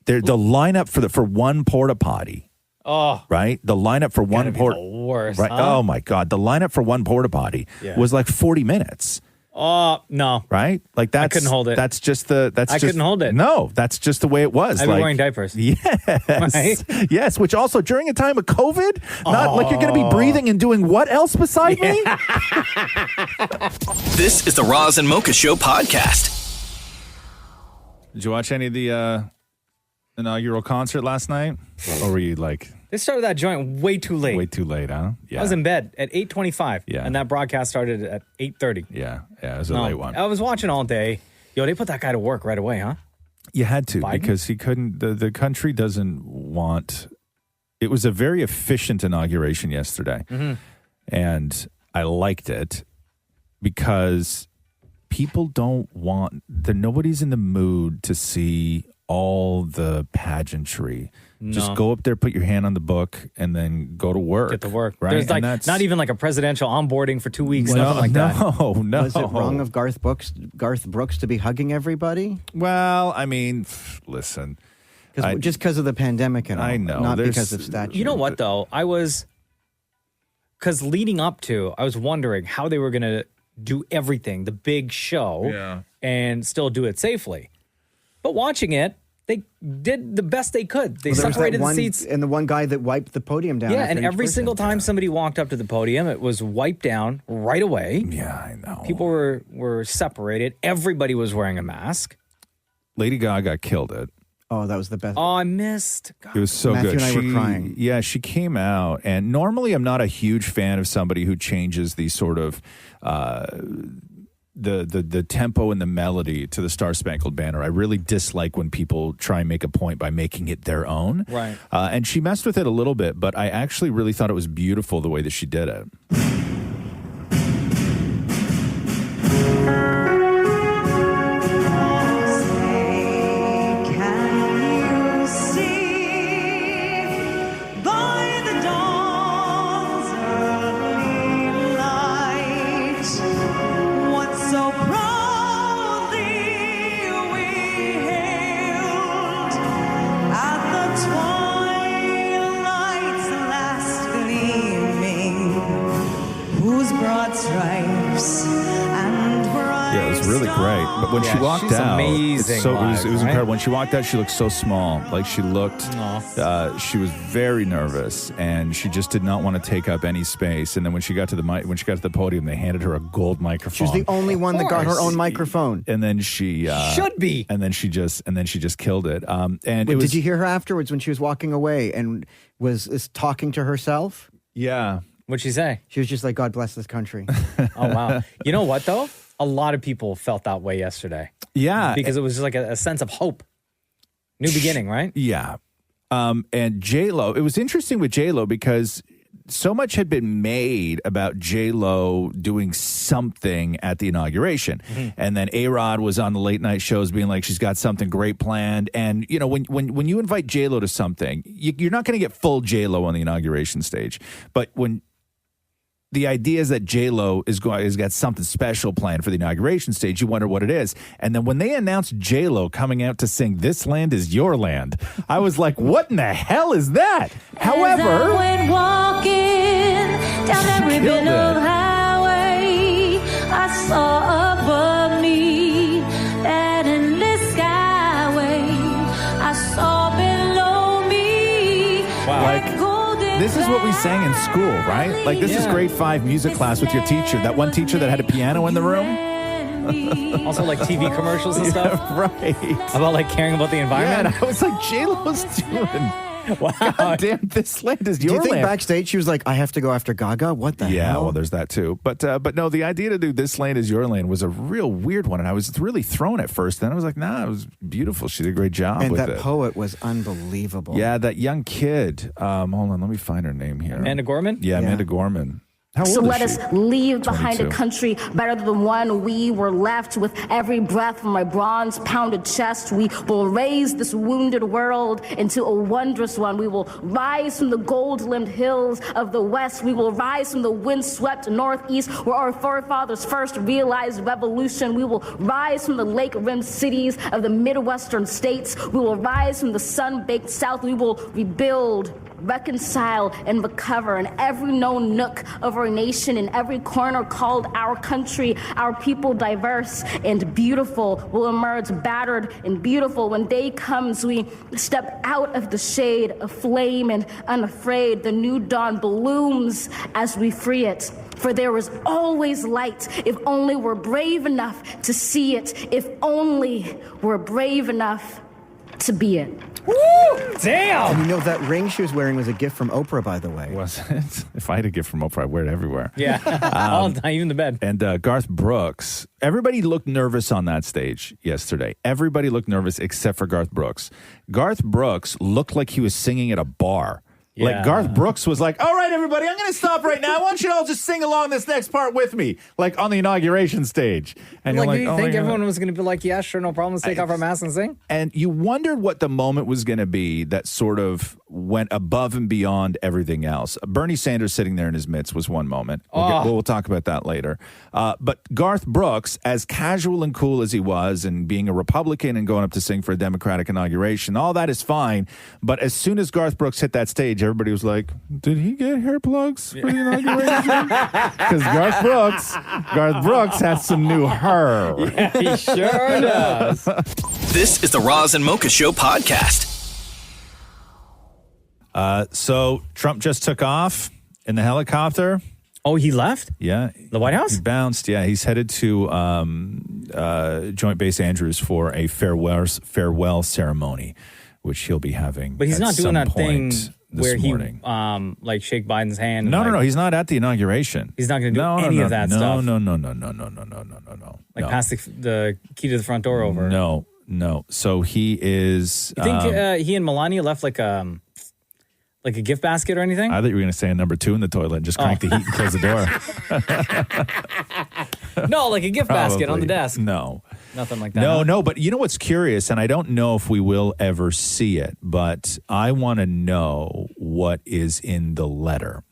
the lineup for one porta potty. Oh, right. The lineup for one porta worst. Right. Huh? Oh my God. The lineup for one porta potty was like 40 minutes. Oh, no. Right. Like that's. I couldn't hold it. That's just the. I couldn't hold it. No, that's just the way it was. I'd be wearing diapers. Yes. Right? Yes. Which also during a time of COVID, not like you're going to be breathing and doing what else beside me? This is the Roz and Mocha Show podcast. Did you watch any of the inaugural concert last night? Or were you like. They started that joint way too late. Way too late, huh? Yeah. I was in bed at 8:25. Yeah. And that broadcast started at 8:30. Yeah. Yeah. It was a late one. I was watching all day. Yo, they put that guy to work right away, huh? You had to Biden? because he couldn't. The country doesn't want. It was a very efficient inauguration yesterday, and I liked it because people don't want. Nobody's in the mood to see all the pageantry. Just No. go up there, put your hand on the book, and then go to work. Get to work. Right? There's And like that's- not even like a presidential onboarding for 2 weeks, nothing like that. No. Was it wrong of Garth Brooks to be hugging everybody? Well, I mean, listen. Just because of the pandemic and all. I know. Not There's- because of statute. You know what, though? Because leading up to, I was wondering how they were going to do everything, the big show, and still do it safely. But watching it, they did the best they could. They Well, there was that separated the one- seats. And the one guy that wiped the podium down. Yeah, after and each every person. single time somebody walked up to the podium, it was wiped down right away. Yeah, I know. People were separated. Everybody was wearing a mask. Lady Gaga killed it. Oh, that was the best. Oh, I missed. It was so Matthew good. and I were crying. Yeah, she came out, and normally I'm not a huge fan of somebody who changes the sort of the tempo and the melody to the Star Spangled Banner. I really dislike when people try and make a point by making it their own. Right. And she messed with it a little bit, but I actually really thought it was beautiful the way that she did it. Yeah, it was really great. But when she walked she's out, amazing it was live, right? incredible. When she walked out, she looked so small. Like she looked, she was very nervous, and she just did not want to take up any space. And then when she got to the podium, they handed her a gold microphone. She was the only one that got her own microphone. And then she should be. And then she just killed it. And Wait, it was. did you hear her afterwards when she was walking away and was talking to herself? Yeah. What'd she say? She was just like, God bless this country. Oh, wow. You know what, though? A lot of people felt that way yesterday. Yeah. Because it was just like a sense of hope. New beginning, right? Yeah. And J-Lo, it was interesting with J-Lo because so much had been made about J-Lo doing something at the inauguration. Mm-hmm. And then A-Rod was on the late night shows being like, she's got something great planned. And, you know, when you invite J-Lo to something, you're not going to get full J-Lo on the inauguration stage. But when the idea is that J-Lo has got something special planned for the inauguration stage, you wonder what it is. And then when they announced J-Lo coming out to sing This Land Is Your Land, I was like, what in the hell is that? However, As I went walking down every bit of highway, I saw above me that endless skyway. I saw below me. wow. Like, this is what we sang in school, right? Like, this is grade 5 music class with your teacher. That one teacher that had a piano in the room. Also, like TV commercials and stuff. Yeah, right. About like caring about the environment. Yeah, and I was like, J-Lo's doing. Wow. God damn, this land is Do your you think land. backstage she was like, I have to go after Gaga? What the hell? Yeah, well, there's that too. But no, the idea to do This Land Is Your Land was a real weird one. And I was really thrown at first. Then I was like, nah, it was beautiful. She did a great job And with that it. poet was unbelievable. Yeah, that young kid. Hold on, let me find her name here. Amanda Gorman? Yeah, Amanda Gorman. How So old let is us she? leave behind a 22. country better than the one we were left with. Every breath from my bronze pounded chest, we will raise this wounded world into a wondrous one. We will rise from the gold-limbed hills of the west. We will rise from the windswept northeast where our forefathers first realized revolution. We will rise from the lake-rimmed cities of the Midwestern states. We will rise from the sun-baked south. We will rebuild, reconcile, and recover in every known nook of our nation, in every corner called our country. Our people, diverse and beautiful, will emerge battered and beautiful. When day comes, we step out of the shade, aflame and unafraid. The new dawn blooms as we free it. For there is always light if only we're brave enough to see it, if only we're brave enough to be it. Woo! Damn! And you know, that ring she was wearing was a gift from Oprah, by the way. Was it? If I had a gift from Oprah, I'd wear it everywhere. Yeah, all the time, even the bed. And Garth Brooks, everybody looked nervous on that stage yesterday. Everybody looked nervous except for Garth Brooks. Garth Brooks looked like he was singing at a bar. Yeah. Like Garth Brooks was like, all right, everybody, I'm going to stop right now. I want you to all just sing along this next part with me, like on the inauguration stage. And Like, you're do you oh think my God. everyone was going to be like, yeah, sure, no problem, let's take off our masks and sing? And you wondered what the moment was going to be that sort of went above and beyond everything else. Bernie Sanders sitting there in his midst was one moment. We'll talk about that later. But Garth Brooks, as casual and cool as he was, and being a Republican and going up to sing for a Democratic inauguration, all that is fine. But as soon as Garth Brooks hit that stage, everybody was like, did he get hair plugs for the inauguration? Because Garth Brooks has some new hair. Yeah, he sure does. This is the Roz and Mocha Show podcast. So Trump just took off in the helicopter. Oh, he left? Yeah. The White House? He bounced. Yeah, he's headed to Joint Base Andrews for a farewell ceremony which he'll be having. But he's at not doing some that thing point where this morning. he like shake Biden's hand. No, he's not at the inauguration. He's not going to do any of that stuff. No. Like pass the key to the front door over. No. So he is. You think he and Melania left like a gift basket or anything? I thought you were going to say a number 2 in the toilet and just crank the heat and close the door. No, like a gift basket on the desk. No. Nothing like that. No. But you know what's curious, and I don't know if we will ever see it, but I want to know what is in the letter.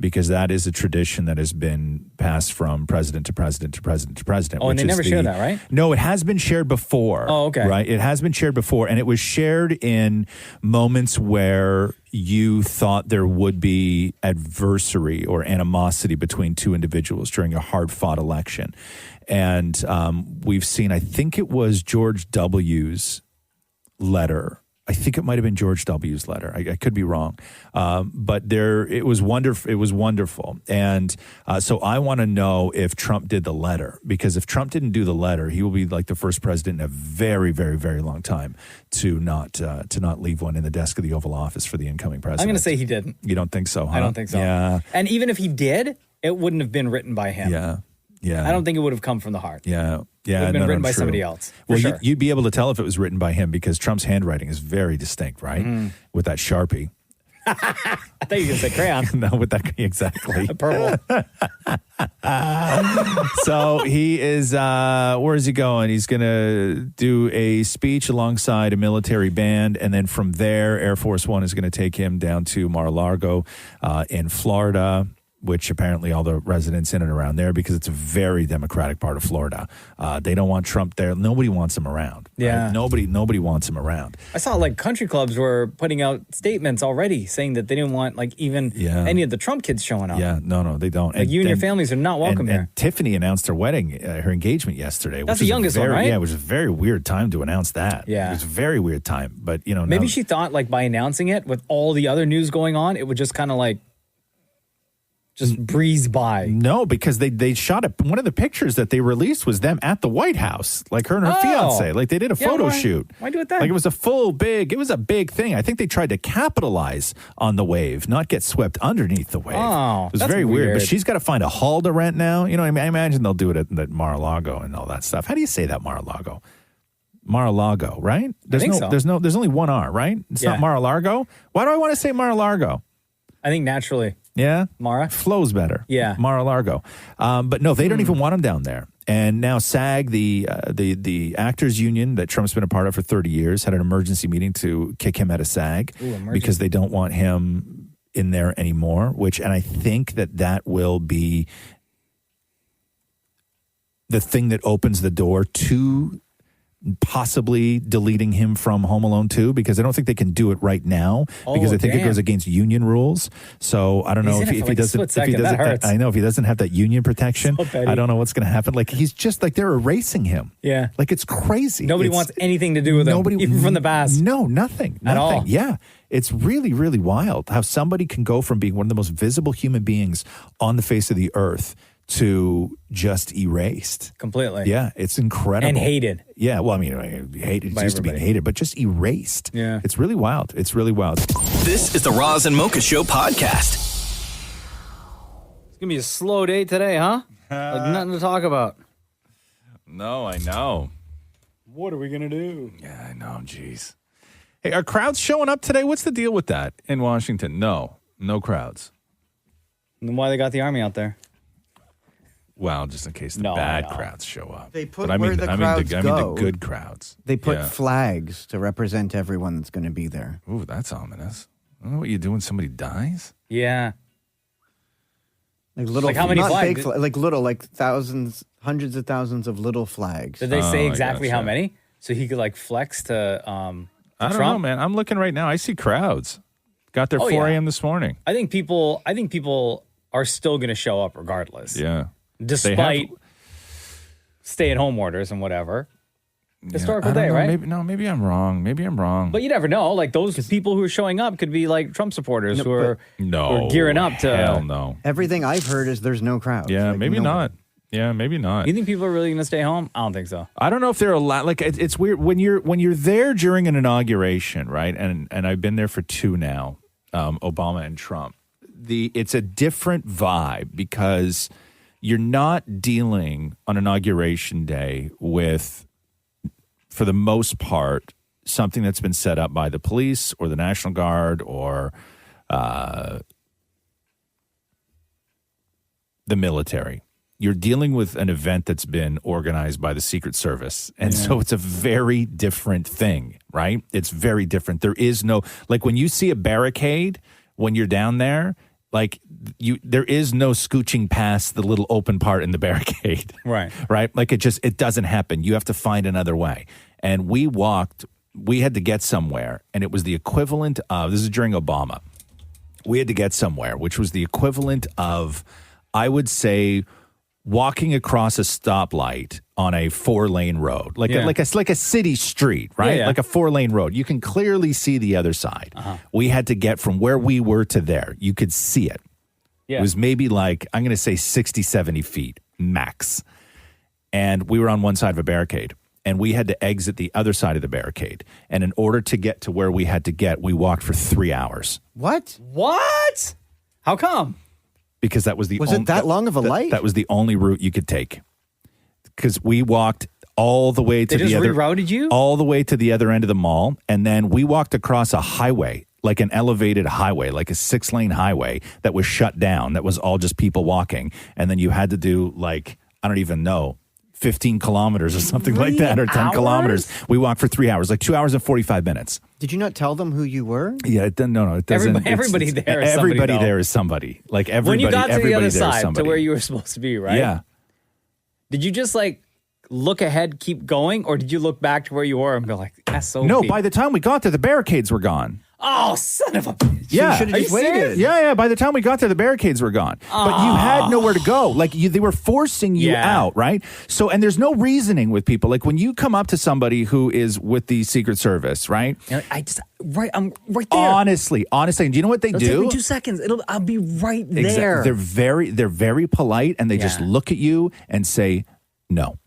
Because that is a tradition that has been passed from president to president to president to president. Oh, and they never share that, right? No, it has been shared before. Oh, okay. Right? It has been shared before, and it was shared in moments where you thought there would be adversary or animosity between two individuals during a hard-fought election. And we've seen, I think it was George W.'s letter. I think it might have been George W.'s letter. I could be wrong. But it was wonderful. It was wonderful. And so I want to know if Trump did the letter, because if Trump didn't do the letter, he will be like the first president in a very, very, very long time to not leave one in the desk of the Oval Office for the incoming president. I'm going to say he didn't. You don't think so, huh? I don't think so. Yeah. And even if he did, it wouldn't have been written by him. Yeah. I don't think it would have come from the heart. Yeah. It would have been written by somebody else. Well, Sure. you'd be able to tell if it was written by him because Trump's handwriting is very distinct, right? Mm. With that Sharpie. I thought you were going to say crayon. No, with that, exactly. Purple. So he is, where is he going? He's going to do a speech alongside a military band. And then from there, Air Force One is going to take him down to Mar-a-Lago in Florida, which apparently all the residents in and around there, because it's a very Democratic part of Florida. They don't want Trump there. Nobody wants him around. Right? Yeah. Nobody wants him around. I saw like country clubs were putting out statements already saying that they didn't want like even any of the Trump kids showing up. Yeah, no, they don't. Like you and your families are not welcome here. And Tiffany announced her wedding, her engagement yesterday. That's which the was youngest one, right? Yeah, it was a very weird time to announce that. Yeah. It was a very weird time. But, you know, Maybe now, she thought like by announcing it with all the other news going on, it would just kind of like just breeze by. No, because they shot it. One of the pictures that they released was them at the White House, like her and her fiance. Like they did a photo shoot. Why do it then? Like it was it was a big thing. I think they tried to capitalize on the wave, not get swept underneath the wave. Oh, it was that's very weird. But weird. she's got to find a hall to rent now. You know, I imagine they'll do it at Mar-a-Lago and all that stuff. How do you say that, Mar-a-Lago? Mar-a-Lago, right? There's There's only one R, right? It's not Mar-a-Lago. Why do I want to say Mar-a-Lago? I think naturally. Yeah? Mara? Flows better. Yeah. Mar-a-Lago. But no, they don't even want him down there. And now SAG, the actors union that Trump's been a part of for 30 years, had an emergency meeting to kick him out of SAG because they don't want him in there anymore, and I think that will be the thing that opens the door to possibly deleting him from Home Alone 2, because I don't think they can do it right now because I think it goes against union rules. So I don't know if he doesn't. I know if he doesn't have that union protection, I don't know what's going to happen. Like he's just like they're erasing him. Yeah, like it's crazy. Nobody wants anything to do with him, even from the past. No, nothing at all. Yeah, it's really, really wild how somebody can go from being one of the most visible human beings on the face of the earth to just erased completely. Yeah, it's incredible and hated. Yeah, well, I mean, hated. It's used to be hated, but just erased. Yeah, it's really wild. It's really wild. This is the Roz and Mocha Show podcast. It's gonna be a slow day today, huh? Like nothing to talk about. No, I know. What are we gonna do? Yeah, I know. Jeez. Hey, are crowds showing up today? What's the deal with that in Washington? No crowds. And then why they got the army out there? Well, just in case the bad crowds show up. They put where the crowds I mean the good crowds. They put flags to represent everyone that's going to be there. Ooh, that's ominous. I don't know what you do when somebody dies. Yeah. Like little, like how many not flags? Fake, like little, like thousands, hundreds of thousands of little flags. Did they say exactly how many? So he could like flex to I don't know, man. I'm looking right now. I see crowds. Got there 4 a.m. this morning. I think people are still going to show up regardless. Yeah. Despite stay-at-home orders and whatever. Historical day, right? Maybe I'm wrong. But you never know. Like those people who are showing up could be like Trump supporters who are gearing up to. Hell no. Everything I've heard is there's no crowd. Yeah, like maybe nobody. not. Yeah, maybe not. You think people are really going to stay home? I don't think so. I don't know if they're allowed. Like it's weird when you're there during an inauguration, right? And I've been there for 2 now, Obama and Trump. It's a different vibe because you're not dealing on Inauguration Day with, for the most part, something that's been set up by the police or the National Guard or the military. You're dealing with an event that's been organized by the Secret Service. And so it's a very different thing, right? It's very different. There is no, like when you see a barricade, when you're down there, like there is no scooching past the little open part in the barricade. Right. Right? Like it doesn't happen. You have to find another way. And we had to get somewhere, and it was the equivalent of, this is during Obama, we had to get somewhere, which was the equivalent of, I would say, walking across a stoplight on a 4-lane road, like a city street, right? Yeah. Like a 4-lane road. You can clearly see the other side. We had to get from where we were to there. You could see it. Yeah. It was maybe like, I'm going to say 60, 70 feet max. And we were on one side of a barricade, and we had to exit the other side of the barricade. And in order to get to where we had to get, we walked for 3 hours. What? How come? Because that was the Was it that long of a light? That was the only route you could take. Because we walked all the way to They the just other, rerouted you? all the way to the other end of the mall, and then we walked across a highway, like an elevated highway, like a 6-lane highway that was shut down. That was all just people walking, and then you had to do like, I don't even know, 15 kilometers or something like that, or 10 kilometers. We walked for 3 hours, like 2 hours and 45 minutes. Did you not tell them who you were? Yeah, it doesn't. Everybody there is somebody, everybody though. there is somebody. Like When everybody, you got to the everybody other there is side, somebody. to where you were supposed to be, right? Yeah. Did you just like look ahead, keep going, or did you look back to where you were and be like, SOP? No, by the time we got there, the barricades were gone. Oh, son of a bitch. Yeah. You should have just waited. Yeah. By the time we got there, the barricades were gone. But you had nowhere to go. Like they were forcing you out, right? So, and there's no reasoning with people. Like when you come up to somebody who is with the Secret Service, right? I'm right there. Honestly, and do you know what they It'll do? take me 2 seconds. I'll be right there. Exactly. They're very polite, and they just look at you and say no.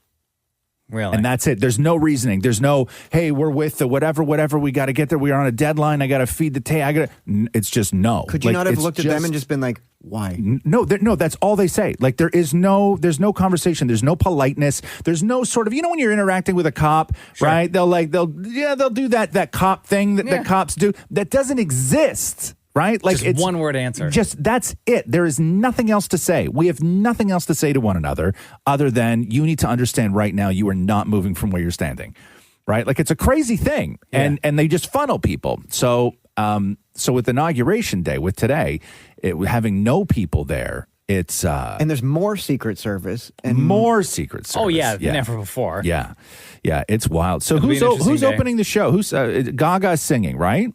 Really? And that's it. There's no reasoning. There's no, hey, we're with the whatever, we got to get there. We are on a deadline. I got to feed the tape. It's just no. Could you not have looked at them and just been like, why? No, that's all they say. Like there's no conversation. There's no politeness. There's no sort of, when you're interacting with a cop, right? They'll do that cop thing that cops do. That doesn't exist. Right? Like just it's one word answer. Just that's it. There is nothing else to say. We have nothing else to say to one another other than you need to understand right now you are not moving from where you're standing. Right? Like it's a crazy thing. And they just funnel people. So with Inauguration Day, with today, having no people there, it's and there's more Secret Service and more Secret Service. Oh yeah, than ever before. Yeah. It's wild. So who's opening the show? Who's Gaga singing, right?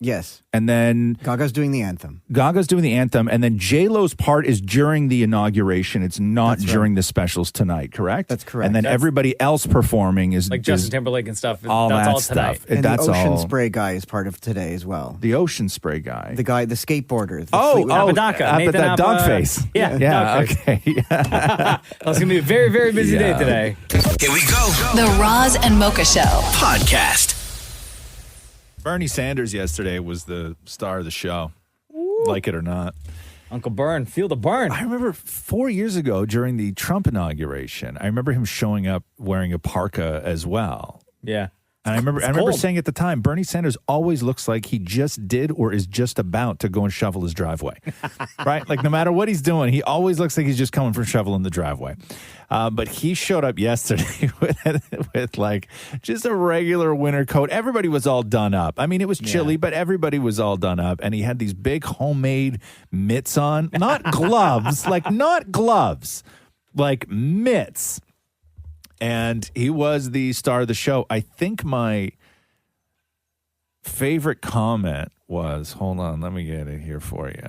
Yes. And then Gaga's doing the anthem. And then J-Lo's part is during the inauguration. It's not during the specials tonight, correct? That's correct. And then everybody else performing is like Justin Timberlake and stuff. All that's that all tonight. stuff. And that's the ocean all. spray guy is part of today as well. The ocean spray guy. The Nathan skateboarder. dog face. Yeah. Yeah. Dog face. Okay. It's going to be a very, very busy day today. Here we go. The Roz and Mocha Show Podcast. Bernie Sanders yesterday was the star of the show. Like it or not. Uncle Bern, feel the burn. I remember 4 years ago during the Trump inauguration, I remember him showing up wearing a parka as well. Yeah. And I remember saying at the time, Bernie Sanders always looks like he just did or is just about to go and shovel his driveway. Right? Like no matter what he's doing, he always looks like he's just coming from shoveling the driveway. But he showed up yesterday with like just a regular winter coat. Everybody was all done up. I mean, it was chilly, but everybody was all done up. And he had these big homemade mitts on. Not gloves, like mitts. And he was the star of the show. I think my favorite comment was, hold on, let me get it here for you.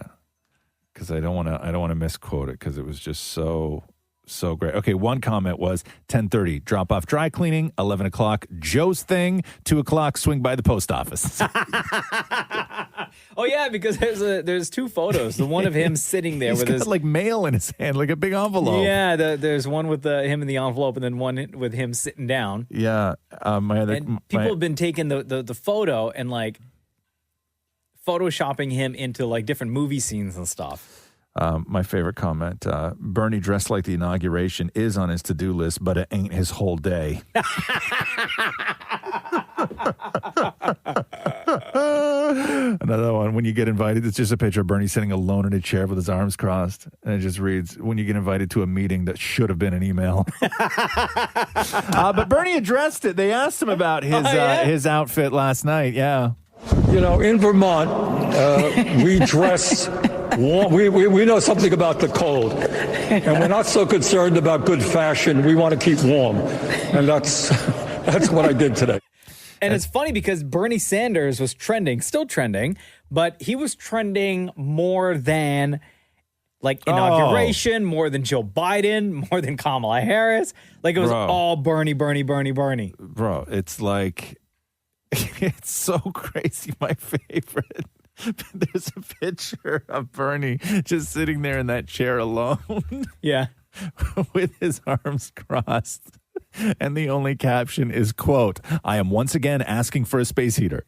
Because I don't want to misquote it because it was just so So great. Okay, one comment was 10:30, drop off dry cleaning, 11 o'clock, Joe's thing, 2 o'clock, swing by the post office. Oh yeah, because there's two photos. The one of him sitting there He's with got his like mail in his hand, like a big envelope. Yeah, there's one with him in the envelope, and then one with him sitting down. Yeah, People have been taking the photo and like photoshopping him into like different movie scenes and stuff. My favorite comment, Bernie dressed like the inauguration is on his to-do list, but it ain't his whole day. Another one, when you get invited, it's just a picture of Bernie sitting alone in a chair with his arms crossed. And it just reads, when you get invited to a meeting that should have been an email. But Bernie addressed it. They asked him about his outfit last night. Yeah. You know, in Vermont, we dress warm. We know something about the cold. And we're not so concerned about good fashion. We want to keep warm. And that's what I did today. And it's funny because Bernie Sanders was trending, still trending, but he was trending more than like inauguration, more than Joe Biden, more than Kamala Harris. Like it was all Bernie. Bro, it's like, it's so crazy. My favorite. There's a picture of Bernie just sitting there in that chair alone. Yeah. With his arms crossed. And the only caption is, quote, I am once again asking for a space heater.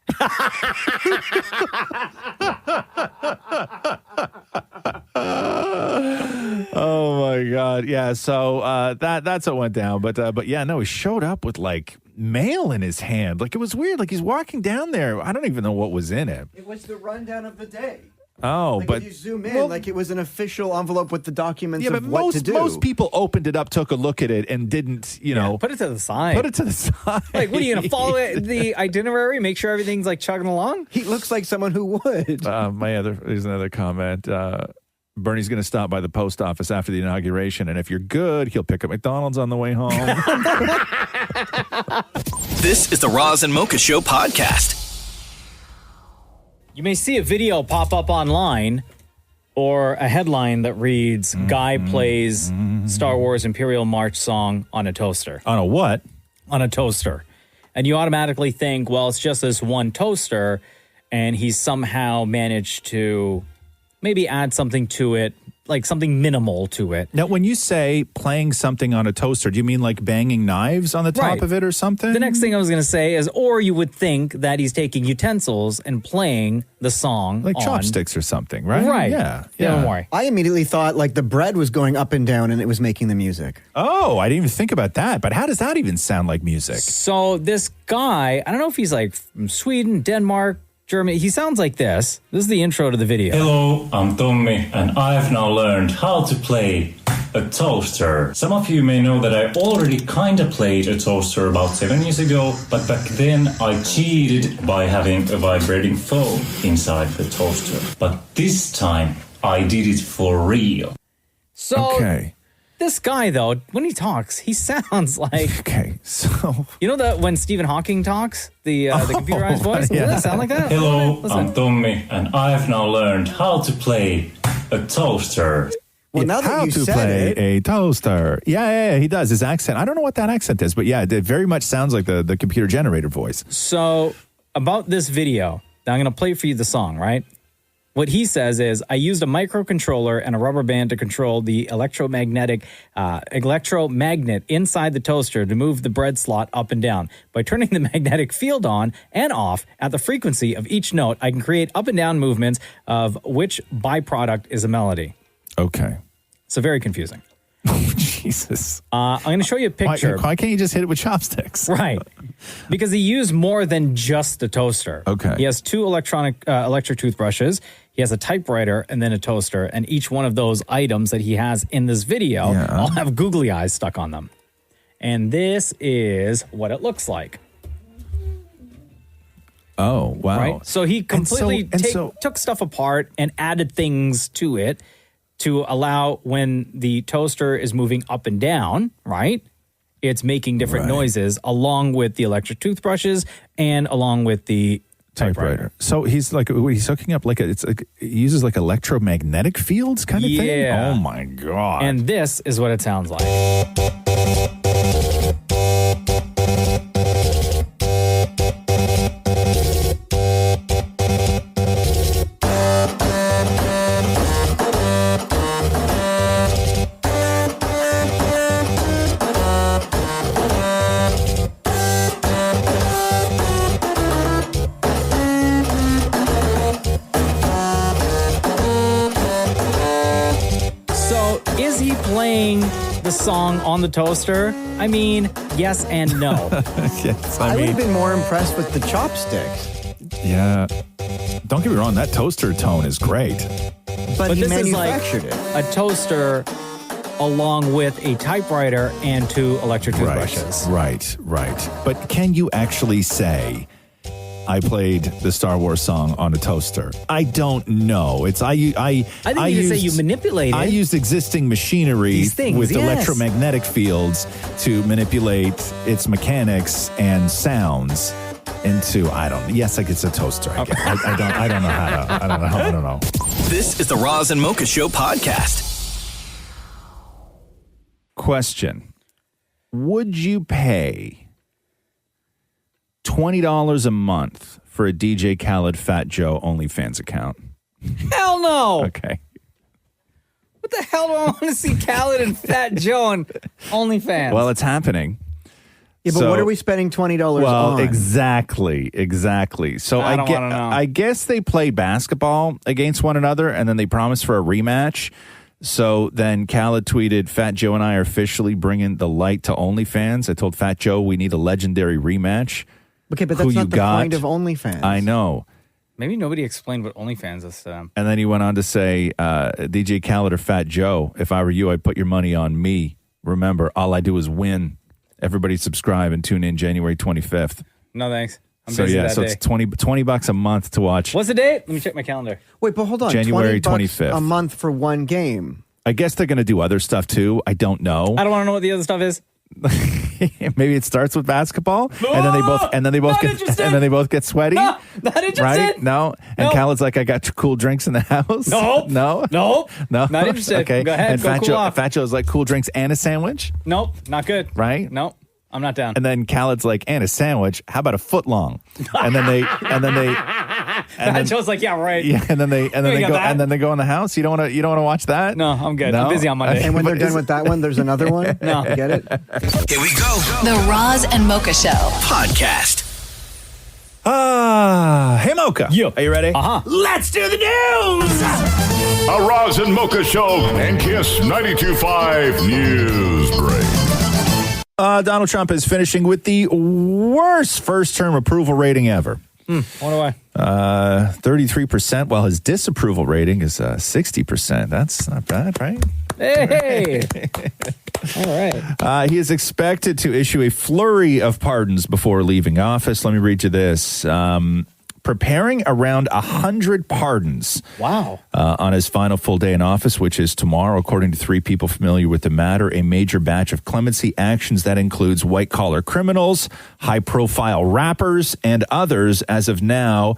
Oh my God. Yeah. So that's what went down. But yeah, no, he showed up with like mail in his hand. Like it was weird. Like he's walking down there. I don't even know what was in it. It was the rundown of the day. Oh, like but if you zoom in, like it was an official envelope with the documents of but what to do. most people opened it up, took a look at it, and didn't, put it to the side. Put it to the side. Like, what are you going to follow the itinerary? Make sure everything's like chugging along? He looks like someone who would. There's another comment. Bernie's going to stop by the post office after the inauguration, and if you're good, he'll pick up McDonald's on the way home. This is the Roz and Mocha Show podcast. You may see a video pop up online or a headline that reads, Guy plays Star Wars Imperial March song on a toaster. On a what? On a toaster. And you automatically think, well, it's just this one toaster, and he's somehow managed to maybe add something to it, like something minimal to it. Now, when you say playing something on a toaster, do you mean like banging knives on the top of it or something? The next thing I was going to say is, or you would think that he's taking utensils and playing the song like on chopsticks or something, right? Right. Yeah. Don't worry. I immediately thought like the bread was going up and down and it was making the music. Oh, I didn't even think about that. But how does that even sound like music? So this guy, I don't know if he's like from Sweden, Denmark, Germany. He sounds like this. This is the intro to the video. Hello, I'm Tommy, and I have now learned how to play a toaster. Some of you may know that I already kind of played a toaster about 7 years ago, but back then I cheated by having a vibrating phone inside the toaster. But this time I did it for real. So this guy, though, when he talks, he sounds like... Okay, so... You know that when Stephen Hawking talks, the computerized voice? Doesn't that sound like that? Hello, I'm Tommy, and I have now learned how to play a toaster. Well, now that how you to said play it, a toaster. Yeah, he does. His accent. I don't know what that accent is, but yeah, it very much sounds like the computer generated voice. So, about this video, now I'm going to play for you the song, right? What he says is, I used a microcontroller and a rubber band to control the electromagnet inside the toaster to move the bread slot up and down. By turning the magnetic field on and off at the frequency of each note, I can create up and down movements of which byproduct is a melody. Okay. So very confusing. Oh, Jesus. I'm going to show you a picture. Why can't you just hit it with chopsticks? Right. Because he used more than just a toaster. Okay. He has two electric toothbrushes. He has a typewriter and then a toaster. And each one of those items that he has in this video all have googly eyes stuck on them. And this is what it looks like. Oh, wow. Right? So he completely took stuff apart and added things to it to allow when the toaster is moving up and down, right? It's making different noises along with the electric toothbrushes and along with the Typewriter. So he's hooking up he uses like electromagnetic fields kind of thing? Yeah. Oh my God. And this is what it sounds like. Is he playing the song on the toaster? I mean, yes and no. Yes, I would have been more impressed with the chopsticks. Yeah. Don't get me wrong, that toaster tone is great. But he this is like manufactured it. a toaster along with a typewriter and 2 electric toothbrushes. Right. But can you actually say, I played the Star Wars song on a toaster? I don't know. I think you can say you manipulated. I used existing machinery with electromagnetic fields to manipulate its mechanics and sounds into, I don't know how to, I don't know. This is the Roz and Mocha Show podcast. Question. Would you pay $20 a month for a DJ Khaled Fat Joe OnlyFans account? Hell no. Okay. What the hell do I want to see Khaled and Fat Joe on OnlyFans? Well, it's happening. Yeah, but what are we spending $20 on? Well, exactly. So I don't wanna know. I guess they play basketball against one another, and then they promise for a rematch. So then Khaled tweeted, Fat Joe and I are officially bringing the light to OnlyFans. I told Fat Joe we need a legendary rematch. Okay, but that's not the point of OnlyFans. I know. Maybe nobody explained what OnlyFans is to them. And then he went on to say, DJ Khaled or Fat Joe, if I were you, I'd put your money on me. Remember, all I do is win. Everybody subscribe and tune in January 25th. No, thanks. I'm So busy yeah, that so day. it's $20 a month to watch. What's the date? Let me check my calendar. Wait, but hold on. January 20 bucks 25th. a month for one game. I guess they're going to do other stuff too. I don't know. I don't want to know what the other stuff is. Maybe it starts with basketball, and then they both get sweaty. No, not interested. Right? No. And Khaled's like, I got cool drinks in the house. Nope. No. Nope. No. Not interested. Okay. Go ahead. And Go cool off. Fat Joe's like, cool drinks and a sandwich. Nope. Not good. Right? Nope. I'm not down. And then Khaled's like, and a sandwich. How about a foot long? And then Fat Joe's like, yeah, right. Yeah, and then they go in the house. You don't want to watch that? No, I'm good. No? I'm busy on Monday. And when they're done with that one, there's another one? No. Get it? Here we go. The Roz and Mocha Show Podcast. Hey Mocha. Are you ready? Let's do the news. A Roz and Mocha Show and Kiss 92.5 News Break. Donald Trump is finishing with the worst first-term approval rating ever. Wonder why. 33%, while his disapproval rating is 60%. That's not bad, right? Hey. All right. He is expected to issue a flurry of pardons before leaving office. Let me read you this. Preparing around 100 pardons. Wow. On his final full day in office, which is tomorrow, according to 3 people familiar with the matter. A major batch of clemency actions that includes white-collar criminals, high-profile rappers, and others. As of now,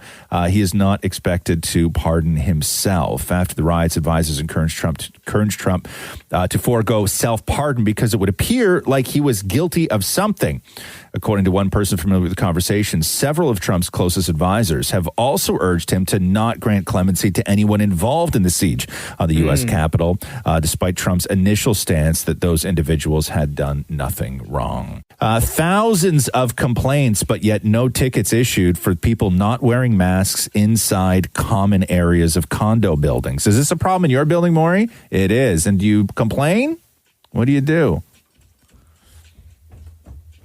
he is not expected to pardon himself. After the riots, advisors encouraged Trump to forego self-pardon because it would appear like he was guilty of something. According to one person familiar with the conversation, several of Trump's closest advisors have also urged him to not grant clemency to anyone involved in the siege on the U.S. Capitol, despite Trump's initial stance that those individuals had done nothing wrong. Thousands of complaints, but yet no tickets issued for people not wearing masks inside common areas of condo buildings. Is this a problem in your building, Maurie? It is. And do you complain? What do you do?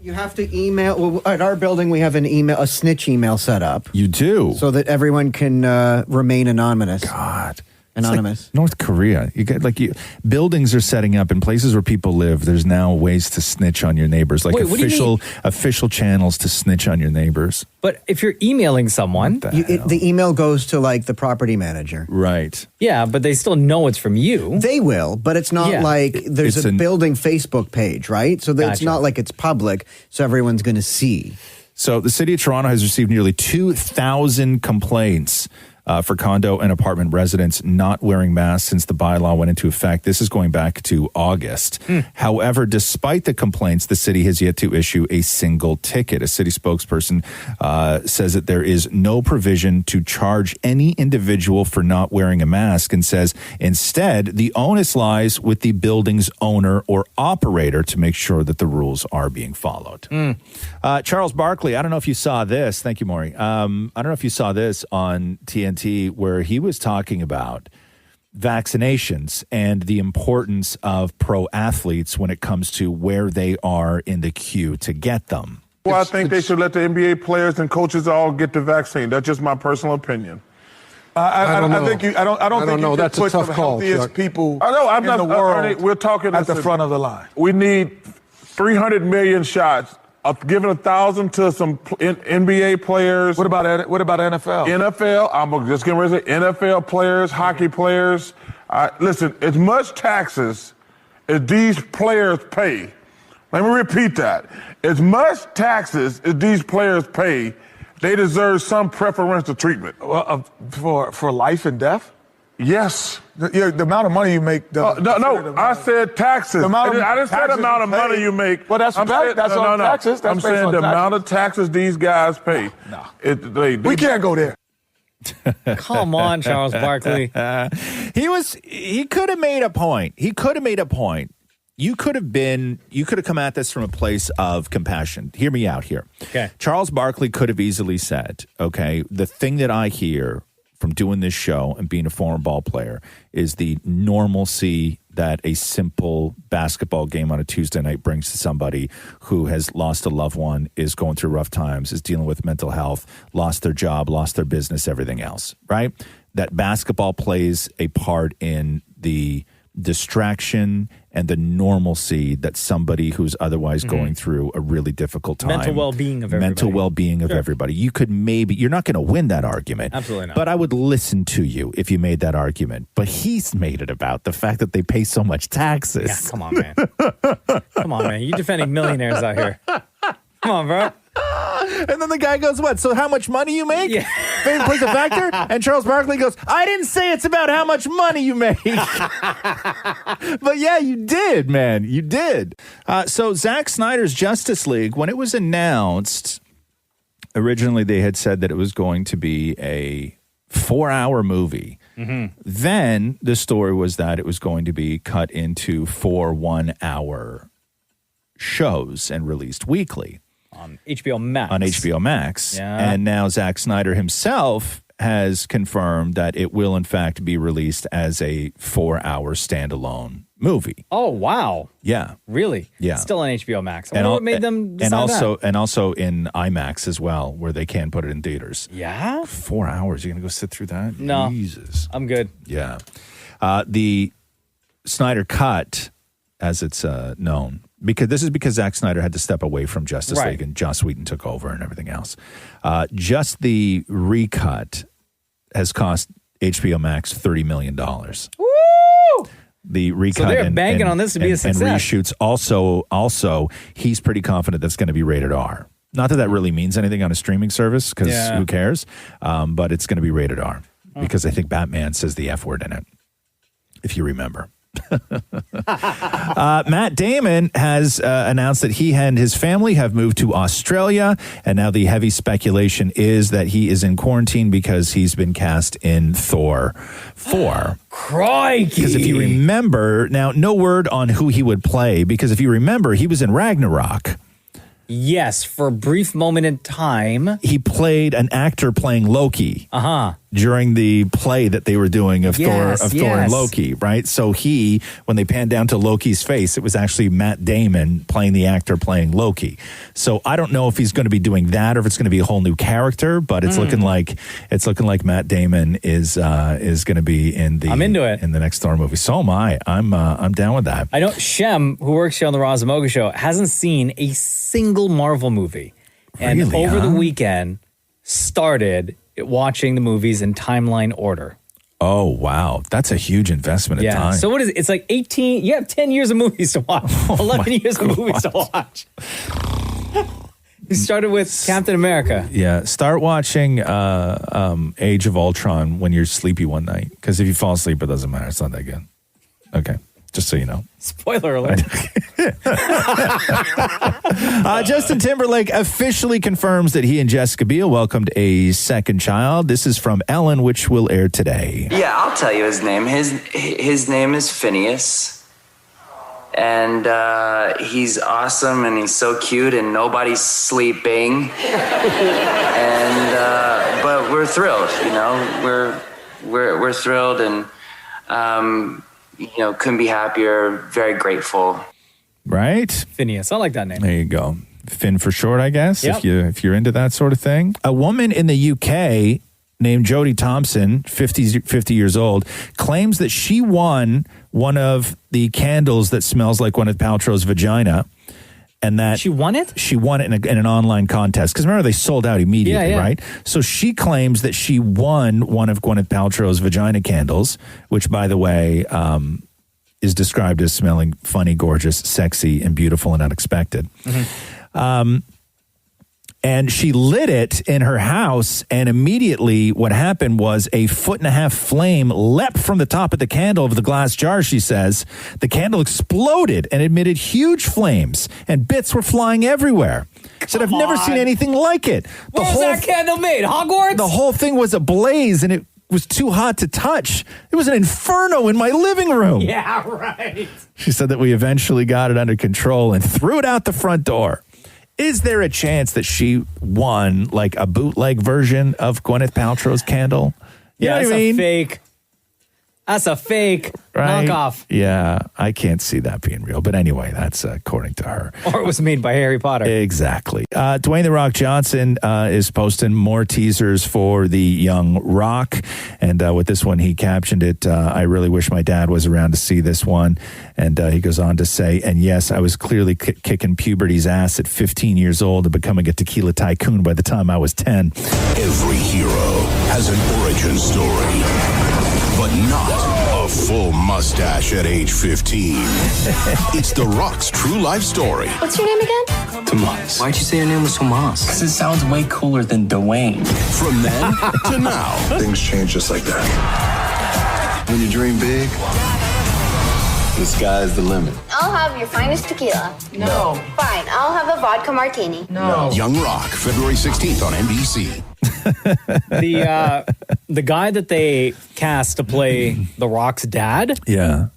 You have to email. Well, at our building, we have a snitch email set up. You do? So that everyone can remain anonymous. God. Anonymous. Like North Korea. You get buildings are setting up in places where people live. There's now ways to snitch on your neighbors, like official channels to snitch on your neighbors. But if you're emailing someone, the email goes to like the property manager. Right. Yeah, but they still know it's from you. They will, but it's not like there's a building Facebook page, right? So that it's not like it's public, so everyone's going to see. So the city of Toronto has received nearly 2,000 complaints for condo and apartment residents not wearing masks since the bylaw went into effect. This is going back to August. However, despite the complaints, the city has yet to issue a single ticket. A city spokesperson says that there is no provision to charge any individual for not wearing a mask and says instead the onus lies with the building's owner or operator to make sure that the rules are being followed. Charles Barkley, I don't know if you saw this. Thank you, Maury. I don't know if you saw this on TNT where he was talking about vaccinations and the importance of pro athletes when it comes to where they are in the queue to get them. Well, I think they should let the NBA players and coaches all get the vaccine. That's just my personal opinion. I don't think you can That's put a tough the call, healthiest Chuck. people in the world. We're talking at the front of the line. We need 300 million shots. Giving 1,000 to some NBA players. What about NFL? NFL, I'm just getting ready to say NFL players, hockey players. Listen, as much taxes as these players pay, let me repeat that. As much taxes as these players pay, they deserve some preferential treatment. For life and death? Yes. The amount of money you make. No, I said taxes. I didn't say the amount of money you make. Well, that's on taxes. I'm saying the amount of taxes these guys pay. No. We can't go there. Come on, Charles Barkley. He could have made a point. You could have come at this from a place of compassion. Hear me out here. Okay. Charles Barkley could have easily said, okay, the thing that I hear from doing this show and being a former ball player is the normalcy that a simple basketball game on a Tuesday night brings to somebody who has lost a loved one, is going through rough times, is dealing with mental health, lost their job, lost their business, everything else, right? That basketball plays a part in the distraction and the normalcy that somebody who's otherwise going through a really difficult time. Mental well-being of everybody. You could you're not going to win that argument. Absolutely not. But I would listen to you if you made that argument. But he's made it about the fact that they pay so much taxes. Yeah, come on, man. Come on, man. You're defending millionaires out here. Come on, bro. And then the guy goes, what? So how much money you make? Yeah. Fame plays a factor? And Charles Barkley goes, I didn't say it's about how much money you make. But yeah, you did, man. You did. So Zack Snyder's Justice League, when it was announced, originally they had said that it was going to be a 4-hour movie. Then the story was that it was going to be cut into 4 1-hour shows and released weekly. On HBO Max. Yeah. And now Zack Snyder himself has confirmed that it will, in fact, be released as a 4-hour standalone movie. Oh, wow. Yeah. Really? Yeah. Still on HBO Max. I wonder what made them decide and also in IMAX as well, where they can put it in theaters. Yeah? 4 hours. You're going to go sit through that? No. Jesus. I'm good. Yeah. The Snyder Cut, as it's known, because Zack Snyder had to step away from Justice League and Joss Whedon took over and everything else. Just the recut has cost HBO Max $30 million. Woo! The recut so they're banking on this to be a success. And reshoots. Also, he's pretty confident that's going to be rated R. Not that really means anything on a streaming service, because who cares? But it's going to be rated R because I think Batman says the F word in it, if you remember. Matt Damon has announced that he and his family have moved to Australia, and now the heavy speculation is that he is in quarantine because he's been cast in Thor 4. Crikey! Because if you remember, now no word on who he would play, because if you remember, he was in Ragnarok. Yes, for a brief moment in time. He played an actor playing Loki. During the play that they were doing of Thor and Loki, right? So when they panned down to Loki's face, it was actually Matt Damon playing the actor playing Loki. So I don't know if he's going to be doing that or if it's going to be a whole new character, but it's looking like Matt Damon is going to be in the in the next Thor movie. So am I. I'm down with that. I know Shem, who works here on the Roz Mocha Show, hasn't seen a single Marvel movie, and Really, over huh? the weekend started watching the movies in timeline order. Oh, wow. That's a huge investment of time. So what is it? It's like 18, you have 10 years of movies to watch. 11 years of movies to watch. He started with Captain America. Yeah, start watching Age of Ultron when you're sleepy one night. Because if you fall asleep, it doesn't matter. It's not that good. Okay, just so you know. Spoiler alert. Justin Timberlake officially confirms that he and Jessica Biel welcomed a second child. This is from Ellen, which will air today. Yeah, I'll tell you his name. His name is Phineas. And he's awesome and he's so cute and nobody's sleeping. And but we're thrilled, you know. We're thrilled and you know, couldn't be happier, very grateful. Right? Phineas. I like that name. There you go. Finn for short, I guess, Yep. if you're into that sort of thing. A woman in the UK named Jodie Thompson, 50 years old, claims that she won one of the candles that smells like Gwyneth Paltrow's vagina. And that she won it? She won it in an online contest. Because remember, they sold out immediately, Yeah. right? So she claims that she won one of Gwyneth Paltrow's vagina candles, which, by the way, is described as smelling funny, gorgeous, sexy, and beautiful and unexpected. And she lit it in her house, and immediately what happened was a 1.5 foot flame leapt from the top of the candle of the glass jar, she says. The candle exploded and emitted huge flames, and bits were flying everywhere. She said, I've never seen anything like it. What was that candle made? Hogwarts? The whole thing was ablaze, and it was too hot to touch. It was an inferno in my living room. Yeah, right. She said that we eventually got it under control and threw it out the front door. Is there a chance that she won like a bootleg version of Gwyneth Paltrow's candle? You know Yeah, what that's I mean? a fake. That's a fake Right? knockoff. Yeah, I can't see that being real. But anyway, that's according to her. Or it was made by Harry Potter. Exactly. Dwayne The Rock Johnson is posting more teasers for the young Rock. And with this one, he captioned it, I really wish my dad was around to see this one. And he goes on to say, and yes, I was clearly kicking puberty's ass at 15 years old and becoming a tequila tycoon by the time I was 10. Every hero has an origin story, but not a full mustache at age 15. It's The Rock's true life story. What's your name again? Tomas. Why'd you say your name was Tomas? Because it sounds way cooler than Dwayne. From then to now. Things change just like that. When you dream big, the sky's the limit. I'll have your finest tequila. No. Fine, I'll have a vodka martini. Young Rock, February 16th on NBC. The guy that they cast to play The Rock's dad, Yeah.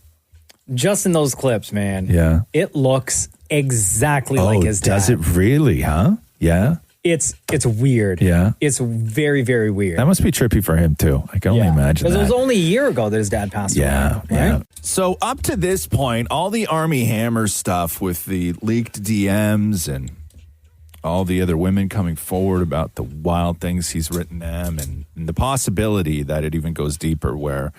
just in those clips, man, Yeah. it looks exactly like his dad. Does it really, huh? Yeah. It's weird. Yeah. It's very, very weird. That must be trippy for him, too. I can only imagine Because that. it was only a year ago that his dad passed away. Yeah. So up to this point, all the Army Hammer stuff with the leaked DMs and all the other women coming forward about the wild things he's written them and the possibility that it even goes deeper where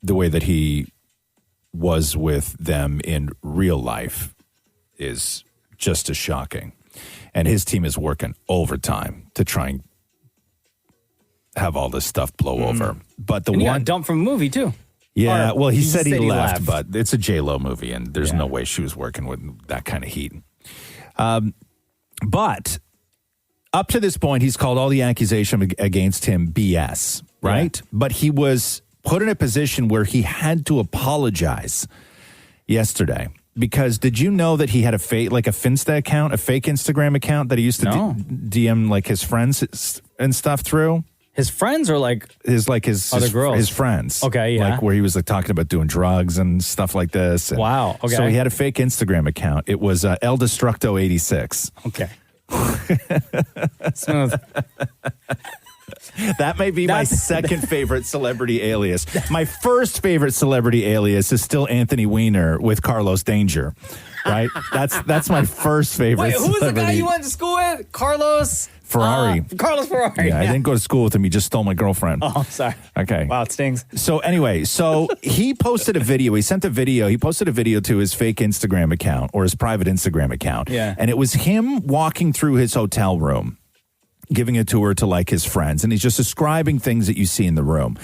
the way that he was with them in real life is just as shocking. And his team is working overtime to try and have all this stuff blow over. But the And he one got dumped from a movie, too. yeah, Or well, he said he he left, left. but it's a J-Lo movie, and there's no way she was working with that kind of heat. But up to this point, he's called all the accusation against him BS, right? But he was put in a position where he had to apologize yesterday. Because did you know that he had a fake Finsta account, a fake Instagram account that he used to DM like his friends and stuff through? His friends or his other girls? His friends. Okay, yeah. Like where he was like talking about doing drugs and stuff like this. And Wow, okay. So he had a fake Instagram account. It was El Destructo 86. Okay. Smooth. That may be my second favorite celebrity alias. My first favorite celebrity alias is still Anthony Weiner with Carlos Danger. Right? That's my first favorite. Wait, who was the guy celebrity. you went to school with? Carlos Ferrari. Carlos Ferrari. Yeah, I didn't go to school with him. He just stole my girlfriend. Oh, sorry. Okay. Wow, it stings. So anyway, he posted a video. He sent a video. He posted a video to his fake Instagram account or his private Instagram account. Yeah. And it was him walking through his hotel room, giving a tour to like his friends. And he's just describing things that you see in the room.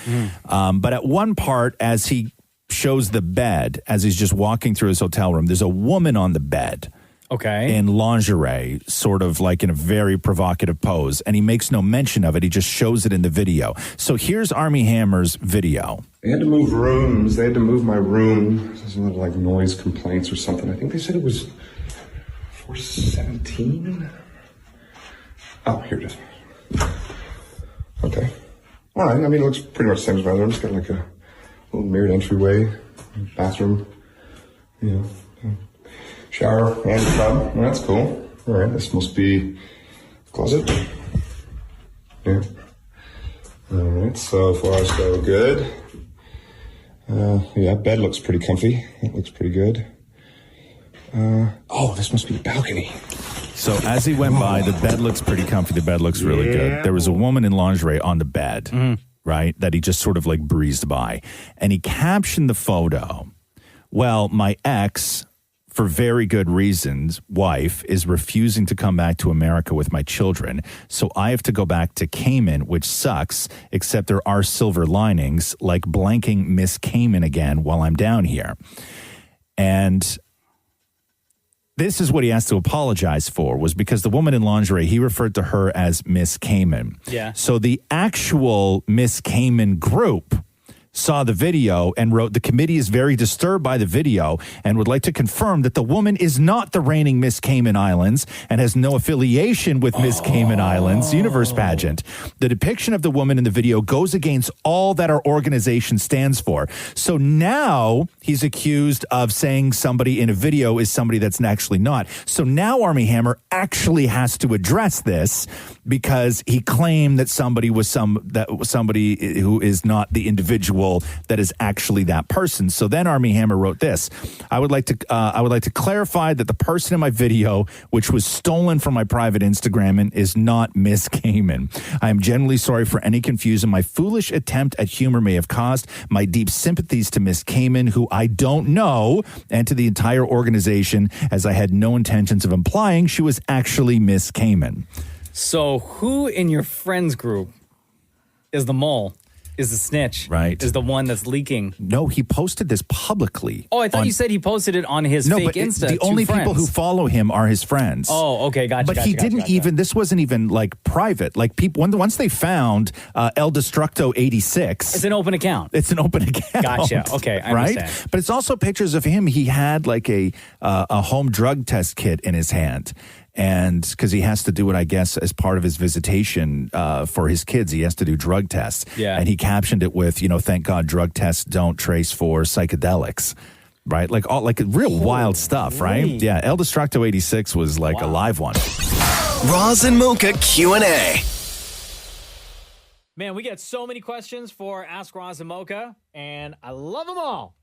But at one part, as he shows the bed as he's just walking through his hotel room. There's a woman on the bed. Okay. In lingerie, sort of like in a very provocative pose. And he makes no mention of it. He just shows it in the video. So here's Army Hammer's video. They had to move rooms. They had to move my room. There's a lot of like noise complaints or something. I think they said it was 417. Oh, here it is. Okay. All right. I mean, it looks pretty much the same as my other room. It's got like a little mirrored entryway, bathroom, shower and a tub. Well, that's cool. All right. This must be closet. Yeah. All right. So far, so good. Yeah, bed looks pretty comfy. That looks pretty good. This must be a balcony. So as he went by, the bed looks pretty comfy. The bed looks really good. There was a woman in lingerie on the bed, right, that he just sort of like breezed by. And he captioned the photo, well, my ex, for very good reasons, wife, is refusing to come back to America with my children. So I have to go back to Cayman, which sucks, except there are silver linings, like blanking Miss Cayman again while I'm down here. And this is what he has to apologize for, was because the woman in lingerie, he referred to her as Miss Cayman. Yeah. So the actual Miss Cayman group saw the video and wrote, the committee is very disturbed by the video and would like to confirm that the woman is not the reigning Miss Cayman Islands and has no affiliation with Miss Cayman Islands Universe Pageant. The depiction of the woman in the video goes against all that our organization stands for. So now he's accused of saying somebody in a video is somebody that's actually not. So now Armie Hammer actually has to address this because he claimed that somebody was somebody who is not the individual that is actually that person. So then Armie Hammer wrote this. I would like to clarify that the person in my video, which was stolen from my private Instagram, is not Miss Cayman. I am genuinely sorry for any confusion my foolish attempt at humor may have caused. My deep sympathies to Miss Cayman, who I don't know, and to the entire organization, as I had no intentions of implying she was actually Miss Cayman. So who in your friends group is the mole? Is the snitch? Right. Is the one that's leaking? No, he posted this publicly. Oh, I thought you said he posted it on his fake Insta. The only people who follow him are his friends. Oh, okay, gotcha. But he didn't even. This wasn't even like private. Like people, once they found El Destructo 86, it's an open account. It's an open account. Gotcha. Okay, I right. understand. But it's also pictures of him. He had like a home drug test kit in his hand. And because he has to do it, I guess, as part of his visitation for his kids, he has to do drug tests. Yeah. And he captioned it with, thank God drug tests don't trace for psychedelics. Right? Like real wild stuff, right? Yeah. El Destructo 86 was like a live one. Roz and Mocha Q&A. Man, we get so many questions for Ask Roz and Mocha, and I love them all.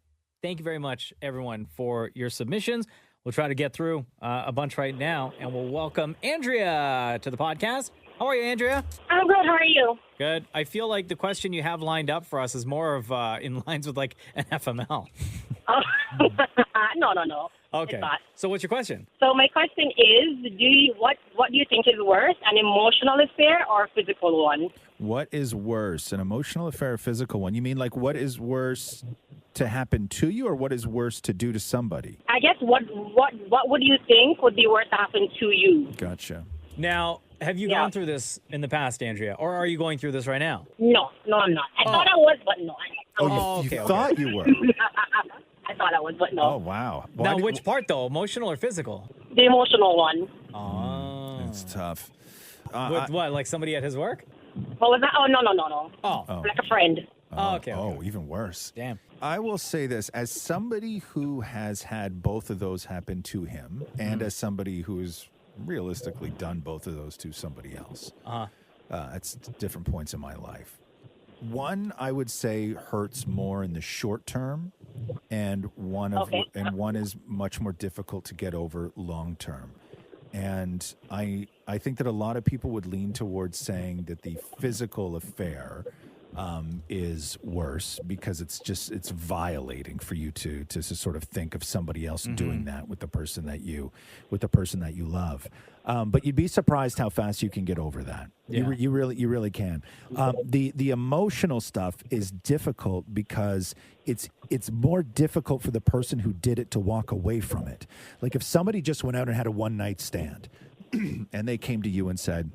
Thank you very much, everyone, for your submissions. We'll try to get through a bunch right now, and we'll welcome Andrea to the podcast. How are you, Andrea? I'm good. How are you? Good. I feel like the question you have lined up for us is more of in lines with like an FML. No. Okay. It's not. So what's your question? So my question is, what do you think is worse, an emotional affair or a physical one? What is worse, an emotional affair or a physical one? You mean like what is worse to happen to you, or what is worse to do to somebody? I guess what would you think would be worse to happen to you? Gotcha. Now, have you gone through this in the past, Andrea, or are you going through this right now? No, I'm not. I thought I was, but no. You thought you were. I thought I was, but no. Oh, wow. Now, which part, though? Emotional or physical? The emotional one. Oh. It's tough. With what, like somebody at his work? What was that? Oh, no. Oh. Like a friend. Oh, okay. Oh, even worse. Damn. I will say this, as somebody who has had both of those happen to him, and as somebody who's realistically done both of those to somebody else, at different points in my life. One, I would say, hurts more in the short term, and one is much more difficult to get over long term. And I think that a lot of people would lean towards saying that the physical affair is worse because it's violating for you to sort of think of somebody else doing that with the person that you love. But you'd be surprised how fast you can get over that. Yeah. You really can. The emotional stuff is difficult because it's more difficult for the person who did it to walk away from it. Like if somebody just went out and had a one night stand and they came to you and said,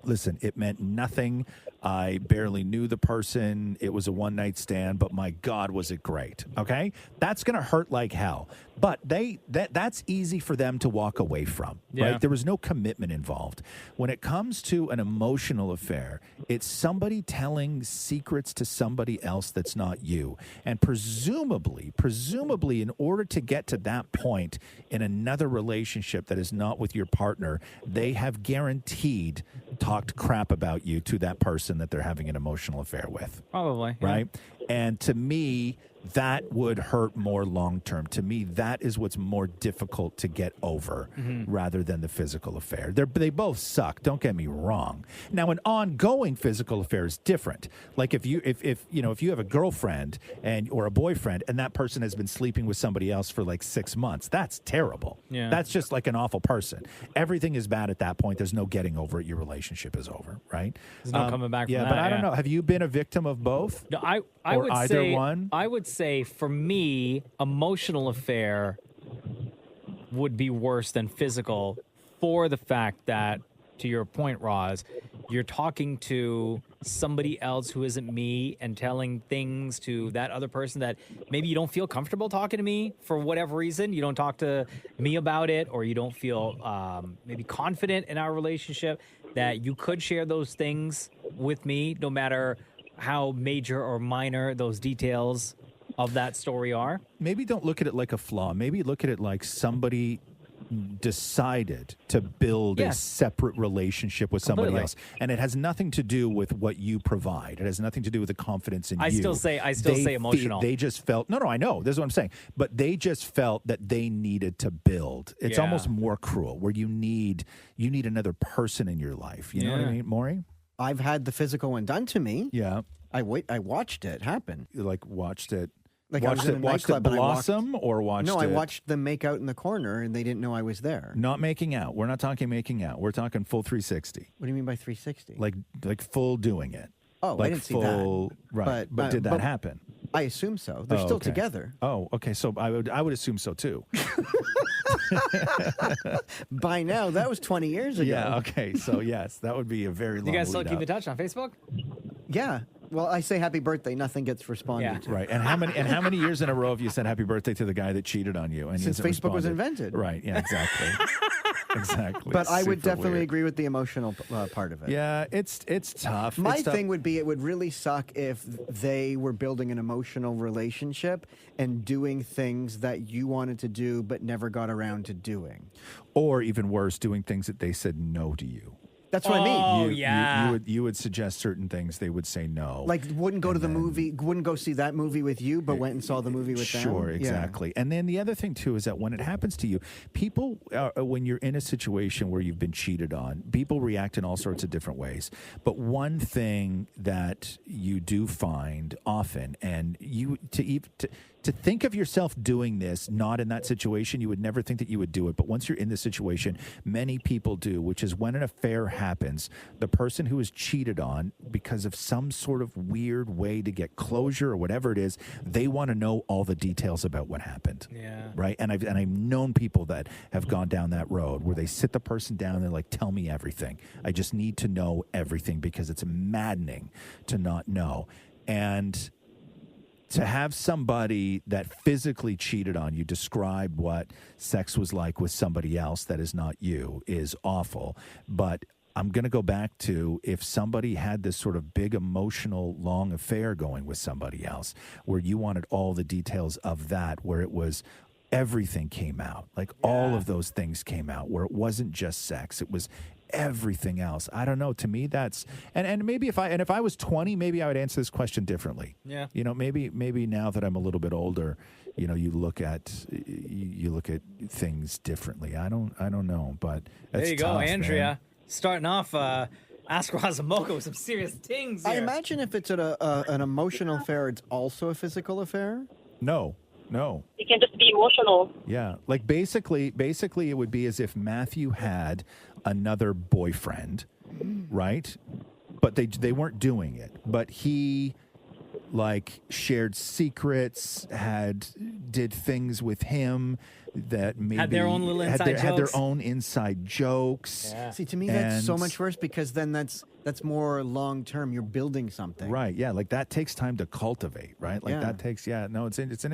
listen, it meant nothing. I barely knew the person. It was a one-night stand, but my God, was it great. Okay? That's going to hurt like hell. But that's easy for them to walk away from, Yeah. right? There was no commitment involved. When it comes to an emotional affair, it's somebody telling secrets to somebody else that's not you. And presumably, in order to get to that point in another relationship that is not with your partner, they have guaranteed talked crap about you to that person that they're having an emotional affair with. Probably. Yeah. Right? And to me, that would hurt more long term. To me, that is what's more difficult to get over rather than the physical affair. They both suck. Don't get me wrong. Now, an ongoing physical affair is different. Like if you have a girlfriend or a boyfriend and that person has been sleeping with somebody else for like 6 months, that's terrible. Yeah. That's just like an awful person. Everything is bad at that point. There's no getting over it. Your relationship is over, right? There's no coming back from yeah, that, but I don't yeah. know. Have you been a victim of both? No, I Or would either say one? I would say for me, emotional affair would be worse than physical for the fact that, to your point, Roz, you're talking to somebody else who isn't me and telling things to that other person that maybe you don't feel comfortable talking to me for whatever reason. You don't talk to me about it, or you don't feel maybe confident in our relationship that you could share those things with me, no matter how major or minor those details of that story are. Maybe don't look at it like a flaw. Maybe look at it like somebody decided to build a Yes. separate relationship with somebody Completely. else, and it has nothing to do with what you provide. It has nothing to do with the confidence in I you. still say emotional. They just felt no, I know. This is what I'm saying. But they just felt that they needed to build. It's Yeah. almost more cruel, where you need another person in your life. You know what I Yeah. mean, Maury? I've had the physical one done to me. Yeah. I watched it happen. You watched it. Like I was in a watched it nightclub and I walked- blossom, or watched No, it? I watched them make out in the corner and they didn't know I was there. Not making out. We're not talking making out. We're talking full 360. What do you mean by 360? Like full doing it. Oh, like I didn't see full, that. Right. But did that happen? I assume so. They're Oh, still okay. together. Oh, okay. So I would assume so too. By now, that was 20 years ago. Yeah. Okay. So yes, that would be a very long. You guys still lead keep up. in touch on Facebook? Yeah. Well, I say happy birthday. Nothing gets responded to. Right. And how many years in a row have you said happy birthday to the guy that cheated on you? And he Since hasn't Facebook was responded? invented. Right. Yeah. Exactly. Exactly. But I would Super definitely weird. agree with the emotional part of it. Yeah, it's tough. My It's tough. thing would be it would really suck if they were building an emotional relationship and doing things that you wanted to do but never got around to doing. Or even worse, doing things that they said no to you. That's what I mean. You would suggest certain things, they would say no. Like wouldn't go to the movie, wouldn't go see that movie with you, but went and saw the movie with them. Sure, Yeah. exactly. And then the other thing too is that when it happens to you, people, when you're in a situation where you've been cheated on, people react in all sorts of different ways. But one thing that you do find often, and to think of yourself doing this, not in that situation, you would never think that you would do it. But once you're in this situation, many people do, which is when an affair happens, the person who is cheated on, because of some sort of weird way to get closure or whatever it is, they want to know all the details about what happened. Yeah. Right. And I've known people that have gone down that road where they sit the person down and they're like, tell me everything. I just need to know everything because it's maddening to not know. And to have somebody that physically cheated on you describe what sex was like with somebody else that is not you is awful. But I'm going to go back to if somebody had this sort of big emotional long affair going with somebody else where you wanted all the details of that, where it was everything came out, like all of those things came out, where it wasn't just sex, it was everything else. I don't know. To me, that's and maybe if I was 20, maybe I would answer this question differently. Yeah. You know, maybe now that I'm a little bit older, you know, you look at things differently. I don't know, but There that's you go, tough, Andrea. man. Starting off Ask Roz Mocha with some serious things here. I imagine if it's an emotional affair, it's also a physical affair. No. It can just be emotional. Yeah, like basically, it would be as if Matthew had another boyfriend, right? But they weren't doing it. But he like shared secrets, did things with him that maybe Had their own little inside had their jokes. own inside jokes. Yeah. See, to me, that's And- so much worse because then that's more long term. You're building something. Right, yeah, like that takes time to cultivate, right? Like Yeah. that takes, it's an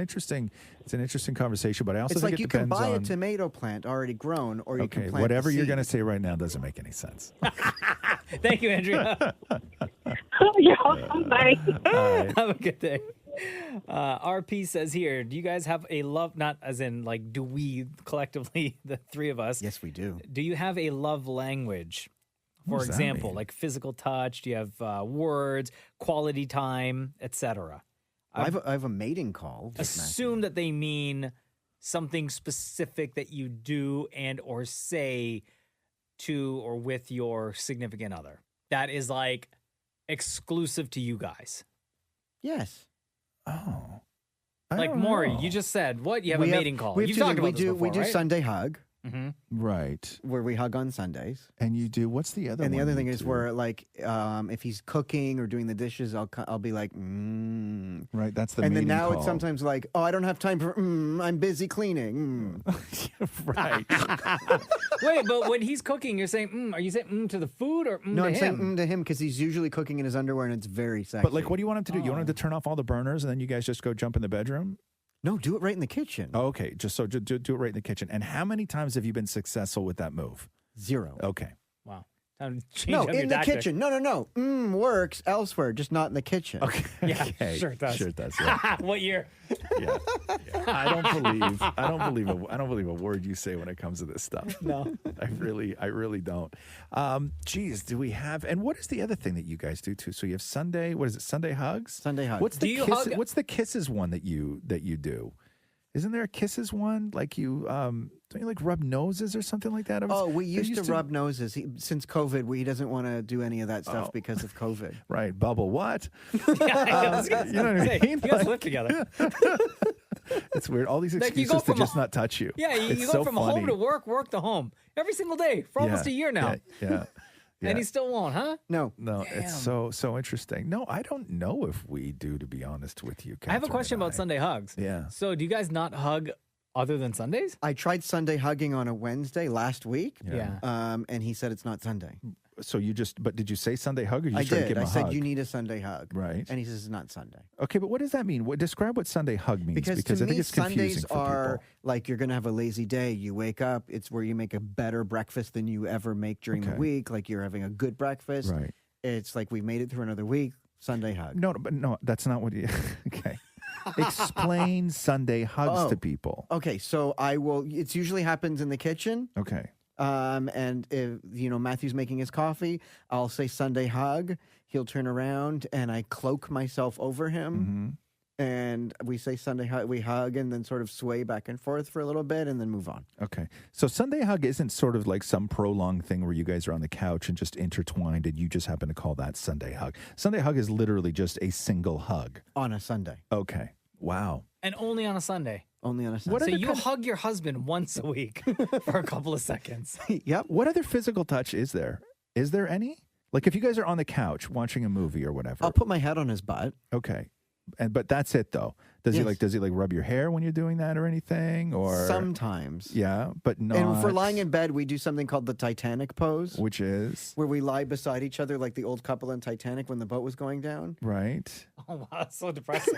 interesting conversation. But I also It's think like it you can depends buy on a tomato plant already grown, or you okay, can plant whatever the you're going to seed. say right now doesn't make any sense. Thank you, Andrea. Bye. Have a good day. RP says here, do you guys have a love, not as in like, do we collectively, the three of us? Yes, we do. Do you have a love language? What For does that example, mean? like physical touch, do you have words, quality time, etc.? I have a mating call. with Matthew. Assume that they mean something specific that you do and or say to or with your significant other. That is like exclusive to you guys. Yes. Oh. Like Maurie, you just said, what? You have a mating call. We You've have talked two about things. this before, We do right? Sunday hug, Right. where we hug on Sundays. And you do, what's the other And the one other you thing is do? where, like, if he's cooking or doing the dishes, I'll be like, Right, that's the and then mating now call. it's sometimes like, oh, I don't have time for, I'm busy cleaning. Right. Wait, but when he's cooking, you're saying, are you saying to the food or No, to I'm saying him? to him because he's usually cooking in his underwear and it's very sexy. But like, what do you want him to do? You want him to turn off all the burners and then you guys just go jump in the bedroom? No, do it right in the kitchen. Oh, okay, just do it right in the kitchen. And how many times have you been successful with that move? 0. Okay. Wow. Time to change No, up your in the tactic. kitchen. No. Works elsewhere, just not in the kitchen. Okay. Yeah, Okay. sure it does. Sure it does. Yeah. What year? Yeah. I don't believe a word you say when it comes to this stuff. No. I really don't. Geez, do we have? And what is the other thing that you guys do too? So you have Sunday. What is it? Sunday hugs. Sunday hugs. What's the Do you kiss, hug- What's the kisses one that you do? Isn't there a kisses one? Like you don't you like rub noses or something like that? Oh, we used to rub noses. Since COVID, he doesn't want to do any of that stuff because of COVID. Right, bubble what? I was gonna you know what I say, mean? You guys live together. It's weird. All these Like, you excuses go to from just a- not touch you. Yeah, you It's go so from funny. home to work to home every single day for almost a year now. Yeah. And he still won't, huh? No. It's so interesting. No, I don't know if we do, to be honest with you. I have a Catherine question and about I. Sunday hugs. Yeah. So do you guys not hug other than Sundays? I tried Sunday hugging on a Wednesday last week. Yeah. And he said it's not Sunday. So but did you say Sunday hug or you I just tried to did. give him I a said hug? you need a Sunday hug. Right. And he says it's not Sunday. Okay, but what does that mean? Describe what Sunday hug means Because I to think me, it's confusing Sundays for are people. like you're going to have a lazy day. You wake up. It's where you make a better breakfast than you ever make during the Okay. week. Like you're having a good breakfast. Right. It's like we made it through another week. Sunday hug. No, that's not what you. Okay. Explain Sunday hugs to people. Okay, so I will. It usually happens in the kitchen. Okay. And if Matthew's making his coffee, I'll say Sunday hug. He'll turn around and I cloak myself over him, and we say Sunday hug. We hug and then sort of sway back and forth for a little bit, and then move on. Okay. So Sunday hug isn't sort of like some prolonged thing where you guys are on the couch and just intertwined and you just happen to call that Sunday hug. Sunday hug is literally just a single hug. On a Sunday. Okay. Wow. And only on a Sunday. Only on a Sunday. So you hug your husband once a week for a couple of seconds. Yep. What other physical touch is there? Is there any? Like if you guys are on the couch watching a movie or whatever. I'll put my head on his butt. Okay. But that's it though. Does Yes. he like rub your hair when you're doing that or anything? Or Sometimes. Yeah, but not. And if we're lying in bed, we do something called the Titanic pose, which is where we lie beside each other like the old couple in Titanic when the boat was going down. right. Oh, wow, that's so depressing.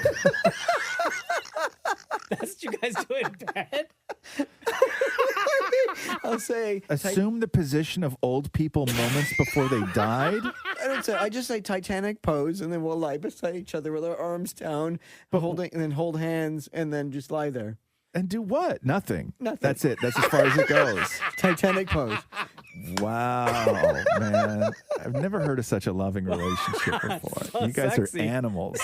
That's what you guys do in bed? I'll say Assume the position of old people moments before they died. I just say Titanic pose, and then we'll lie beside each other with our arms down, and then hold hands, and then just lie there. And do what? Nothing. Nothing. That's it. That's as far as it goes. Titanic pose. Wow, man. I've never heard of such a loving relationship before. So you guys sexy. are animals.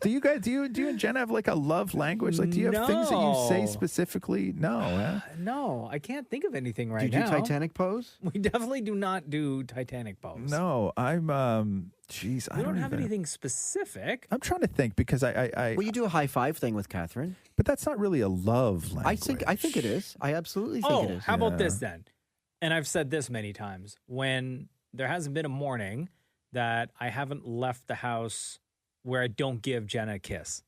Do you and Jen have like a love language? Like, do you have things that you say No. specifically? No. Huh? No, I can't think of anything right Do you now. do Titanic pose? We definitely do not do Titanic pose. No, I'm. Geez, I We don't don't have even- anything specific. I'm trying to think because I Well, you do a high five thing with Catherine. but that's not really a love language. I think it is. I absolutely think Oh, it is. how about this then? And I've said this many times. When there hasn't been a morning that I haven't left the house where I don't give Jenna a kiss.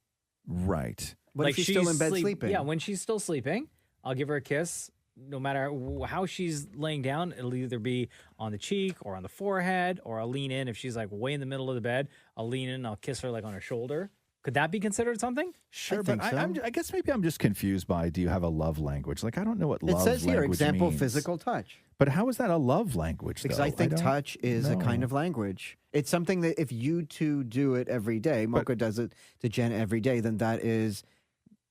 Right. What if she's still in bed sleeping? Yeah, when she's still sleeping, I'll give her a kiss. No matter how she's laying down, it'll either be on the cheek or on the forehead, or I'll lean in. If she's like way in the middle of the bed, I'll lean in and I'll kiss her like on her shoulder. Could that be considered something? Sure, but I guess maybe I'm just confused by, do you have a love language? Like, I don't know what It love says here, language example, means. physical touch. But how is that a love language, Because though? I think don't touch is a kind know. of language. It's something that if you two do it every day, Mocha does it to Jen every day, then that is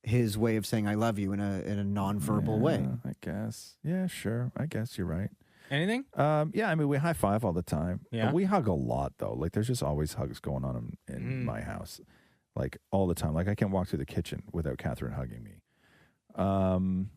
his way of saying I love you in a nonverbal way. I guess. Yeah, sure. I guess you're right. Anything? Yeah, I mean, we high five all the time. Yeah. We hug a lot, though. Like, there's just always hugs going on in my house. Like, all the time. Like, I can't walk through the kitchen without Catherine hugging me. Trying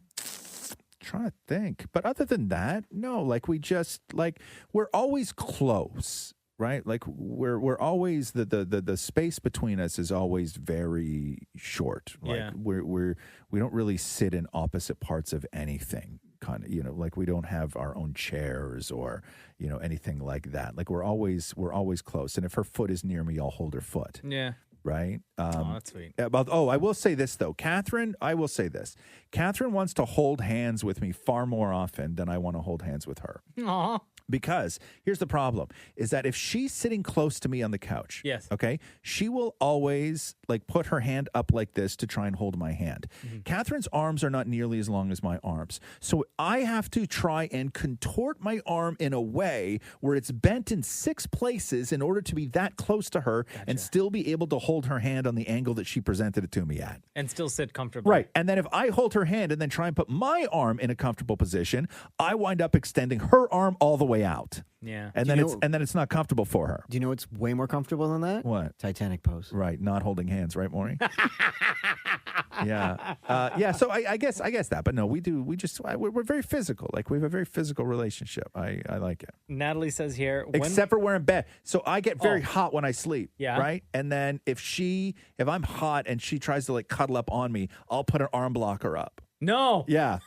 to think. But other than that, no. Like, we just, like, we're always close, right? Like, we're always, the space between us is always very short. Like, Yeah. we don't really sit in opposite parts of anything. Kind of, like we don't have our own chairs or, anything like that. Like we're always close. And if her foot is near me, I'll hold her foot. Yeah. Right. That's sweet. I will say this though, Catherine. I will say this. Catherine wants to hold hands with me far more often than I want to hold hands with her. Aw. Because here's the problem: is that if she's sitting close to me on the couch, Yes. okay, she will always like put her hand up like this to try and hold my hand. Catherine's arms are not nearly as long as my arms, so I have to try and contort my arm in a way where it's bent in 6 places in order to be that close to her and still be able to hold her hand on the angle that she presented it to me at. And still sit comfortably. Right. And then if I hold her hand and then try and put my arm in a comfortable position, I wind up extending her arm all the way out. Yeah. And then it's not comfortable for her. Do you know what's way more comfortable than that? What? Titanic pose. Right. Not holding hands, right, Maury? Yeah. Yeah. So I guess that. But no, we're very physical. Like we have a very physical relationship. I like it. Natalie says here, Except for we're in bed. So I get very hot when I sleep. Yeah. Right. And then if I'm hot and she tries to like cuddle up on me, I'll put an arm blocker up. No. Yeah.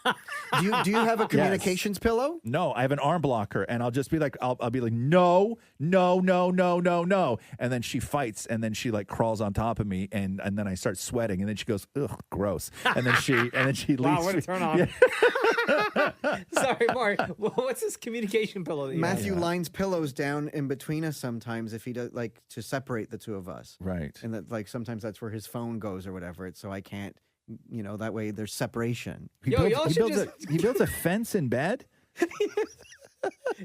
Do you have a communications pillow? No, I have an arm blocker, and I'll just be like, I'll be like, no, and then she fights, and then she like crawls on top of me, and then I start sweating, and then she goes, ugh, gross, and then she leaves. Wow, what a me. turn on. Yeah. Sorry, Mark. What's this communication pillow that you Matthew have? lines pillows down in between us sometimes if he does like to separate the two of us. Right. And that like sometimes that's where his phone goes or whatever. It's so I can't, that way there's separation. He builds a fence in bed.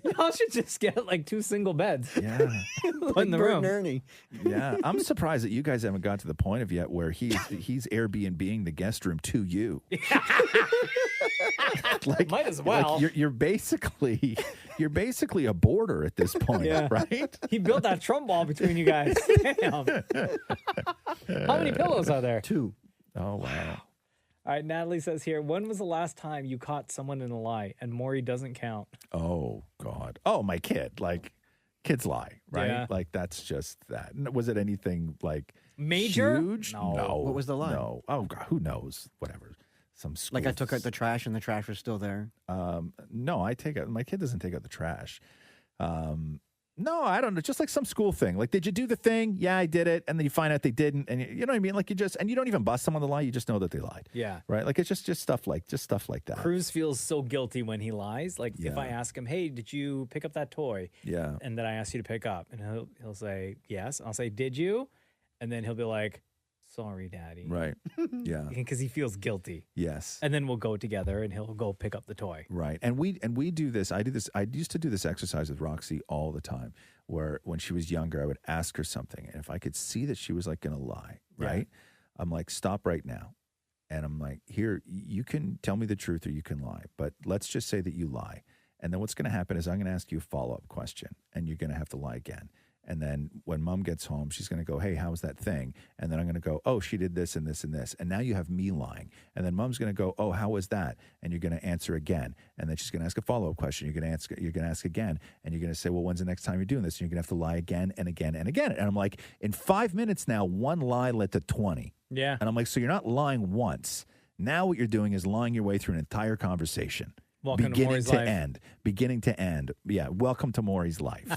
Y'all should just get like 2 single beds. Yeah. In the room. Ernie. Yeah, I'm surprised that you guys haven't got to the point of yet where he's Airbnb-ing the guest room to you. Like, might as well. Like you're basically a boarder at this point, right? He built that Trump wall between you guys. Damn. How many pillows are there? 2. Oh wow. All right, Natalie says here, when was the last time you caught someone in a lie? And Maury doesn't count. Oh God. Oh, my kid. Like kids lie, right? Yeah. Like that's just that. Was it anything like Major? huge? No. What was the lie? No. Oh God, who knows? Whatever. Some school. Like I took out the trash and the trash was still there. No, my kid doesn't take out the trash. No, I don't know. Just like some school thing. Like, did you do the thing? Yeah, I did it. And then you find out they didn't. And you know what I mean? Like you don't even bust someone to lie. You just know that they lied. Yeah. Right. Like it's just stuff like that. Cruz feels so guilty when he lies. Like if Yeah. I ask him, hey, did you pick up that toy? Yeah. And that I asked you to pick up. And he'll say, yes. I'll say, did you? And then he'll be like, sorry, Daddy. Right. Yeah. Because he feels guilty. Yes. And then we'll go together and he'll go pick up the toy. Right. And we do this. I used to do this exercise with Roxy all the time, where when she was younger, I would ask her something. And if I could see that she was like going to lie, right? I'm like, stop right now. And I'm like, here, you can tell me the truth or you can lie, but let's just say that you lie. And then what's going to happen is I'm going to ask you a follow-up question and you're going to have to lie again. And then when mom gets home, she's going to go, hey, how was that thing? And then I'm going to go, oh, she did this and this and this. And now you have me lying. And then mom's going to go, oh, how was that? And you're going to answer again. And then she's going to ask a follow-up question. You're going to ask again. And you're going to say, well, when's the next time you're doing this? And you're going to have to lie again and again and again. And I'm like, in 5 minutes now, one lie led to 20. Yeah. And I'm like, so you're not lying once. Now what you're doing is lying your way through an entire conversation. Welcome to beginning Maury's to life. end, beginning to end. Yeah, welcome to Maury's life,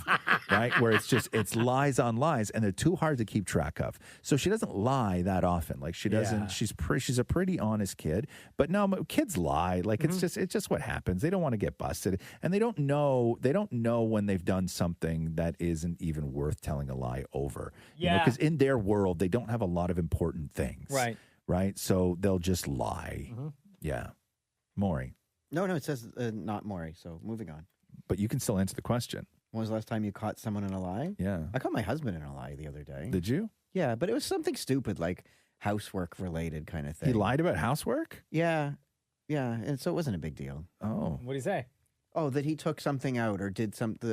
right? Where it's lies on lies, and they're too hard to keep track of. So she doesn't lie that often. Like she doesn't. Yeah. She's a pretty honest kid. But no, kids lie. Like it's just what happens. They don't want to get busted, and they don't know when they've done something that isn't even worth telling a lie over. Yeah. Because in their world, they don't have a lot of important things. Right. Right. So they'll just lie. Mm-hmm. Yeah. Maury. No, it says not Maury, so moving on. But you can still answer the question. When was the last time you caught someone in a lie? Yeah. I caught my husband in a lie the other day. Did you? Yeah, but it was something stupid, like housework related kind of thing. He lied about housework? Yeah. Yeah, and so it wasn't a big deal. Oh. What do you say? Oh, that he took something out or did something.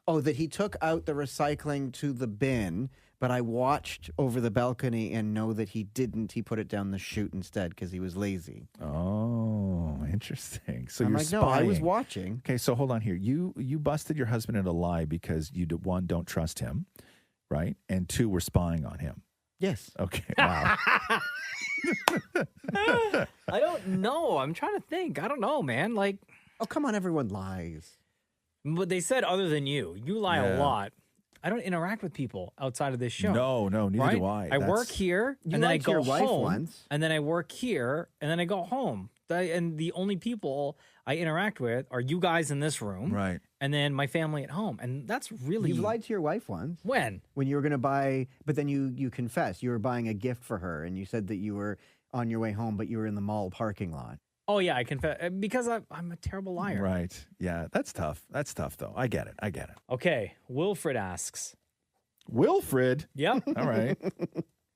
That he took out the recycling to the bin, but I watched over the balcony and know that he didn't. He put it down the chute instead because he was lazy. Oh, interesting. So I'm you're like, spying. no, I was watching. Okay, so hold on here. You busted your husband in a lie because you, one, don't trust him, right? And two, were spying on him. Yes. Okay, wow. I don't know. I'm trying to think. I don't know, man. Like, oh, come on, everyone lies. But they said other than you lie Yeah. a lot. I don't interact with people outside of this show. No, neither right? do I. I work That's- here, You and then I lied to go your wife home, once. and then I work here, and then I go home. And the only people I interact with are you guys in this room, Right. and then my family at home. And that's really... You lied to your wife once. When? When you were going to buy, but then you confessed you were buying a gift for her, and you said that you were on your way home, but you were in the mall parking lot. Oh, yeah, I confess. Because I'm a terrible liar. Right. Yeah, that's tough. That's tough, though. I get it. Okay, Wilfred asks... Wilfred? Yep. All right.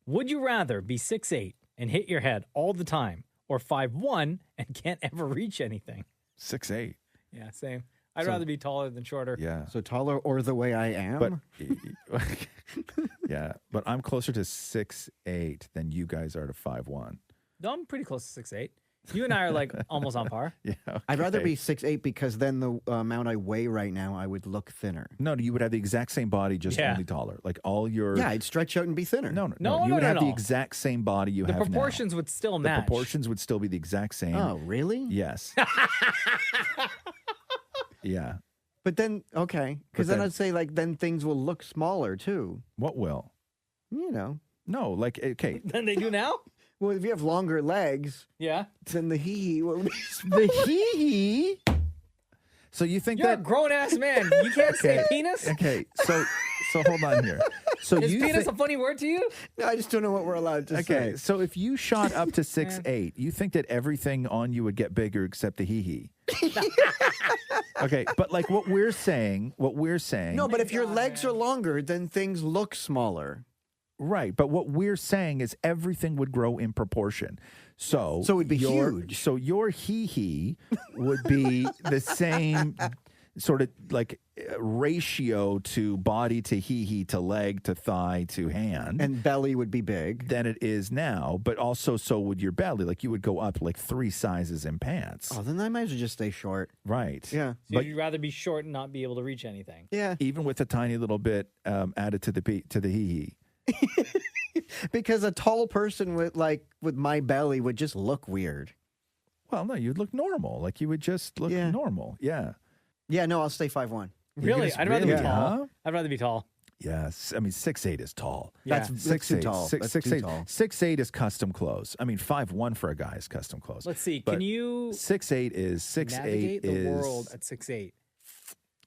Would you rather be 6'8" and hit your head all the time, or 5'1" and can't ever reach anything? 6'8". Yeah, same. I'd So- rather be taller than shorter. Yeah. So taller or the way I am? But yeah, but I'm closer to 6'8" than you guys are to 5'1". No, I'm pretty close to 6'8". You and I are like almost on par. Yeah. I'd rather okay. be 6'8" because then the amount I weigh right now, I would look thinner. No, you would have the exact same body, just Yeah. only taller. Like all your... Yeah, I'd stretch out and be thinner. No. No, You no, would no, have the no. exact same body you The have now. proportions would still match. The proportions would still be the exact same. Oh, really? Yes. Yeah. But then, okay. But Because then then- I'd say, like, then things will look smaller, too. What will? You know. No, like, okay. Than they do now? Well, if you have longer legs, Yeah. then the hee-hee will be... The hee-hee? So you think You're a that... grown-ass man. You can't say penis? Okay, so hold on here. So Is you penis thi- a funny word to you? No, I just don't know what we're allowed to Okay, say. so if you shot up to 6'8", you think that everything on you would get bigger except the hee-hee. Okay, but like what we're saying... No, but if your legs are longer, then things look smaller. Right, but what we're saying is everything would grow in proportion. So it would be your, huge. So your hee-hee would be the same sort of like ratio to body to hee-hee to leg to thigh to hand. And belly would be big. Than it is now, but also so would your belly. Like you would go up like 3 sizes in pants. Oh, then I might as well just stay short. Right. Yeah. So But you'd rather be short and not be able to reach anything. Yeah. even with a tiny little bit added to the hee-hee. Because a tall person with my belly would just look weird. Well, no, you'd look normal. Like you would just look normal. Yeah. Yeah, no, I'll stay 5'1". Really? gonna- I'd rather be really, tall. huh? I'd rather be tall. Yes, I mean 6'8" is tall. Yeah. That's too tall. That's too 6'8" tall. 6'8" is custom clothes. I mean 5'1" for a guy is custom clothes. Let's see. But Can you 6'8" is 6'8" navigate the is world at 6'8"?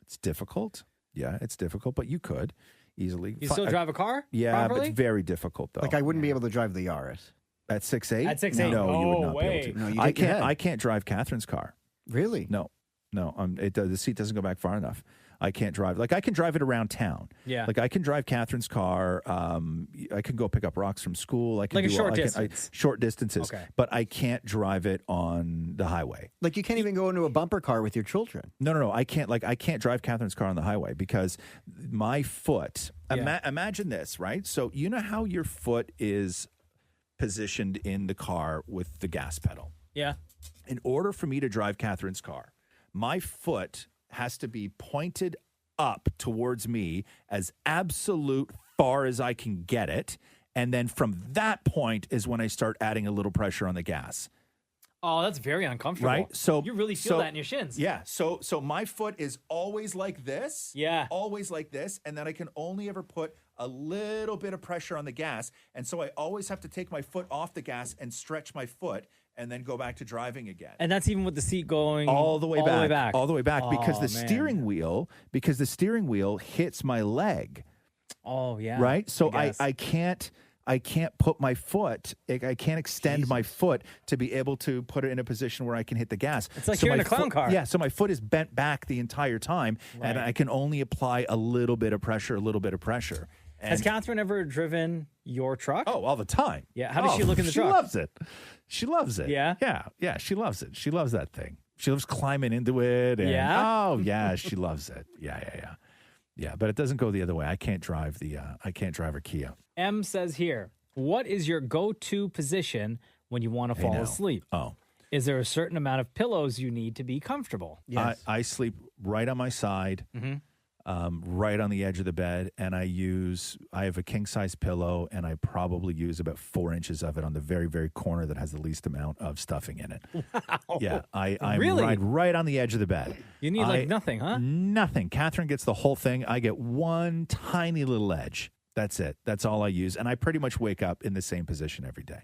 It's difficult. Yeah, it's difficult, but you could easily. You still drive a car? Yeah, properly? but it's very difficult though. Like I wouldn't be able to drive the Yaris. At 6'8"? At 6'8"? No, you would No not way. be able to. No, you I take your can't. head. I can't drive Catherine's car. Really? No. The seat doesn't go back far enough. I can't drive. Like I can drive it around town. Yeah. Like I can drive Catherine's car. I can go pick up rocks from school. I can Like a do short distance. short distances. Okay. But I can't drive it on the highway. Like you can't even go into a bumper car with your children. No. I can't. Like I can't drive Catherine's car on the highway because my foot. Imagine this, right? So you know how your foot is positioned in the car with the gas pedal. Yeah. In order for me to drive Catherine's car, my foot has to be pointed up towards me as absolute far as I can get it. And then from that point is when I start adding a little pressure on the gas. Oh, that's very uncomfortable. Right? So you really feel that in your shins. Yeah. So my foot is always like this. Yeah. Always like this. And then I can only ever put a little bit of pressure on the gas. And so I always have to take my foot off the gas and stretch my foot and then go back to driving again. And that's even with the seat going All the way back. All the way back. Because the man. steering wheel hits my leg. Oh, yeah. Right? So guess. I can't put my foot, I can't extend my foot to be able to put it in a position where I can hit the gas. It's like So you're in my a clown car. Yeah, so my foot is bent back the entire time, and Right. I can only apply a little bit of pressure. Has Catherine ever driven your truck? Oh, all the time. Yeah. How does she look in the truck? She loves it. She loves it. Yeah? Yeah, she loves it. She loves that thing. She loves climbing into it. And, Yeah? Oh, yeah, she loves it. Yeah. Yeah, but it doesn't go the other way. I can't drive her Kia. M says here, what is your go-to position when you want to fall no. asleep? Oh. Is there a certain amount of pillows you need to be comfortable? I sleep right on my side, right on the edge of the bed, and I have a king-size pillow, and I probably use about 4 inches of it on the very, very corner that has the least amount of stuffing in it. Wow. Yeah, I'm Really? right on the edge of the bed. You need like nothing, huh? Nothing. Catherine gets the whole thing. I get one tiny little edge. That's it. That's all I use, and I pretty much wake up in the same position every day.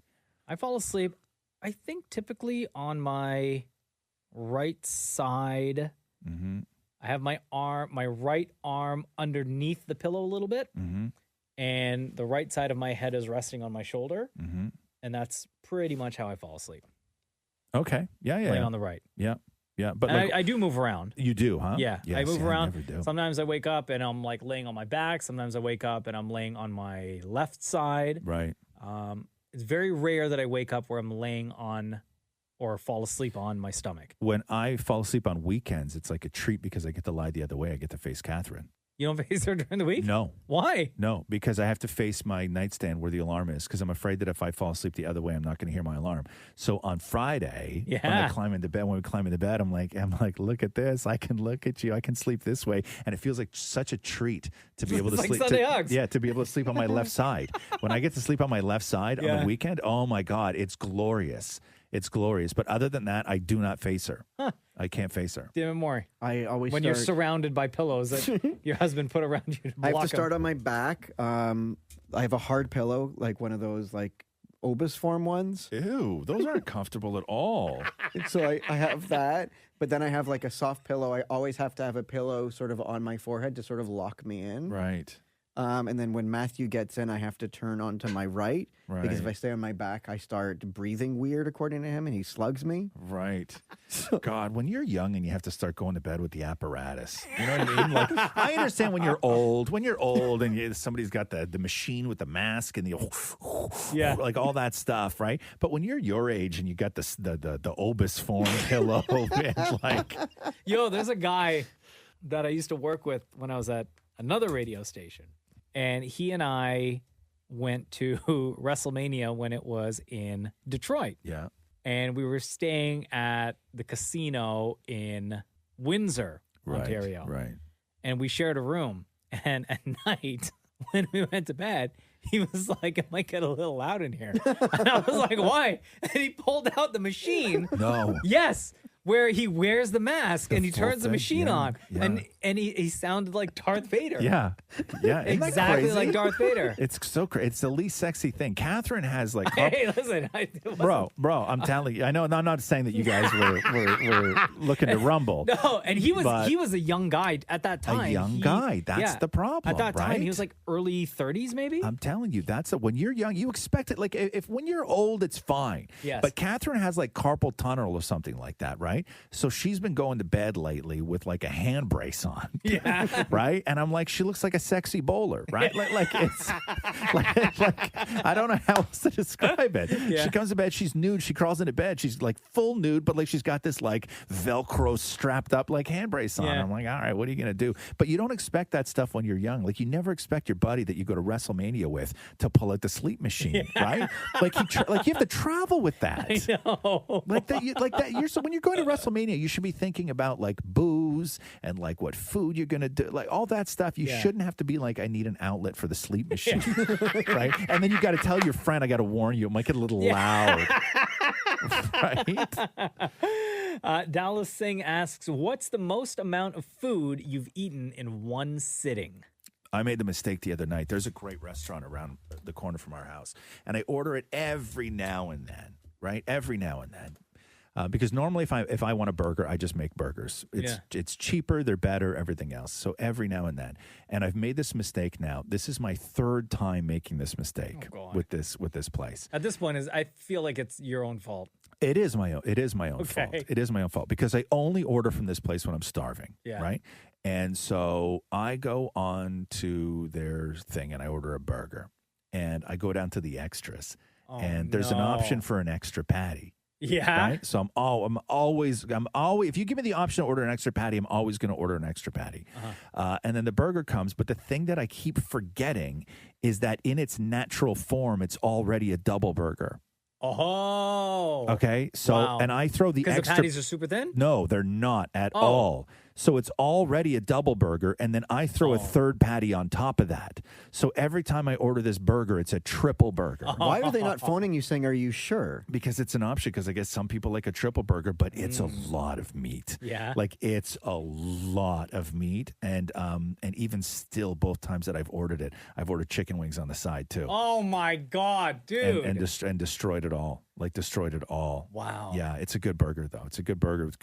I fall asleep, I think typically on my right side. Mm-hmm. I have my right arm underneath the pillow a little bit, and the right side of my head is resting on my shoulder, and that's pretty much how I fall asleep. Okay. Yeah. Laying on the right. Yeah. But And like, I do move around. you do, huh? Yeah, I move see, around. never do. Sometimes I wake up and I'm like laying on my back. Sometimes I wake up and I'm laying on my left side. Right. It's very rare that I wake up where I'm laying on or fall asleep on my stomach. When I fall asleep on weekends, it's like a treat because I get to lie the other way. I get to face Catherine. You don't face her during the week? No. Why? No, because I have to face my nightstand where the alarm is because I'm afraid that if I fall asleep the other way, I'm not going to hear my alarm. So on Friday, when we climb into bed, I'm like, look at this. I can look at you. I can sleep this way. And it feels like such a treat to be able to It's like sleep. Sunday hugs. Yeah, to be able to sleep on my left side. When I get to sleep on my left side on the weekend, oh my God, it's glorious. It's glorious. But other than that, I do not face her. Huh. I can't face her. Damn it, Maury. I always when you're surrounded by pillows that your husband put around you to block I have to start him. on my back. I have a hard pillow, like one of those like Obis form ones. Ew, those aren't comfortable at all. So I have that, but then I have like a soft pillow. I always have to have a pillow sort of on my forehead to sort of lock me in. Right. And then when Matthew gets in, I have to turn onto my right, because if Right. I stay on my back, I start breathing weird, according to him, and he slugs me. Right. God, when you're young and you have to start going to bed with the apparatus, you know what I mean? Like, I understand when you're old and somebody's got the machine with the mask and the like all that stuff, right? But when you're your age and you got the Obis form pillow and like, Yo, there's a guy that I used to work with when I was at another radio station. And he and I went to WrestleMania when it was in Detroit. Yeah. And we were staying at the casino in Windsor, Ontario. Right. And we shared a room. And at night, when we went to bed, he was like, it might get a little loud in here. And I was like, why? And he pulled out the machine. No. Yes. Where he wears the mask and he full turns the thing, machine yeah, on. yeah. And he sounded like Darth Vader. Yeah. Yeah. Isn't that Exactly crazy? like Darth Vader. It's so crazy. It's the least sexy thing. Catherine has like, Hey, listen. bro, I'm telling you. I know. I'm not saying that you guys were looking to rumble. No, and he but was a young guy at that time. A young guy. That's the problem. At that time, right? he was like early 30s, maybe. I'm telling you, when you're young, you expect it. Like if when you're old, it's fine. Yes. But Catherine has like carpal tunnel or something like that, right? right? So she's been going to bed lately with like a hand brace on. Yeah. Right? And I'm like, she looks like a sexy bowler, right? Like it's like I don't know how else to describe it. Yeah. She comes to bed, she's nude, she crawls into bed, she's like full nude, but like she's got this like Velcro strapped up like hand brace on. Yeah. I'm like, all right, what are you gonna do? But you don't expect that stuff when you're young. Like you never expect your buddy that you go to WrestleMania with to pull out the sleep machine, right? Like you have to travel with that. I know. Like that. So when you're going to WrestleMania, you should be thinking about like booze and like what food you're gonna do, like all that stuff. You shouldn't have to be like, I need an outlet for the sleep machine, right? And then you got to tell your friend, I got to warn you, it might get a little loud, right? Dallas Singh asks, what's the most amount of food you've eaten in one sitting? I made the mistake the other night. There's a great restaurant around the corner from our house, and I order it every now and then, right? Every now and then. Because normally if I want a burger, I just make burgers. It's cheaper, they're better, everything else. So every now and then. And I've made this mistake now. This is my third time making this mistake with this place. At this point, I feel like it's your own fault. It is my own fault. Okay. It is my own fault because I only order from this place when I'm starving. Yeah. Right. And so I go on to their thing and I order a burger and I go down to the extras and there's an option for an extra patty. Yeah. Right. So I'm always if you give me the option to order an extra patty, I'm always going to order an extra patty. And then the burger comes. But the thing that I keep forgetting is that in its natural form, it's already a double burger. Oh. Okay. So, Wow. and I throw the Because extra. the patties are super thin? No, they're not at all. So it's already a double burger, and then I throw a third patty on top of that. So every time I order this burger, it's a triple burger. Why are they not phoning you saying, are you sure? Because it's an option, because I guess some people like a triple burger, but it's a lot of meat. Yeah. Like it's a lot of meat. And even still, both times that I've ordered it, I've ordered chicken wings on the side too. Oh my God, dude. And destroyed it all. Like destroyed it all. Wow. Yeah, it's a good burger though. It's a good burger with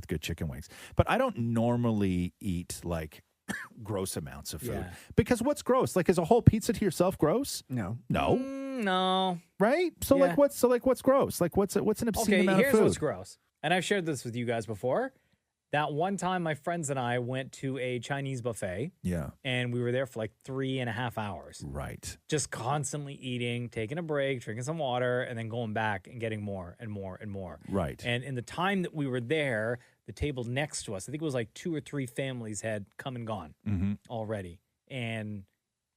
good chicken wings. But I don't normally eat like gross amounts of food because what's gross? Like, is a whole pizza to yourself gross? No. No. Right? So Yeah. what's gross? Like what's an obscene amount of here's food? what's gross. And I've shared this with you guys before. That one time my friends and I went to a Chinese buffet. Yeah. And we were there for like 3.5 hours. Right. Just constantly eating, taking a break, drinking some water, and then going back and getting more and more and more. Right. And in the time that we were there, the table next to us, I think it was like 2 or 3 families had come and gone already. And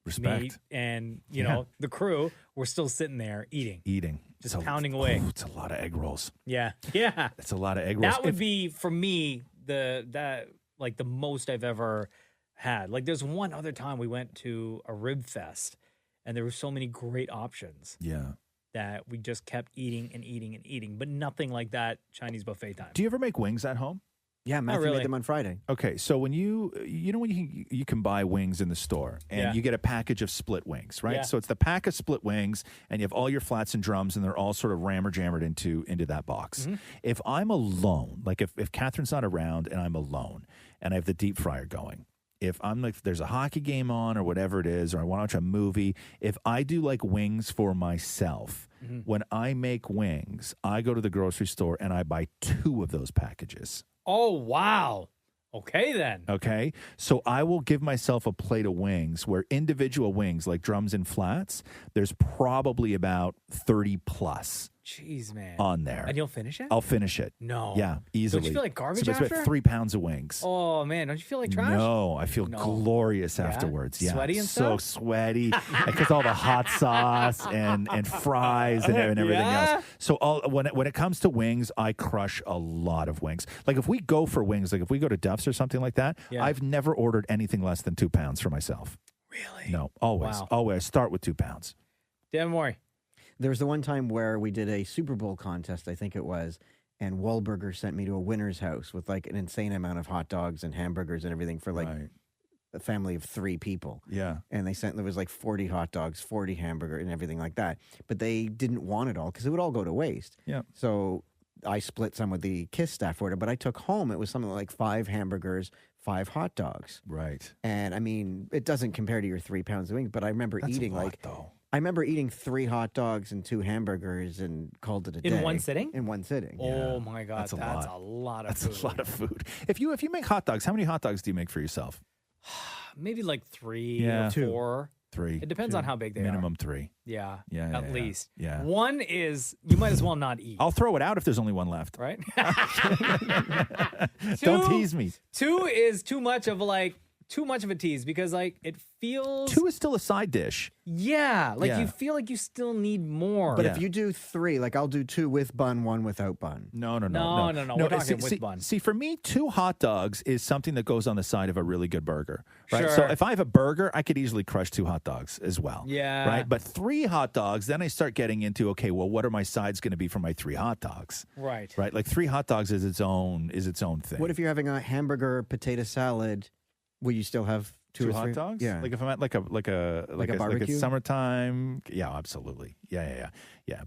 Respect. me and, you Yeah. know, the crew were still sitting there eating. Just pounding away. It's a lot of egg rolls. Yeah. Yeah. It's a lot of egg rolls. That would be, for me, the most I've ever had. Like, there's one other time we went to a rib fest, and there were so many great options. Yeah. That we just kept eating and eating and eating, but nothing like that Chinese buffet time. Do you ever make wings at home? Yeah, Matthew really. made them on Friday. Okay, so when you can buy wings in the store and Yeah. you get a package of split wings, right? Yeah. So it's the pack of split wings and you have all your flats and drums and they're all sort of jammered into that box. If I'm alone, like if Catherine's not around and I'm alone and I have the deep fryer going, if I'm like, there's a hockey game on or whatever it is, or I want to watch a movie, if I do like wings for myself, when I make wings, I go to the grocery store and I buy 2 of those packages. Oh, wow. Okay, then. Okay. So I will give myself a plate of wings where individual wings, like drums and flats, there's probably about 30 plus Jeez, man. on there. And you'll finish it? I'll finish it. No. Yeah, easily. Don't you feel like garbage so it's after? about 3 pounds of wings. Oh, man. Don't you feel like trash? No, I feel No. glorious Yeah? afterwards. Yeah, Sweaty and so stuff? sweaty because all the hot sauce and fries and everything Yeah? else. So when it comes to wings, I crush a lot of wings. Like if we go for wings, like if we go to Duff's or something like that, Yeah. I've never ordered anything less than 2 pounds for myself. Really? No, always, Wow. always start with 2 pounds. Dan Maury. There was the one time where we did a Super Bowl contest, I think it was, and Wahlburger sent me to a winner's house with like an insane amount of hot dogs and hamburgers and everything for like a family of 3 people. Yeah. And there was like 40 hot dogs, 40 hamburger and everything like that. But they didn't want it all because it would all go to waste. Yeah. So I split some with the KISS staff order, but I took home, it was something like 5 hamburgers, 5 hot dogs. Right. And I mean, it doesn't compare to your 3 pounds of wings, but I remember That's eating a lot, like, though. I remember eating 3 hot dogs and 2 hamburgers and called it a day. In one sitting? In one sitting. Oh my God, that's a lot of food. That's a lot of food. If you make hot dogs, how many hot dogs do you make for yourself? Maybe like 3 Yeah. or 4. 3. It depends on how big they Minimum are. 3. Yeah, Yeah, at least. Yeah. One is, you might as well not eat. I'll throw it out if there's only one left. Right? Don't tease me. 2 is too much of a tease because like it feels 2 is still a side dish. Yeah, like Yeah. you feel like you still need more. But if you do 3, like I'll do 2 with bun, 1 without bun. No. No, we're talking with bun. See, for me, 2 hot dogs is something that goes on the side of a really good burger, right? Sure. So if I have a burger, I could easily crush 2 hot dogs as well. Yeah. Right? But 3 hot dogs, then I start getting into, okay, well, what are my sides going to be for my 3 hot dogs? Right. Right? Like 3 hot dogs is its own thing. What if you're having a hamburger potato salad? Will you still have 2 or 3 hot dogs? Yeah. Like if I'm at like a barbecue? like a summertime. Yeah, absolutely. Yeah.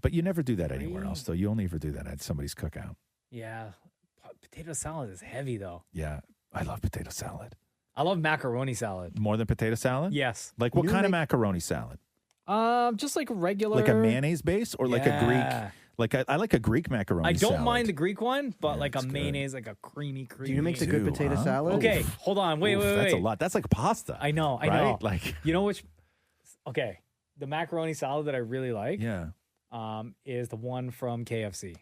But you never do that anywhere else, though. You only ever do that at somebody's cookout. Yeah. Potato salad is heavy though. Yeah. I love potato salad. I love macaroni salad. More than potato salad? Yes. Like what You kind of make- macaroni salad? Just like a regular, Like a mayonnaise base or like a Yeah. Greek? Like I like a Greek macaroni I don't salad. mind the Greek one, but like a mayonnaise, like a creamy. Do you make the good potato salad? Okay, hold on. Wait. That's a lot. That's like pasta. I know. right? Like, you know which? Okay, the macaroni salad that I really like. Yeah. Is the one from KFC.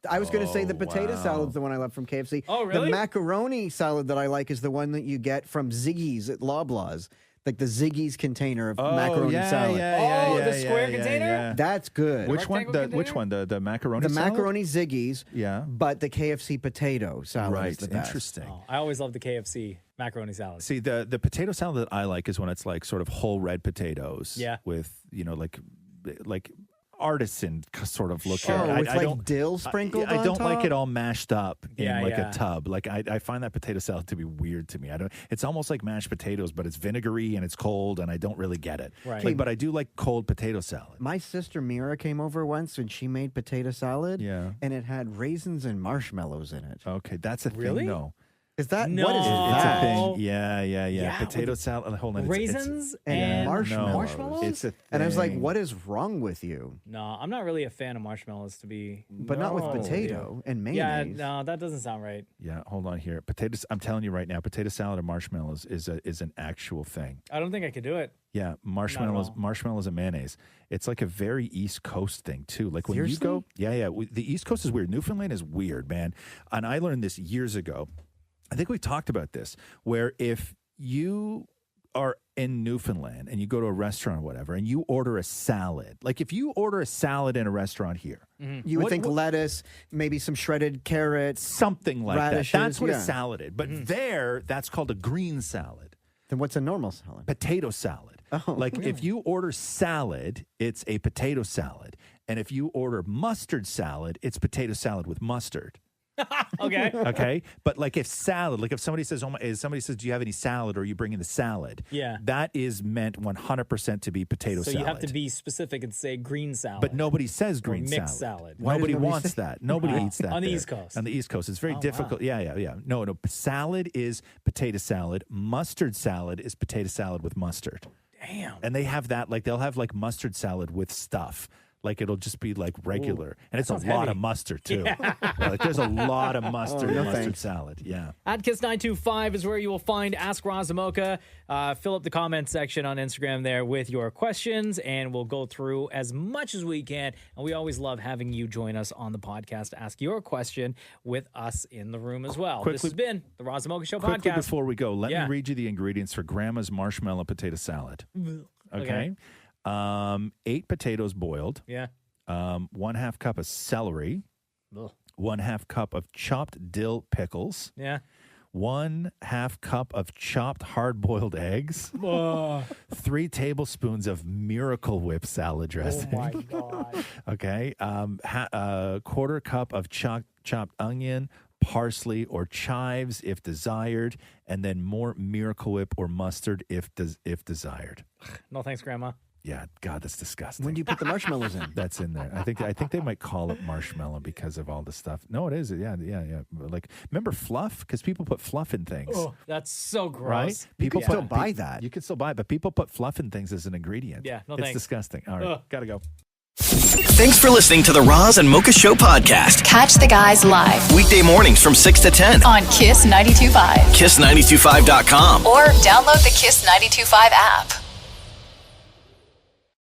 I was going to say the Oh, potato wow. salad's the one I love from KFC. Oh, really? The macaroni salad that I like is the one that you get from Ziggy's at Loblaws. Like the Ziggy's container of macaroni salad. the square container? That's good. Which one? Which one? The macaroni The salad? macaroni Ziggy's. Yeah. But the KFC potato salad is Right. the best. Interesting. I always love the KFC macaroni salad. See, the potato salad that I like is when it's like sort of whole red potatoes. Yeah. With, like artisan sort of look. Oh, here. with like dill sprinkled I on don't like top? it all mashed up in Yeah, like yeah. a tub. Like I find that potato salad to be weird to me. It's almost like mashed potatoes, but it's vinegary and it's cold and I don't really get it. Right. Like, but I do like cold potato salad. My sister Mira came over once and she made potato salad. Yeah. And it had raisins and marshmallows in it. Okay, that's a Really? thing though. Is that No. what is It's that? a thing. Yeah. Yeah, Potato with salad. Hold on. raisins and and marshmallows. marshmallows? It's a thing. And I was like, what is wrong with you? No, I'm not really a fan of marshmallows to be. But not with No. potato and Yeah, mayonnaise. no, that doesn't sound right. Yeah, hold on here. Potatoes. I'm telling you right now, potato salad and marshmallows is an actual thing. I don't think I could do it. Yeah, marshmallows and mayonnaise. It's like a very East Coast thing too. Like when Seriously? you go, the East Coast is weird. Newfoundland is weird, man. And I learned this years ago. I think we talked about this, where if you are in Newfoundland and you go to a restaurant or whatever, and you order a salad, like if you order a salad in a restaurant here, You would think lettuce, maybe some shredded carrots, something like radishes, that. That's what yeah. a salad is. But there, that's called a green salad. Then what's a normal salad? Potato salad. Oh, like if you order salad, it's a potato salad. And if you order mustard salad, it's potato salad with mustard. Okay. Okay. But like if salad, like if somebody says, do you have any salad, or you bring in the salad? Yeah. That is meant 100% to be potato So salad. you have to be specific and say green salad. But nobody says green mixed salad. salad. Why Nobody does nobody wants say- that. Nobody eats that On the there. East Coast. On the East Coast. It's very Oh, difficult. wow. Yeah. No. Salad is potato salad. Mustard salad is potato salad with mustard. Damn. And they have that, like they'll have like mustard salad with stuff. Like it'll just be like regular. And it's a sounds lot heavy. of mustard too. Like there's a lot of mustard no in mustard thanks. salad. Yeah. At Kiss925 is where you will find Ask Roz Mocha. Fill up the comment section on Instagram there with your questions, and we'll go through as much as we can. And we always love having you join us on the podcast to ask your question with us in the room as well. This Quickly- has been the Roz Mocha Show Quickly podcast. before we go, let Yeah. me read you the ingredients for Grandma's marshmallow potato salad. Okay. 8 potatoes boiled. Yeah. 1/2 cup of celery. Ugh. 1/2 cup of chopped dill pickles. Yeah. 1/2 cup of chopped hard-boiled eggs. 3 tablespoons of Miracle Whip salad dressing. Oh my God. Okay. 1/4 cup of chopped onion, parsley, or chives if desired, and then more Miracle Whip or mustard if desired. No thanks, Grandma. Yeah, God, that's disgusting. When do you put the marshmallows in? That's in there. I think they might call it marshmallow because of all the stuff. No, it is. Yeah. Like, remember fluff? Because people put fluff in things. Oh, that's so gross. Right? People still buy that. You can still buy it, but people put fluff in things as an ingredient. Yeah, no it's thanks. disgusting. All right, gotta go. Thanks for listening to the Roz and Mocha Show podcast. Catch the guys live Weekday mornings from 6 to 10 on Kiss 92.5. Kiss925.com. Or download the Kiss 92.5 app.